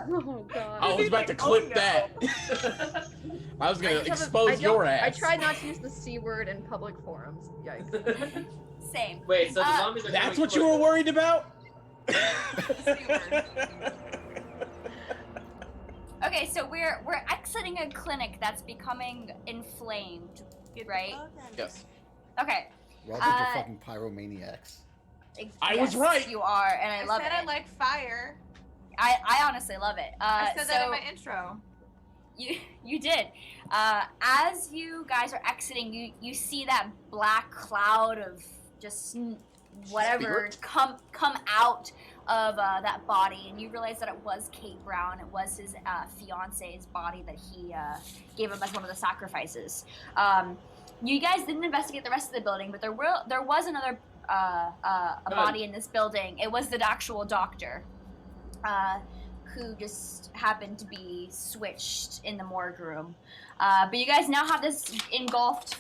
Oh god. I was about to clip that. I was gonna expose your ass. I tried not to use the C word in public forums. Yikes. Same. Wait, so the zombies are That's coming what you were worried about? Okay, so we're exiting a clinic that's becoming inflamed, right? Yes. Okay. We're all a bunch of fucking pyromaniacs. I was right. You are, and I love said it. I like fire. I honestly love it. I said that in so my intro. you did. As you guys are exiting, you see that black cloud of just whatever come out of that body, and you realize that it was Kate Brown. It was his fiance's body that he gave him as one of the sacrifices. You guys didn't investigate the rest of the building, but there was another body in this building. It was the actual doctor, who just happened to be switched in the morgue room. But you guys now have this engulfed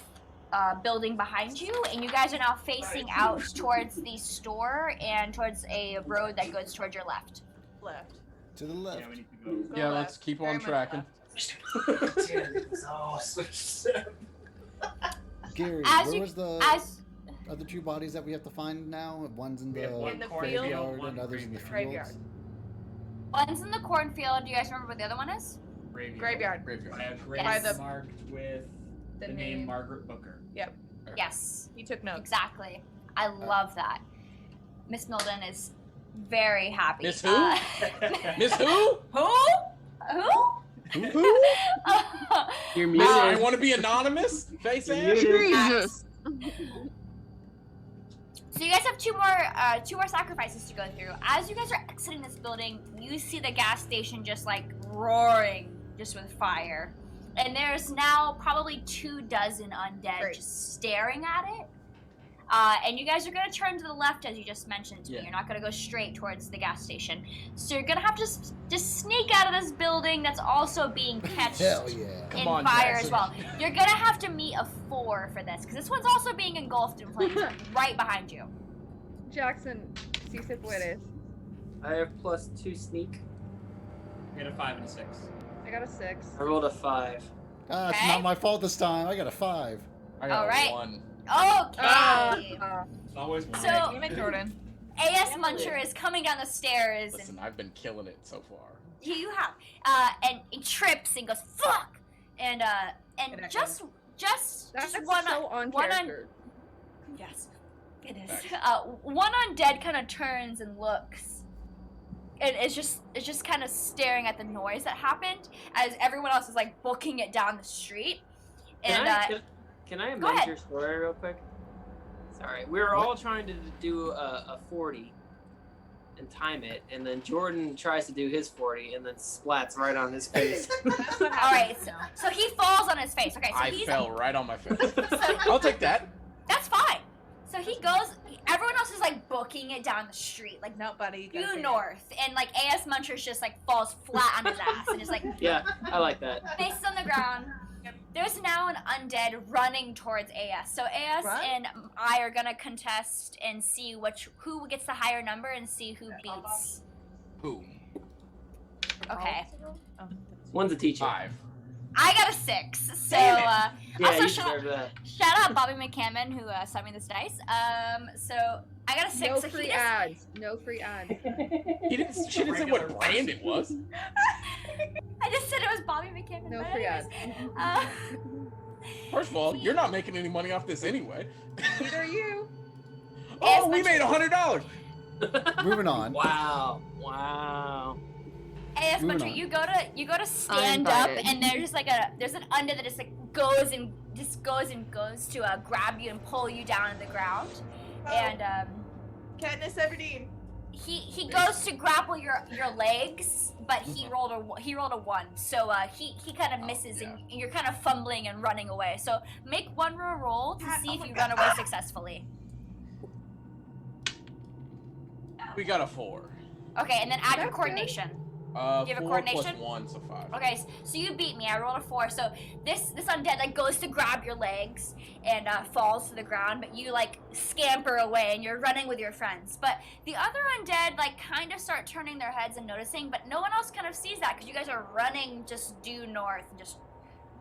building behind you, and you guys are now facing out towards the store and towards a road that goes towards your left. Left. To the left. Yeah, we need to go. Yeah, let's keep on tracking. Gary, As where you- was the As other two bodies that we have to find now? One's in We have the one In the cornfield, graveyard one and others in the fields. graveyard. one's in the cornfield. Do you guys remember what the other one is? Graveyard. By a grave Yes. marked with the name Margaret Booker. Yes, He took notes. exactly. I love that. Miss Milden is very happy. Miss who? Miss who? Who? You're I muted. want to be anonymous. Face You're ass. muted. Jesus. So you guys have two more sacrifices to go through. As you guys are exiting this building, you see the gas station just like roaring, just with fire, and there's now probably 24 undead Great. just staring at it. And you guys are gonna turn to the left, as you just mentioned to me. Yeah. You're not gonna go straight towards the gas station. So you're gonna have to just sneak out of this building that's also being catched Hell yeah. in on, fire Jackson. as well. You're gonna have to meet a 4 for this, because this one's also being engulfed in flames right behind you. Jackson, si se puedes. I have +2 sneak. We had a 5 and a 6. I got a 6. I rolled a 5. Ah, it's Okay. not my fault this time. I got a 5. I got All right. 1. Okay. It's always one. So- Damn it, Jordan. AS Muncher is coming down the stairs, Listen, I've been killing it so far. and you have, and he trips and goes fuck, and Good just That's one so on one on- character. yes, it is. Thanks. One undead kind of turns and looks, and it's just kind of staring at the noise that happened as everyone else is like booking it down the street, and Can I go amend ahead. your story real quick? Sorry, we were all trying to do a 40 and time it, and then Jordan tries to do his 40 and then splats right on his face. That's what all right, happens now. so he falls on his face. Okay, so I he's fell right on my face. so I'll take that. that's fine. So he goes. Everyone else is like booking it down the street, like No, buddy. You gotta due take it. north, and like AS Muncher's just like falls flat on his ass and is like Yeah, I like that. faces on the ground. There's now an undead running towards AS. So AS Run? and I are gonna contest and see who gets the higher number and see who beats. Who? Okay, Oh. One's a teacher. 5. I got a 6. So Damn it. Yeah, also you shout, deserve that. shout out Bobby McCammon who sent me this dice. So I got a 6. No so free he ads. No free ads. She didn't say what brand it was. I just said it was Bobby McCammon. No but free anyways, ads. First of all, you're not making any money off this anyway. Neither are you. Oh, we made $100. Moving on. Wow. Wow. AS Moving Muncher, on. you go to stand up, Uninvited. and there's just like there's an undead that just like goes to grab you and pull you down to the ground, and Katniss Everdeen. he goes to grapple your legs, but he rolled a 1, so he kind of misses, yeah. and you're kind of fumbling and running away. So make one more roll to Ah, see oh if my you God. run away successfully. We got a 4. Okay, and then add your That's good. coordination. You have a 4 coordination? plus 1, so 5. Okay, so you beat me. I rolled a 4. So this undead like goes to grab your legs and falls to the ground, but you like scamper away and you're running with your friends. But the other undead like kind of start turning their heads and noticing, but no one else kind of sees that because you guys are running just due north and just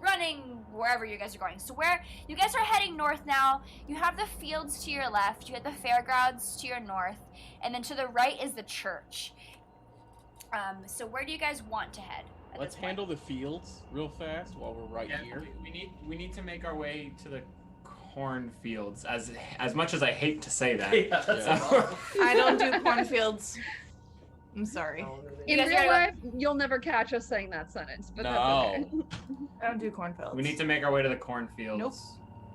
running wherever you guys are going. So where you guys are heading north now, you have the fields to your left, you have the fairgrounds to your north, and then to the right is the church. So where do you guys want to head? Let's handle the fields real fast while we're right here. We need to make our way to the cornfields. As much as I hate to say that. Yeah, that's Yeah. horrible. I don't do cornfields. I'm sorry. In guys real gotta life, you'll never catch us saying that sentence, but that's okay. No. I don't do cornfields. We need to make our way to the cornfields. Nope.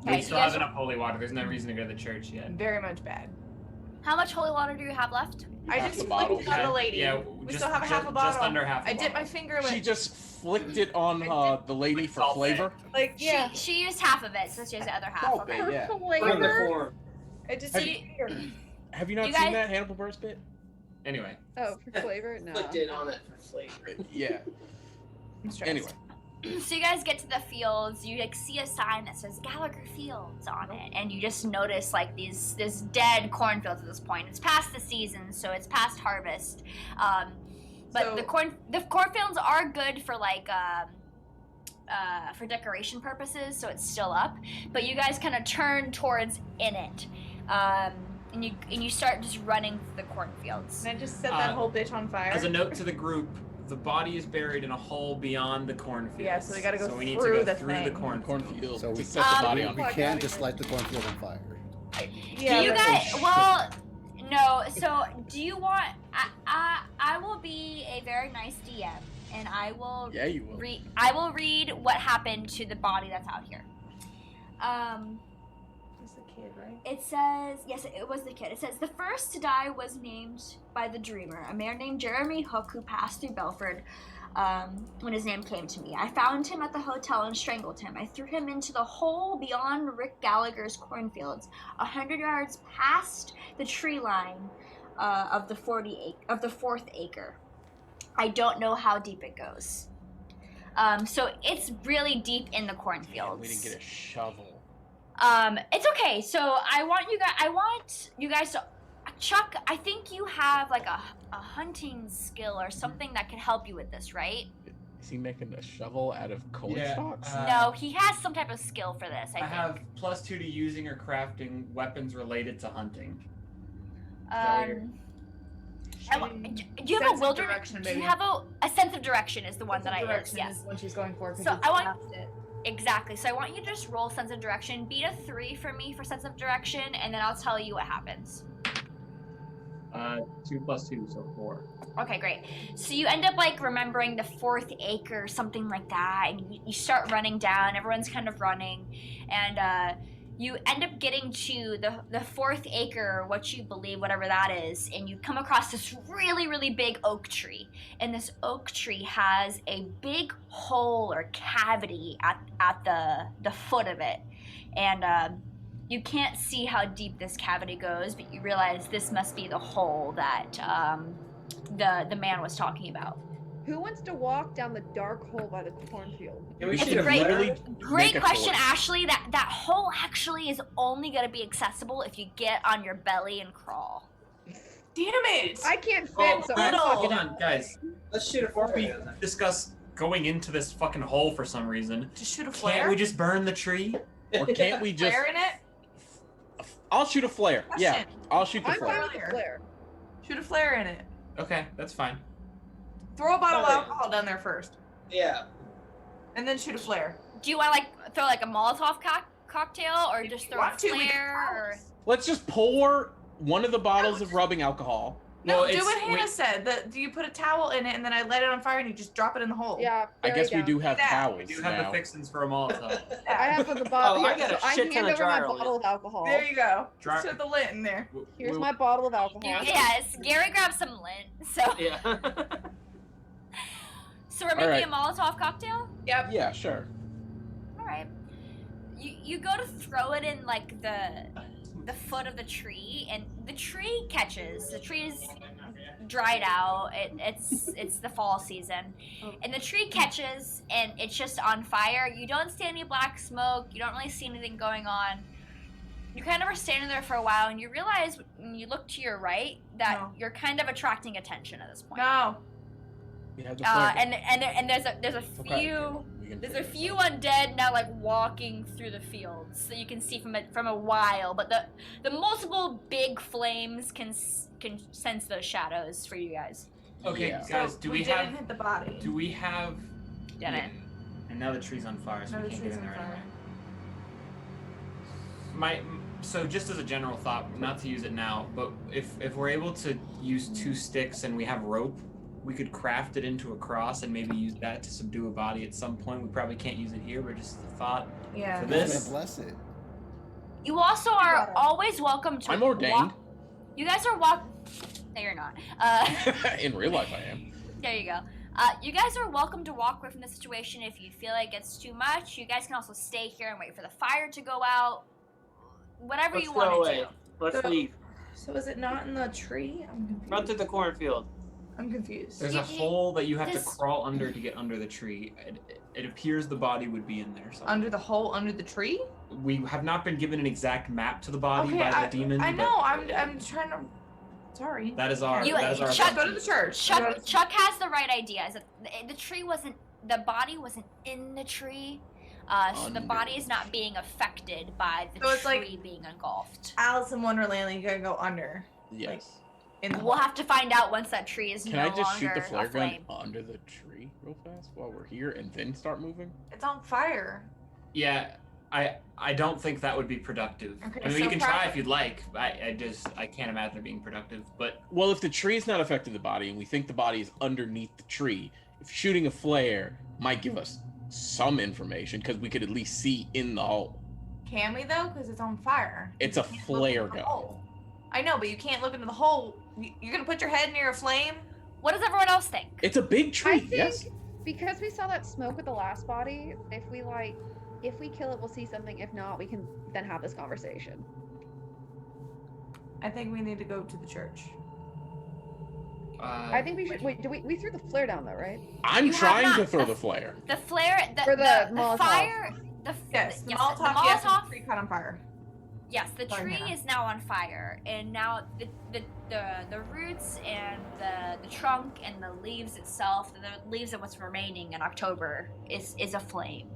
We Okay, still you have guys- enough holy water. There's no reason to go to the church yet. Very much bad. How much holy water do you have left? I Half just the bottle. flicked on the lady. Yeah, we still have a half a bottle. Just under half a I dipped my bottle. finger in She it. just flicked it on the lady for Salt flavor. Like, yeah. She used half of it, so she has the other half. Salt Okay. bait, yeah. From the Flavor? form. I just Have did you- Have you not You seen guys- that Hannibal Buress bit? Anyway. Oh, for flavor? No. Flicked it on it for flavor. Yeah. I'm stressed. Anyway. So you guys get to the fields, you like see a sign that says Gallagher Fields on it, and you just notice like this dead cornfields at this point. It's past the season, so it's past harvest. But So- the cornfields are good for like for decoration purposes, so it's still up. But you guys kind of turn towards in it, and you start just running through the cornfields. Can I just set that whole bitch on fire? As a note to the group, the body is buried in a hole beyond the cornfields. Yeah, so we gotta go So we need through to go the through the thing. cornfield. Cornfield So to we- set the body Um, on We fire. can't just light the cornfield on fire. Yeah, do you that's- guys? Well, no. So, do you want? I will be a very nice DM, and I will Yeah, you will. read. I will read what happened to the body that's out here. It's the kid, right? It says, yes, it was the kid. It says, the first to die was named by the dreamer, a man named Jeremy Hook who passed through Belford when his name came to me. I found him at the hotel and strangled him. I threw him into the hole beyond Rick Gallagher's cornfields, 100 yards past the tree line of the 4th acre. I don't know how deep it goes. So it's really deep in the Damn, cornfields. we didn't get a shovel. It's okay. So I want you guys to, Chuck, I think you have like a hunting skill or something that can help you with this, right? Is he making a shovel out of corn Yeah, stalks? No, he has some type of skill for this, I I think. have +2 to using or crafting weapons related to hunting. that weird? Do you have Sense a of wilderness? direction, Do you baby. have a sense of direction? Is the one that I use? Direction Yes. is what she's going for. 'cause So you I want- passed it. Exactly. So I want you to just roll sense of direction. Beat a 3 for me for sense of direction, and then I'll tell you what happens. 2 + 2, so 4. Okay, great. So you end up like remembering the 4th acre, something like that, and you start running down. Everyone's kind of running, and you end up getting to the 4th acre, what you believe, whatever that is, and you come across this really, really big oak tree. And this oak tree has a big hole or cavity at the foot of it, and you can't see how deep this cavity goes, but you realize this must be the hole that the man was talking about. Who wants to walk down the dark hole by the cornfield? Yeah, we It's should a have great- literally. Great Make a question, torch. Ashley. That hole actually is only going to be accessible if you get on your belly and crawl. Damn it! I can't fit, Oh, so I'm no. fucking Hold on, guys. Let's shoot a Before we fire. discuss going into this fucking hole for some reason, Just shoot a flare. can't we just burn the tree? Or can't we just? flare in it? I'll shoot a flare. Yeah, Question. I'll shoot the I'm flare. fine with the flare. Shoot a flare in it. Okay, that's fine. Throw a bottle of Okay. alcohol down there first, Yeah. and then shoot a flare. Do you want to like throw like a Molotov cocktail, or If just you throw a want to, we can flare? Or... try. Let's just pour one of the bottles of rubbing alcohol. No, Well, do it's- what Hannah wait. said. That you put a towel in it, and then I light it on fire, and you just drop it in the hole. Yeah. I very guess we down. do have that. towels We do have now. the fixins for a Molotov. I have the bottle. Oh, I here, got a so I shit ton hand of over my dryer lint. bottle of alcohol. There you go. Dry- Just put the lint in there. Here's We- my bottle of alcohol. Yes, Gary grabbed some lint. So Yeah. so we're making Alright. a Molotov cocktail. Yep. Yeah, sure. All right. You go to throw it in like the foot of the tree, and the tree catches. The tree is dried out. It's the fall season, and the tree catches and it's just on fire. You don't see any black smoke. You don't really see anything going on. You kind of are standing there for a while, and you realize when you look to your right that you're kind of attracting attention at this point. No. We have the flare gun. And there's a few. There's a few undead now, like walking through the fields, so you can see from a while. But the multiple big flames can sense those shadows for you guys. Okay, Yeah. guys, So we didn't hit the body. do we have? Didn't. And now the tree's on fire, so No, we the can't get tree's in on there fire. anyway. So just as a general thought, not to use it now, but if we're able to use 2 sticks and we have rope, we could craft it into a cross and maybe use that to subdue a body at some point. We probably can't use it here, but just a thought. Yeah. For I'm gonna this. bless it. You also are always welcome to. I'm ordained. You guys are No, you're not. In real life, I am. There you go. You guys are welcome to walk away from the situation if you feel like it's too much. You guys can also stay here and wait for the fire to go out. Whatever Let's you go want to away. do. Let's leave. So is it not in the tree? I'm confused. Run through the cornfield. I'm confused. There's a hole that you have to this- crawl under to get under the tree. It appears the body would be in there. Somewhere. Under the hole under the tree? We have not been given an exact map to the body Okay, by the demon. I but know. I'm trying to. Sorry. That is our. You- that is our. Chuck- Go to the church. Chuck has the right idea. Is that the tree wasn't, the body wasn't in the tree, so the Under. body is not being affected by the So it's like- tree being engulfed. Alice in Wonderland, you gotta go under. Yes. In the We'll have to find out once that tree is Can no I just shoot longer the flare a gun flame. under the tree real fast while we're here and then start moving? It's on fire. Yeah, I don't think that would be productive. Okay, I mean, so you can try if you'd like. I can't imagine it being productive. But Well, if the tree is not affecting the body and we think the body is underneath the tree, if shooting a flare might give us some information because we could at least see in the hole. Can we though? Because it's on fire. It's a You can't look flare into the gun. hole. I know, but you can't look into the hole. You're gonna put your head near a flame? What does everyone else think? It's a big I tree, think yes. because we saw that smoke with the last body, if we kill it, we'll see something. If not, we can then have this conversation. I think we need to go to the church. I think we should wait. We threw the flare down though, right? I'm You have trying not- to throw the flare. The flare, Or the the Molotov. fire, Yes, the yes, Molotov. the Yes, Molotov. the tree caught on fire. Yes, the Sorry, tree Hannah. is now on fire, and now the roots and the trunk and the leaves itself, the leaves of what's remaining in October is aflame.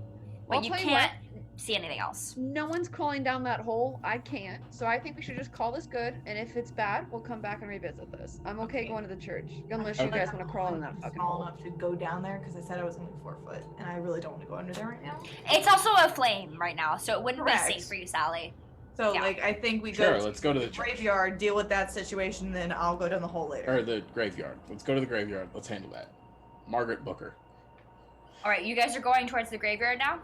But I'll you tell you can't see anything else. No one's crawling down that hole. I can't. So I think we should just call this good. And if it's bad, we'll come back and revisit this. I'm okay going to the church, unless you Okay. guys want to crawl in that fucking small hole. enough to go down there because I said I was only 4 foot, and I really don't want to go under there right now. It's also a flame right now, so it wouldn't Correct. be safe for you, Sally. So Yeah. like I think we Sure, go let's go to the the church. graveyard, deal with that situation, then I'll go down the hole later. Or the graveyard. Let's go to the graveyard. Let's handle that. Margaret Booker. All right, you guys are going towards the graveyard now.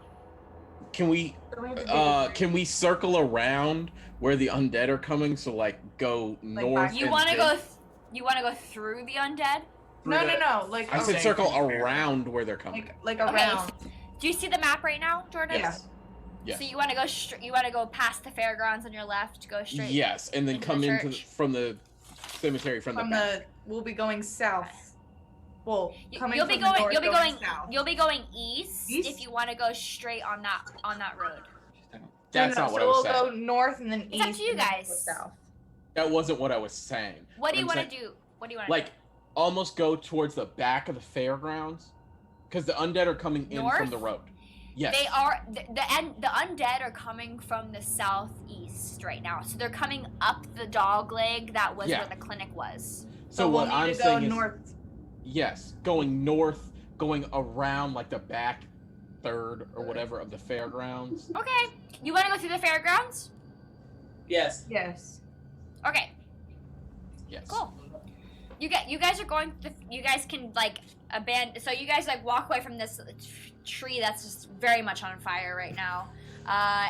Can we circle around where the undead are coming? So like go north. You and want to then- go? You want to go through the undead? No. Like I said Okay. circle around where they're coming. like Okay. around. Do you see the map right now, Jordan? Yes. Yes. So you want to go you want to go past the fairgrounds on your left, go straight. Yes, and then into come the into church? from the cemetery from the From back. we'll be going south. Well, coming You'll be from going. the north, You'll be going. south. You'll be going east, East? if you want to go straight on that road. That's No, not what so I was we'll saying. go north and then It's east. up to you and then go guys. South. That wasn't what I was saying. What do you I'm want to saying- do? What do you want to Like almost go towards the back of the fairgrounds, because the undead are coming in North? from the road. Yes. They are the undead are coming from the southeast right now, so they're coming up the dog leg that was Yeah. where the clinic was. So we'll what need I'm to go saying is, north. yes, going north, going around like the back third or whatever of the fairgrounds. Okay, you want to go through the fairgrounds? Yes. Yes. Okay, Yes. cool. You guys are going. You guys can like abandon. So you guys like walk away from this tree that's just very much on fire right now.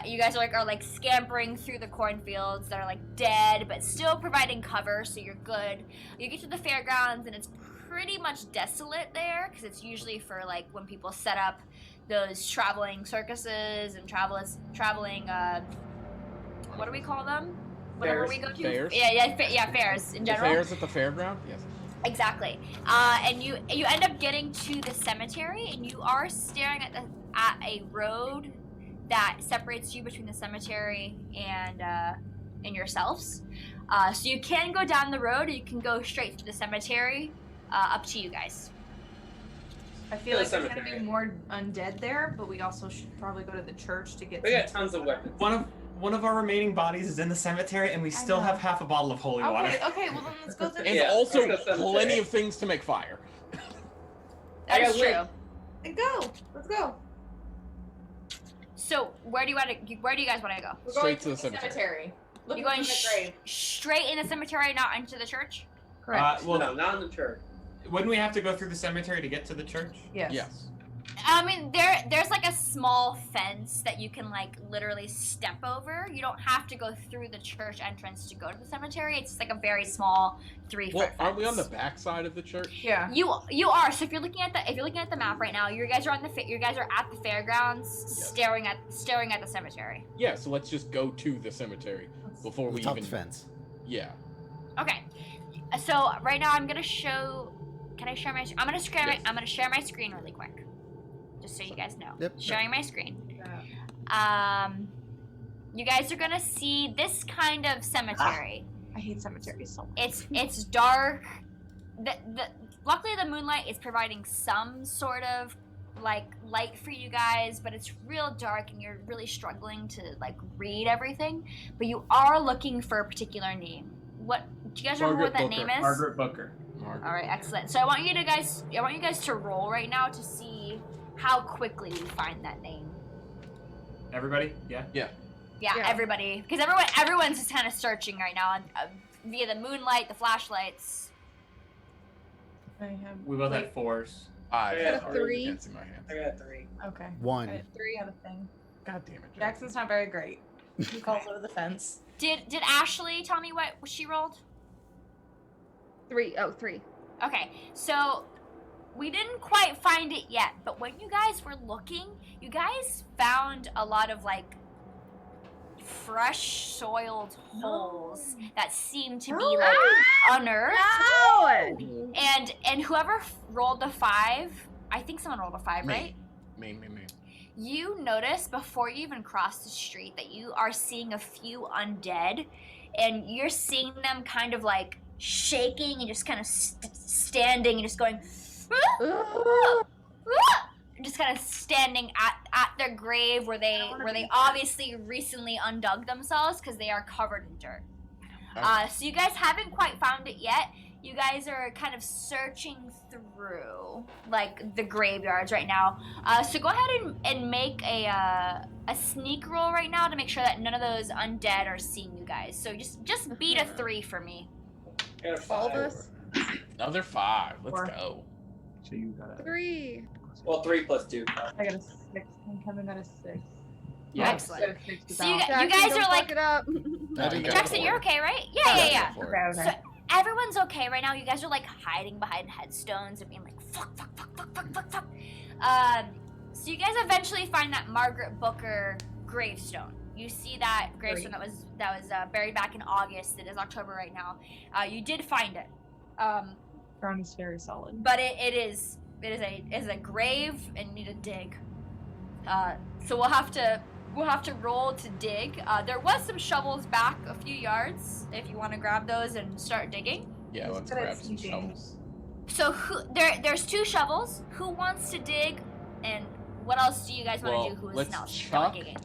You guys are like scampering through the cornfields that are like dead, but still providing cover, so you're good. You get to the fairgrounds and it's pretty much desolate there because it's usually for like when people set up those traveling circuses and traveling. What do we call them? Whatever Fairs. we go to. Fairs? Yeah, fairs in The general. fairs at the fairground? Yes. Exactly. And you end up getting to the cemetery, and you are staring at a road that separates you between the cemetery and yourselves. So you can go down the road, or you can go straight to the cemetery. Up to you guys. I feel The like there's gonna be cemetery. more undead there, but we also should probably go to the church to get. We got tons of weapons. One of our remaining bodies is in the cemetery, and we still know. have half a bottle of holy water. Okay, well then let's go to the And Yeah, also let's go cemetery. plenty of things to make fire. That is got wood. true. And go. Let's go. So where do you guys want to go? We're Straight going to the cemetery. Looking You're going for the grave. straight in the cemetery, not into the church. Correct. Well, No, not in the church. wouldn't we have to go through the cemetery to get to the church? Yes. Yes. I mean, there's like a small fence that you can like literally step over. You don't have to go through the church entrance to go to the cemetery. It's like a very small 3-foot Well, fence. aren't we on the back side of the church? Yeah. You are. So if you're looking at the map right now, you guys are at the fairgrounds, Yes. staring at the cemetery. Yeah. So let's just go to the cemetery before we Top even. the fence. Yeah. Okay. So right now I'm gonna show. Can I share my? I'm gonna share Yes. I'm gonna share my screen really quick, just so you guys know. Yep. Sharing my screen. You guys are gonna see this kind of cemetery. I hate cemeteries so much. It's dark. Luckily the moonlight is providing some sort of like light for you guys, but it's real dark and you're really struggling to like read everything. But you are looking for a particular name. What do you guys remember what that Margaret name Booker. is? Margaret Booker. All right, excellent. So I want you guys to roll right now to see how quickly you find that name. Everybody? Yeah? Yeah, Yeah. everybody, because everyone's just kind of searching right now via the moonlight, the flashlights. I have. We both Wait. had 4s. I I got a three. can't see my hands. I got 3. Okay. One. I had 3 out of thing. God damn it. Jack. Jackson's not very great. He calls over the fence. Did Ashley tell me what she rolled? 3. Oh, 3. Okay, so we didn't quite find it yet, but when you guys were looking, you guys found a lot of like fresh soiled holes that seem to be like unearthed. And whoever rolled the 5, I think someone rolled a 5, Me. right? Me. You notice before you even cross the street that you are seeing a few undead, and you're seeing them kind of like shaking and just kind of standing and just going, just kind of standing at their grave where they obviously recently undug themselves because they are covered in dirt. So you guys haven't quite found it yet. You guys are kind of searching through like the graveyards right now. So go ahead and make a sneak roll right now to make sure that none of those undead are seeing you guys. So just beat a 3 for me. I got a All 5. this. Another 5. Let's 4. go. So you got 3. Well, 3 plus 2. I got a 6. And Kevin got a 6. Excellent. So 6 So you without- guys Jackson, are don't like, fuck it up. I didn't get Jackson, four. you're okay, right? Yeah. Four. Okay, okay. So everyone's okay right now. You guys are like hiding behind headstones and being like, fuck. So you guys eventually find that Margaret Booker gravestone. You see that gravestone that was buried back in August. It is October right now. You did find it, Ground is very solid. but it is a grave and you need to dig. So we'll have to roll to dig. There was some shovels back a few yards if you want to grab those and start digging. Yeah, Who's let's good at grab some sneaking? shovels. So there's 2 shovels. Who wants to dig? And what else do you guys want Well, to do? Who is let's now chuck digging?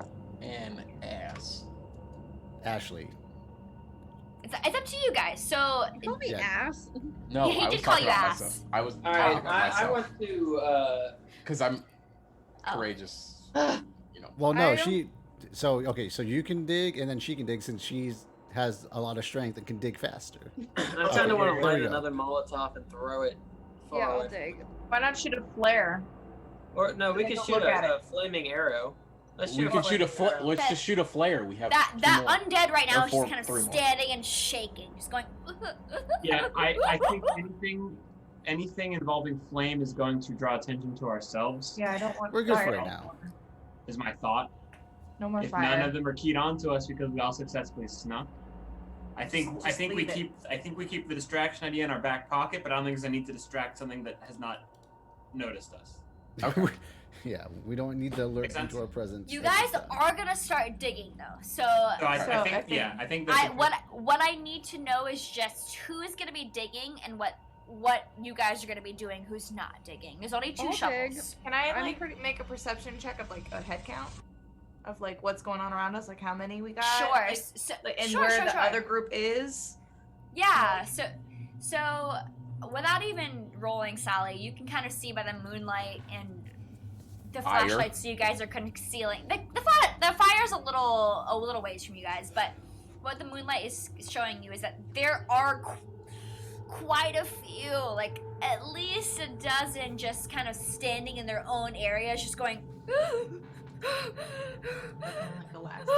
and ass. Ashley. It's up to you guys. So Call me Yeah. ass. No, He I did was call talking you about ass. myself. I was All talking right, about I myself want to. because I'm Oh. courageous. You know. Well, I no, don't- so you can dig and then she can dig since she's has a lot of strength and can dig faster. I kind of want there to light you go. another Molotov and throw it far Yeah, I'll away. dig. Why not shoot a flare? Or no, we Then could don't shoot look at a it. flaming arrow. Let's We could shoot a flaming arrow. let's just shoot a flare. We have that two more. undead right now Or is just four- kind of 3 more. standing and shaking, just going. Yeah, I think anything involving flame is going to draw attention to ourselves, Yeah, I don't want We're good fire. for it now. is my thought. No more If fire. none of them are keyed on to us because we all successfully snuck, I think Just we leave it. keep the distraction idea in our back pocket, but I don't think there's a need to distract something that has not noticed us. Okay. Yeah, we don't need to alert Makes them to sense. our presence. You every guys time. are gonna start digging though, so So I think that's what I need to know is just who is gonna be digging and what you guys are gonna be doing. Who's not digging? There's only 2 I'll dig. shovels. Can I I'm like pretty- make a perception check of like a head count of like what's going on around us, like how many we got? Sure. Like, So, and sure, where sure, the sure. other group is. Yeah. So without even rolling, Sally, you can kind of see by the moonlight and the Fire. flashlights you guys are concealing. The fire's a little ways from you guys, but what the moonlight is showing you is that there are quite a few, like at least a dozen, just kind of standing in their own areas, just going. Like a last.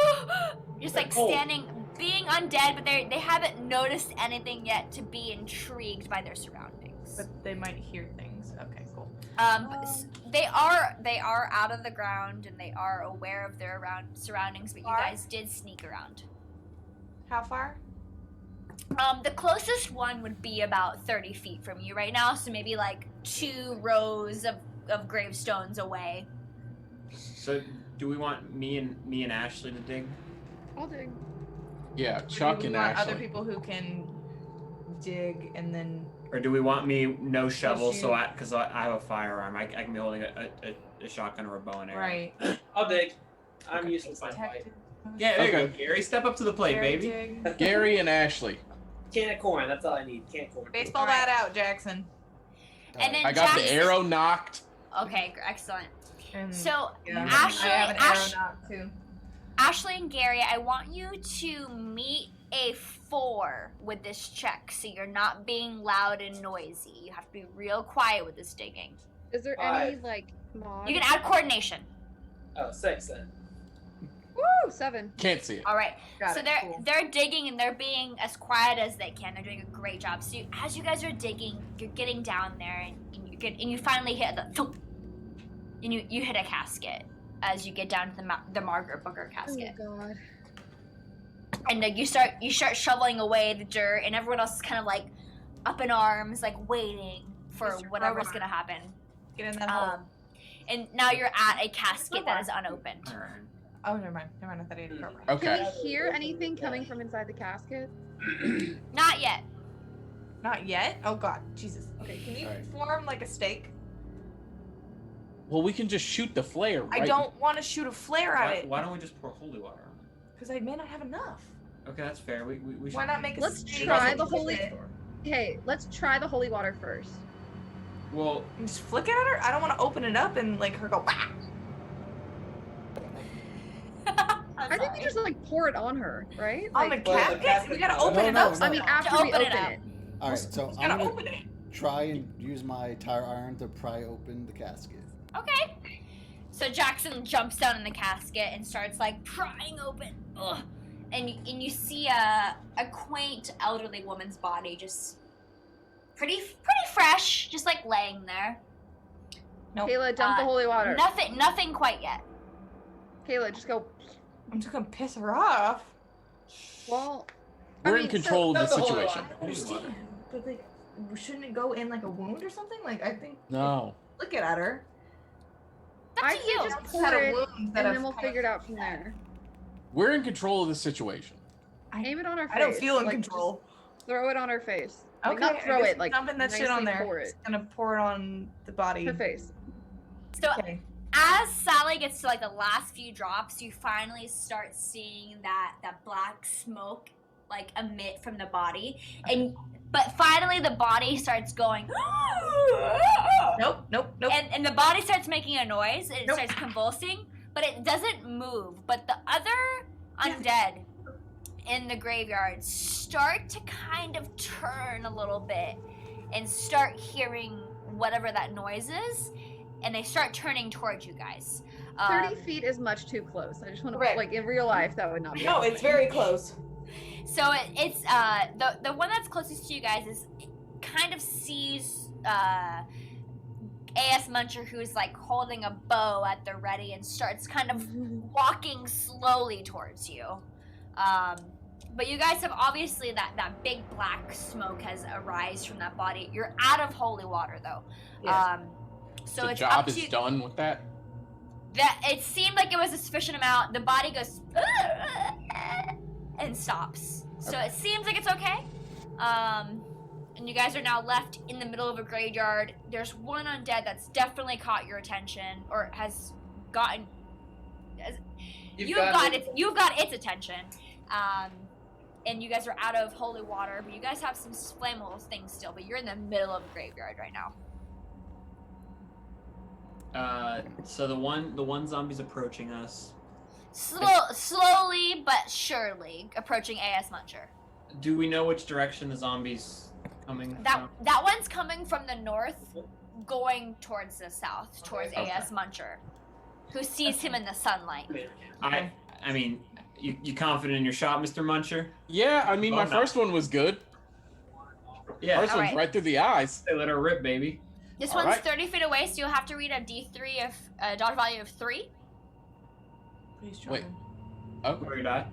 Just like standing, being undead, but they haven't noticed anything yet to be intrigued by their surroundings. But they might hear things. Okay, cool. They are out of the ground and they are aware of their surroundings, but you Far? guys did sneak around. How far? The closest one would be about 30 feet from you right now, so maybe like 2 rows of gravestones away. So do we want me and Ashley to dig? I'll dig. Yeah, Or do Chuck we and want Ashley. other people who can dig and then. Or do we want me no shovel shoot. so because I have a firearm. I can be holding a shotgun or a bow and arrow. Right. I'll dig. I'm useless in a fight. Protected. Yeah, there you go, Okay. Gary. Step up to the plate, Very baby. dig. Gary and Ashley. Can of corn. That's all I need. Can of corn. Baseball Alright. bat out, Jackson. And then I got the Jackson- arrow knocked. Okay, excellent. And, So yeah, Ashley, I have an Ash- arrow knock too. Ashley and Gary, I want you to meet a 4 with this check, so you're not being loud and noisy. You have to be real quiet with this digging. Is there any 5. like mod? You can add coordination. Oh, 6 then. Woo! 7. Can't see it. All right. Got So it. they're Cool. they're digging and they're being as quiet as they can. They're doing a great job. So as you guys are digging, you're getting down there and you finally hit the thump, and you hit a casket as you get down to the Margaret Booker casket. Oh god. And you start shoveling away the dirt, and everyone else is kind of like up in arms, like waiting for Mr. whatever's Crowbar. gonna happen. Get in that hole. And now you're at a casket that is unopened. All right. Oh, never mind. I thought he had a crowbar. Okay. Can we hear anything coming from inside the casket? Not yet. Not yet? Oh god, Jesus. Okay, can you Alright. form like a stake? Well, we can just shoot the flare, right? I don't want to shoot a flare at it. Why don't we just pour holy water on it? Because I may not have enough. Okay, that's fair. We should. Why not make a Let's stake? try and the use holy- it Hey, let's try the holy water first. Well, and just flick it at her? I don't want to open it up and like her go, bah! I think we just like pour it on her, right? On the Like, Well, the casket? We gotta casket- open No, it no, up. no. I mean, after To we open open it up. it. All right, so You I'm gotta gonna open it. try and use my tire iron to pry open the casket. Okay. So Jackson jumps down in the casket and starts like prying open. Ugh. And you see a quaint elderly woman's body, just pretty fresh, just like laying there. Nope. Kayla, dump the holy water. Nothing quite yet. Kayla, just go. I'm just gonna piss her off. Well, We're I in mean, control so- of the Hold on. situation. I understand. But like, shouldn't it go in like a wound or something? Like, I think. No. Look it at her. That's I to can you. just It's pour had a it, wound and that I've then we'll kind of- figure it out from there. We're in control of the situation. Aim it on her face. I don't feel in like, control. just throw it on her face. Like, Okay, not I throw guess it, like dumping that shit on nicely there. Pour it. Just gonna pour it on the body. Her face. So Okay. as Sally gets to like the last few drops, you finally start seeing that black smoke like emit from the body, but finally the body starts going. Nope. And the body starts making a noise and it Nope. starts convulsing, but it doesn't move. But the other undead in the graveyard start to kind of turn a little bit and start hearing whatever that noise is, and they start turning towards you guys. 30 feet is much too close. I just want to, Right. like, in real life, that would not be. No, it's very close. So it's the one that's closest to you guys is kind of sees A.S. Muncher, who's like holding a bow at the ready and starts kind of walking slowly towards you. But you guys have obviously that big black smoke has arisen from that body. You're out of holy water though. Yeah. So the it's job up is to done with that. that. It seemed like it was a sufficient amount. The body goes and stops. So it seems like it's okay. And you guys are now left in the middle of a graveyard. There's one undead that's definitely caught your attention, or has gotten. You've got its attention. And you guys are out of holy water, but you guys have some flammable things still. But you're in the middle of a graveyard right now. So the one zombie's approaching us. Slowly but surely approaching AS Muncher. Do we know which direction the zombie's coming from? That one's coming from the north, going towards the south, towards Okay. AS Muncher, who sees him in the sunlight. I mean, you confident in your shot, Mr. Muncher? Yeah, I mean, Oh, my no. first one was good. Yeah. First one's Alright. right through the eyes. They let her rip, baby. This All one's right. 30 feet away, so you'll have to read a D3 of dodge value of 3. Please, Wait. Jordan. Oh, Where you die?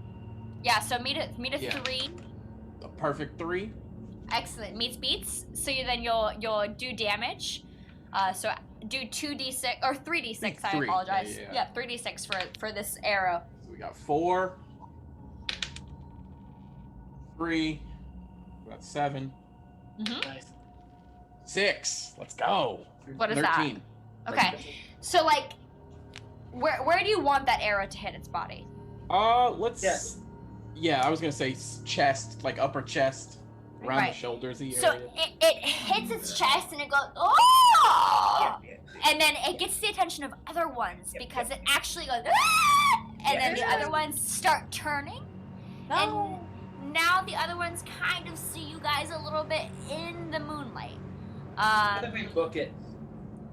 Yeah, so meet a Yeah. 3. a perfect 3. Excellent. Meets beats. So you'll do damage. So do 2d6 or 3d6. I Three. apologize. Yeah. Yeah, 3d6 for this arrow. So we got 4, 3, we got 7, Nice. 6. Let's go. What is 13. that? Okay. So like, where do you want that arrow to hit its body? Let's. Yes. Yeah, I was gonna say chest, like upper chest, around Right. the shoulders area. So it hits its chest and it goes oh, and then it gets the attention of other ones because it actually goes "Ah!" and then the other ones start turning. No. And now the other ones kind of see you guys a little bit in the moonlight. How do we book it?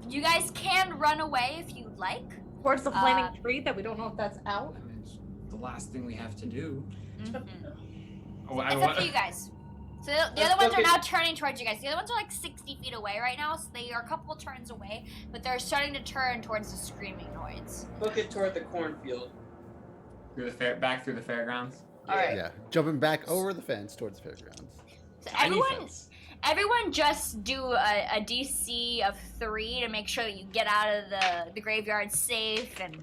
You guys can run away if you'd like. Towards the flaming tree that we don't know if that's out. I mean, it's the last thing we have to do. Mhm. Oh, It's up to you guys. So the Let's other ones book are it. now turning towards you guys. The other ones are like 60 feet away right now, so they are a couple turns away, but they're starting to turn towards the screaming noise. Book it toward the cornfield. Back through the fairgrounds. All right. Yeah, jumping back over the fence towards the fairgrounds. So Tiny everyone, fence. everyone, just do a DC of 3 to make sure that you get out of the graveyard safe and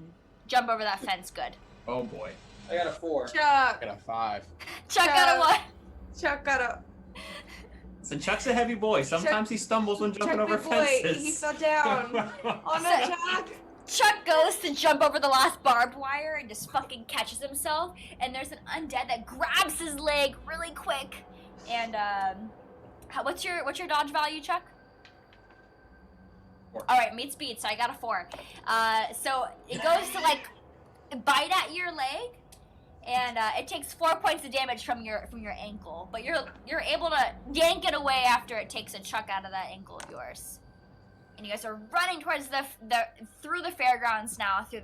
jump over that fence. Good. Oh boy. I got a 4. Chuck. I got a 5. Chuck got a 1. Chuck got a. So Chuck's a heavy boy. Sometimes he stumbles when jumping Chuck, over big boy, fences. he fell down. Oh no, Chuck. Chuck goes to jump over the last barbed wire and just fucking catches himself. And there's an undead that grabs his leg really quick. And what's your dodge value, Chuck? 4. All right, meets beats. So I got a 4. So it goes to like bite at your leg, and it takes 4 points of damage from your ankle. But you're able to yank it away after it takes a chuck out of that ankle of yours. And you guys are running towards the through the fairgrounds now, to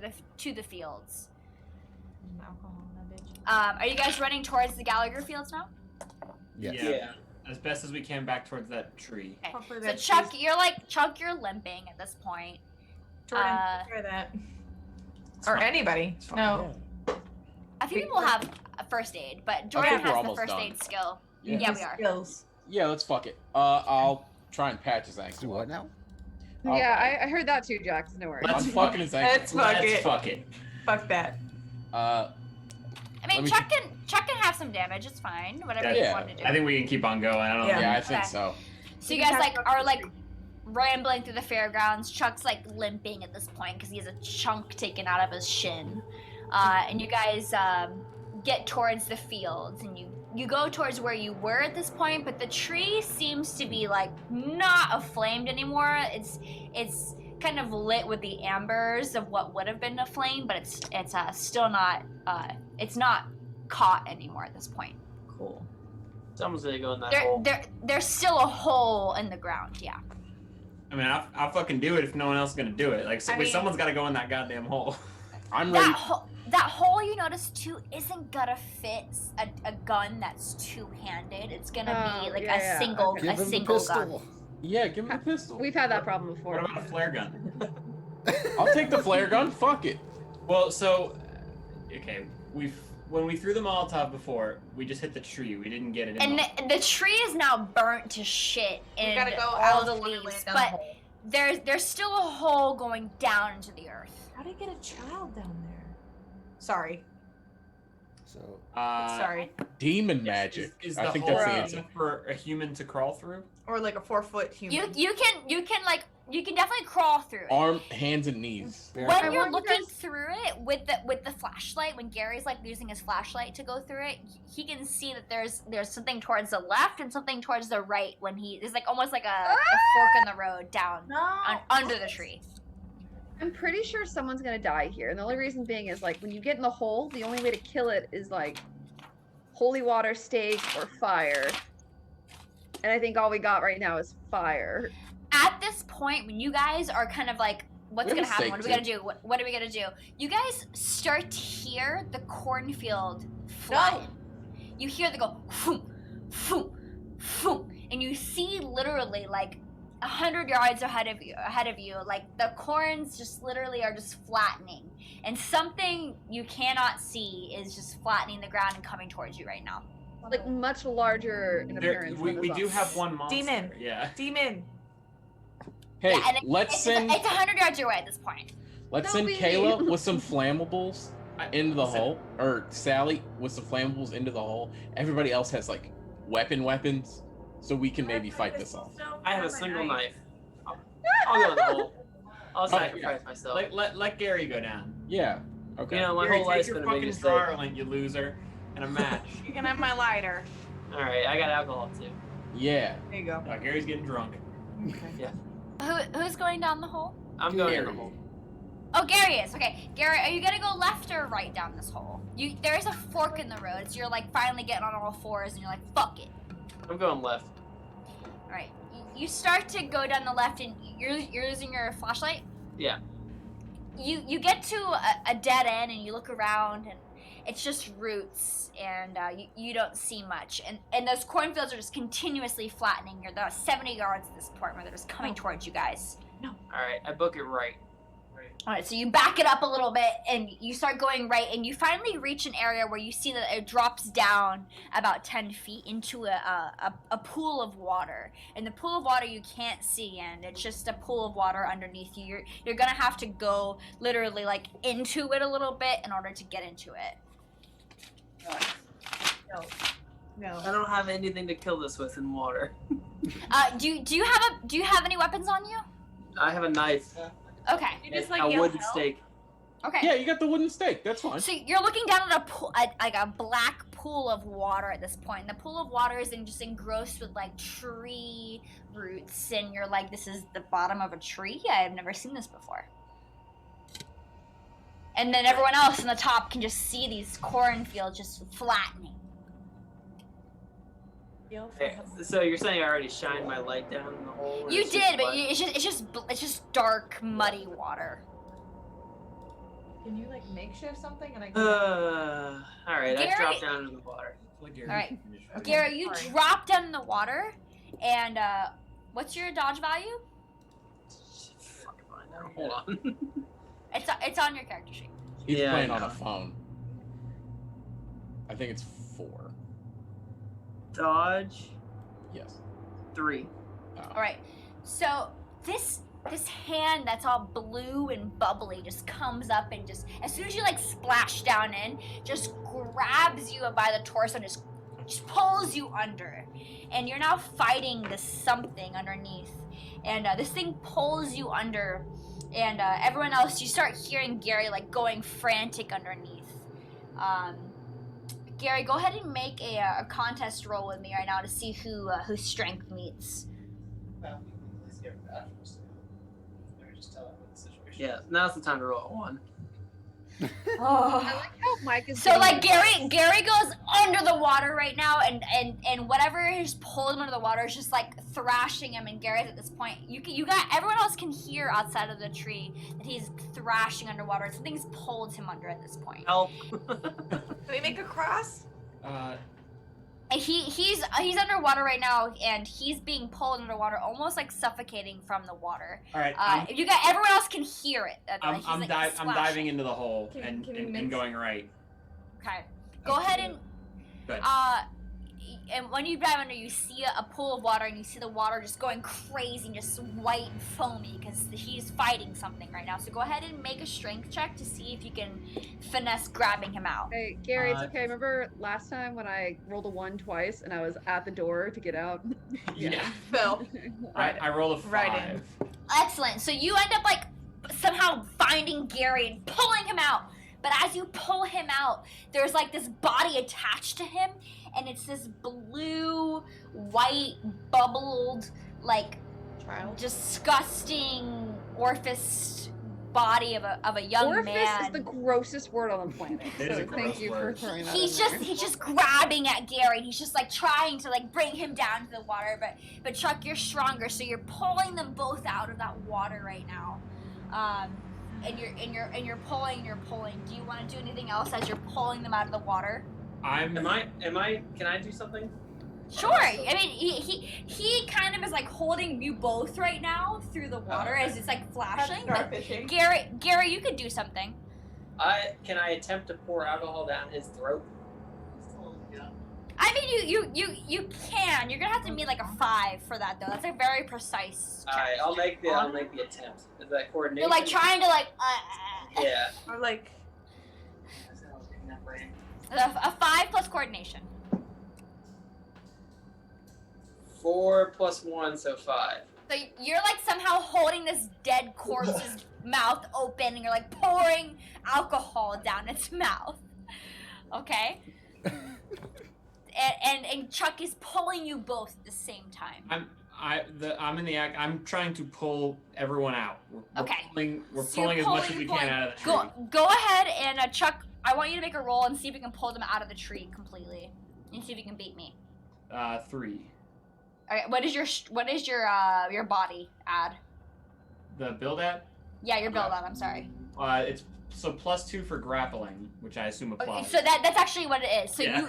the fields. Alcohol in that bitch. Are you guys running towards the Gallagher fields now? Yes. Yeah. As best as we can back towards that tree. Okay. Hopefully So that Chuck, tree's- you're limping at this point. Jordan, uh, try that. It's Or fine. anybody. It's fine. No. A few people have a first aid, but Jordan think we're has the almost first done. aid skill. Yeah. Yeah, we are. Skills. Yeah, let's fuck it. I'll try and patch his ankle. Do what now? Oh, Yeah, I heard that too, Jax. No worries. I'm fucking his ankle. Let's fuck Let's it. fuck it. Fuck that. I mean, Let me Chuck can have some damage. It's fine. Whatever Yeah. you want to do. I think we can keep on going. I don't Yeah. know. yeah, I think Okay. so. So you guys are rambling through the fairgrounds. Chuck's like limping at this point because he has a chunk taken out of his shin. And you guys get towards the fields, and you go towards where you were at this point, but the tree seems to be like not aflamed anymore. It's kind of lit with the ambers of what would have been a flame, but it's still not it's not caught anymore at this point. Cool. Someone's gonna go in that hole. There's still a hole in the ground. Yeah. I mean, I'll fucking do it if no one else is gonna do it. Like, I mean- someone's got to go in that goddamn hole. I'm ready. That hole you notice too isn't gonna fit a gun that's two-handed. It's gonna be Oh, like yeah, a yeah, single okay. a Give him the single pistol. gun. Yeah, give him the pistol. We've had that problem What before. about a flare gun? I'll take the flare gun. Fuck it. Well, so, okay, when we threw the Molotov before, we just hit the tree. We didn't get it in And the the tree is now burnt to shit We and gotta go all out the before we leaves, land down but the hole. there's still a hole going down into the earth. How do you get a child down there? Sorry. So Sorry. Demon magic. Is I the think hole that's the big answer. enough for a human to crawl through? Or like a 4-foot human. You can definitely crawl through it. Arm, hands, and knees. Bear- When I you're want you looking guys- through it with the flashlight, when Gary's like using his flashlight to go through it, he can see that there's something towards the left and something towards the right. When there's like almost like a fork in the road down No. under the tree. I'm pretty sure someone's gonna die here, and the only reason being is like when you get in the hole, the only way to kill it is like holy water, stake, or fire. And I think all we got right now is fire. At this point, when you guys are kind of like, what's We gonna have a happen? What are we stake, gonna do? What are we gonna do? You guys start to hear the cornfield flood. You hear the go, phoom, phoom, phoom, and you see literally like 100 yards ahead of you, like the corns just literally are just flattening, and something you cannot see is just flattening the ground and coming towards you right now. Like much larger in There, appearance. we than we the do zombie. have one monster. Demon. Yeah. Demon. Hey, Yeah, and let's it's send 100 yards away at this point. let's Don't send be Kayla mean. with some flammables into the Listen. hole, or Sally with some flammables into the hole. Everybody else has like weapons, so we can maybe fight this off. I have a single knife. I'll go in the hole. I'll sacrifice myself. Let Gary go down. Yeah. Okay. You know, my Gary, whole take life's your been a big fucking mistake. drawer link, you loser, and a match. You can have my lighter. All right, I got alcohol too. Yeah. There you go. Gary's getting drunk. Who's going down the hole? I'm going in the Gary. hole. Oh, Gary is. Okay, Gary, are you gonna go left or right down this hole? There is a fork in the road, so you're like finally getting on all fours, and you're like, fuck it. I'm going left. All right, you start to go down the left, and you're using your flashlight. Yeah. You get to a dead end, and you look around, and it's just roots, and you don't see much, and those cornfields are just continuously flattening. You're about 70 yards at this point where they're just coming towards you guys. All right, I book it right. All right, so you back it up a little bit, and you start going right, and you finally reach an area where you see that it drops down about 10 feet into a pool of water. And the pool of water you can't see, and it's just a pool of water underneath you. You're gonna have to go literally like into it a little bit in order to get into it. No. I don't have anything to kill this with in water. Do you have any weapons on you? I have a knife. Okay. You just and like a yell wooden help? stake. Okay. Yeah, you got the wooden stake. That's fine. So you're looking down at like a black pool of water at this point. The pool of water is just engrossed with like tree roots, and you're like, this is the bottom of a tree? I've never seen this before. And then everyone else in the top can just see these cornfields just flattening. Yell for Hey, help. so you're saying I already shined my light down in the hole? and You it's just did, but black? it's just dark, muddy water. Can you like makeshift something and I can All right, Gary- I dropped down into the water. All right. Gary, you drop down in the water, and what's your dodge value? Fuck if I know. Hold on. It's on your character sheet. He's Yeah, I playing on know. a phone. I think it's 4. Dodge Yes. 3. All right. So this hand that's all blue and bubbly just comes up and just as soon as you like splash down in, just grabs you by the torso and just pulls you under, and you're now fighting this something underneath, and this thing pulls you under, and everyone else, you start hearing Gary like going frantic underneath. Gary, go ahead and make a contest roll with me right now to see whose strength meets. Yeah, now's the time to roll a 1. I Oh. like how Mike is. So getting like the- Gary goes under the water right now, and whatever is pulling him under the water is just like thrashing him. And Gary's at this point, everyone else can hear outside of the tree that he's thrashing underwater. Something's pulled him under at this point. Help. Can we make a cross? And he's underwater right now, and he's being pulled underwater, almost like suffocating from the water. All right. Everyone else can hear it. I'm diving into the hole Can and you mix- going right. Okay. go ahead and Good. and when you dive under, you see a pool of water, and you see the water just going crazy and just white and foamy because he's fighting something right now. So go ahead and make a strength check to see if you can finesse grabbing him out. Hey, Gary, it's okay. Remember last time when I rolled a 1 twice and I was at the door to get out? Yeah. Phil. I roll a 5. Right in. Excellent. So you end up like somehow finding Gary and pulling him out. But as you pull him out, there's like this body attached to him, and it's this blue, white, bubbled, like disgusting orifice body of a young Orifice man. is the grossest word on the planet. It is So a thank gross you word. for throwing that He's in there. just grabbing at Gary. He's just like trying to like bring him down to the water. But Chuck, you're stronger, so you're pulling them both out of that water right now. And you're pulling. Do you want to do anything else as you're pulling them out of the water? Can I do something? Sure. I mean, he kind of is like holding you both right now through the water as it's like flashing. But Gary, you could do something. Can I attempt to pour alcohol down his throat? I mean, you can. You're gonna have to meet like a 5 for that though. That's a very precise check. Alright, I'll make the attempt. Is that coordination? You're like trying to like. Yeah. Or like. A 5 plus coordination. 4 plus 1, so 5. So you're like somehow holding this dead corpse's mouth open, and you're like pouring alcohol down its mouth. Okay. And Chuck is pulling you both at the same time. I'm in the act. I'm trying to pull everyone out. We're Okay. We're So you're pulling as much as we pulling. can out of the tree. Go ahead and Chuck, I want you to make a roll and see if you can pull them out of the tree completely, and see if you can beat me. 3. All right. What is your body add? The build at? Yeah, your build out. I'm sorry. It's so +2 for grappling, which I assume Okay, applies. so that's actually what it is. So yeah. you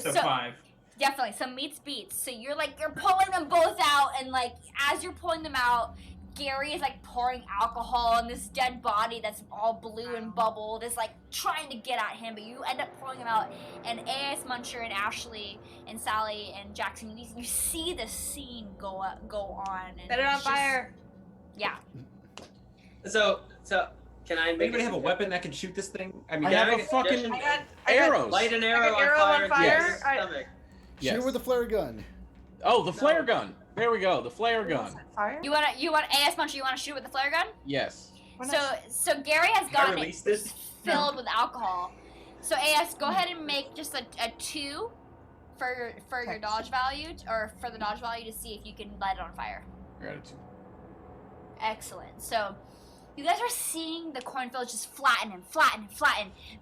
so so 5. definitely some meets beats. So you're pulling them both out, and like as you're pulling them out, Gary is like pouring alcohol, and this dead body that's all blue and bubbled is like trying to get at him, but you end up pulling him out. And A.S. Muncher and Ashley and Sally and Jackson, you see the scene go on. And Set it on it's just- fire. Yeah. So can I make Anybody have a weapon that can shoot this thing? I mean, I yeah, have a fucking I got arrows. light an arrow, I got arrow on on fire. Gary's stomach. Shoot her with a flare gun. Oh, the flare gun. There we go. The flare gun. Fire? You want A.S. Muncher? You want to shoot with the flare gun? Yes. So Gary has I gotten it released this. filled with alcohol. So A.S., go ahead and make just a 2 for your dodge value, or for the dodge value, to see if you can light it on fire. Gratitude. Excellent. So you guys are seeing the cornfield just flatten,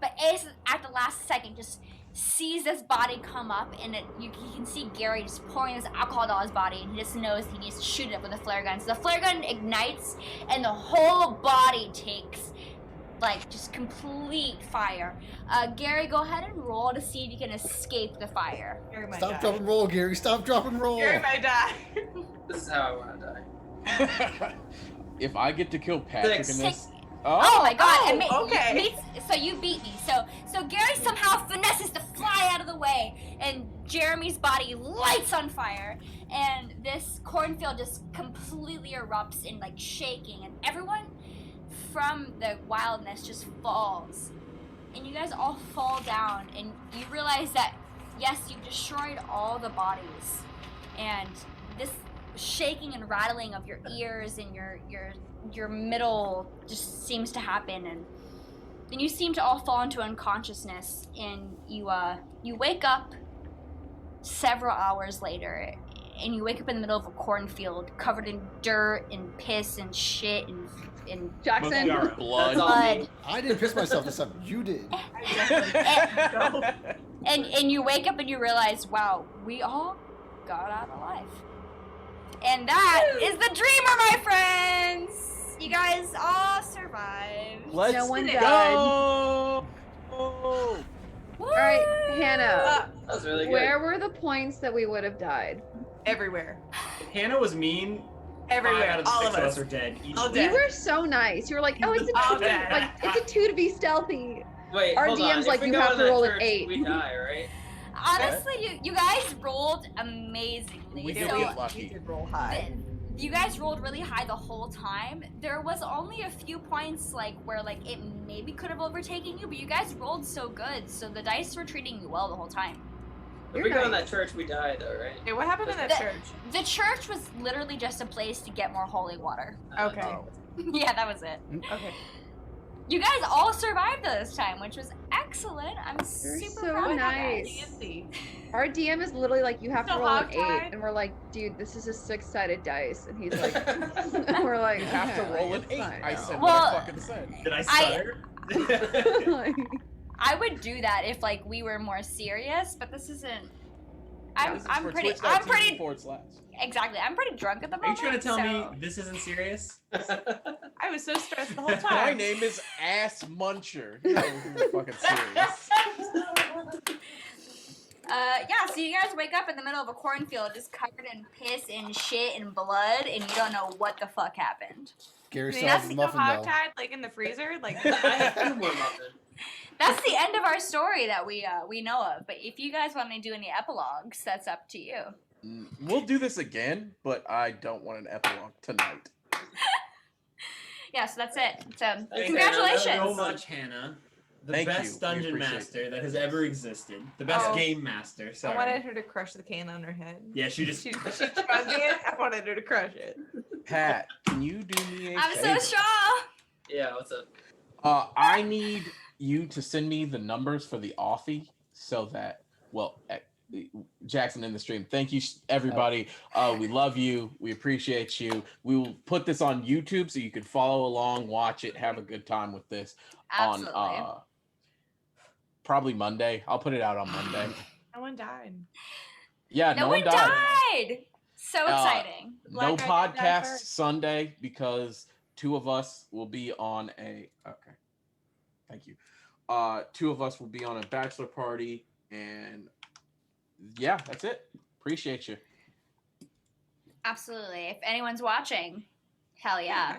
but A.S. at the last second just sees this body come up, and you can see Gary just pouring this alcohol down his body, and he just knows he needs to shoot it up with a flare gun. So the flare gun ignites, and the whole body takes like just complete fire. Gary, go ahead and roll to see if you can escape the fire. Gary might Stop, die. drop, and roll, Gary. Stop, drop, and roll. Gary might die. This is how I want to die. If I get to kill Patrick Six. in this. Oh my god! Oh, and okay. So you beat me. So Gary somehow finesses to fly out of the way, and Jeremy's body lights on fire, and this cornfield just completely erupts in like shaking, and everyone from the wildness just falls, and you guys all fall down, and you realize that yes, you've destroyed all the bodies, and this shaking and rattling of your ears and your middle just seems to happen, and then you seem to all fall into unconsciousness, and you wake up several hours later, and you wake up in the middle of a cornfield covered in dirt and piss and shit and Jackson. Blood. blood. I didn't piss myself this time. You did. And you wake up and you realize, wow, we all got out alive. And that is the dreamer, my friends! You guys all survived. Let's No one go. All right, Hannah. That was really good. Where were the points that we would have died? Everywhere. If Hannah was mean, 5 Everywhere. out of the All 6 of us. are dead. All You dead. were so nice. You were like, "Oh, it's a All 2, dead. like it's a 2 to be stealthy." Wait, Our hold on. DM's If like, we you go have in to that roll an church, 8. We die, right? Honestly, you guys rolled amazingly. We so did get We lucky. did roll high. you guys rolled really high the whole time. There was only a few points like where like it maybe could have overtaken you, but you guys rolled so good, so the dice were treating you well the whole time. If we go in that church, we die, though, right? Hey, what happened in that The- church? The church was literally just a place to get more holy water. Okay. Oh. Yeah, that was it. Okay. You guys all survived this time, which was excellent. I'm You're super so proud of you nice. guys. Fancy. Our DM is literally like, you have to So roll an 8, hogtied? and we're like, dude, this is a 6-sided dice, and he's like, we're like, You have to "Okay, roll like, an it's 8. fine I now." said Well, what I fucking said. Did I stutter? Like, I would do that if like we were more serious, but this isn't. I'm This is I'm for pretty twitch.tv/. exactly. I'm pretty drunk at the Are you moment. trying to tell so... me this isn't serious? I was so stressed the whole My time. name is Ass Muncher. You're fucking serious. Yeah, so you guys wake up in the middle of a cornfield just covered in piss and shit and blood, and you don't know what the fuck happened. Get They yourself have a to muffin hog though. tied like in the freezer, like. I have 2 more muffins. That's the end of our story that we know of. But if you guys want to do any epilogues, that's up to you. We'll do this again, but I don't want an epilogue tonight. Yeah, so that's it. So Thank you. congratulations. So much, Hannah. The Thank you. best We dungeon appreciate master that has ever existed. The best Oh. game master. I Sorry. wanted her to crush the can on her head. Yeah, she just. She shrugged it. I wanted her to crush it. Pat, can you do me a I'm favor? so strong. Yeah, what's up? I need you to send me the numbers for the offie so that, well, Jackson in the stream. Thank you, everybody. We love you. We appreciate you. We will put this on YouTube so you can follow along, watch it, have a good time with this Absolutely. on probably Monday. I'll put it out on Monday. No one died. Yeah, no one died. So exciting. No Black Eyed Peas died podcast first. Sunday because 2 of us will be on a thank you. 2 of us will be on a bachelor party, and yeah, that's it. Appreciate you. Absolutely. If anyone's watching, hell yeah.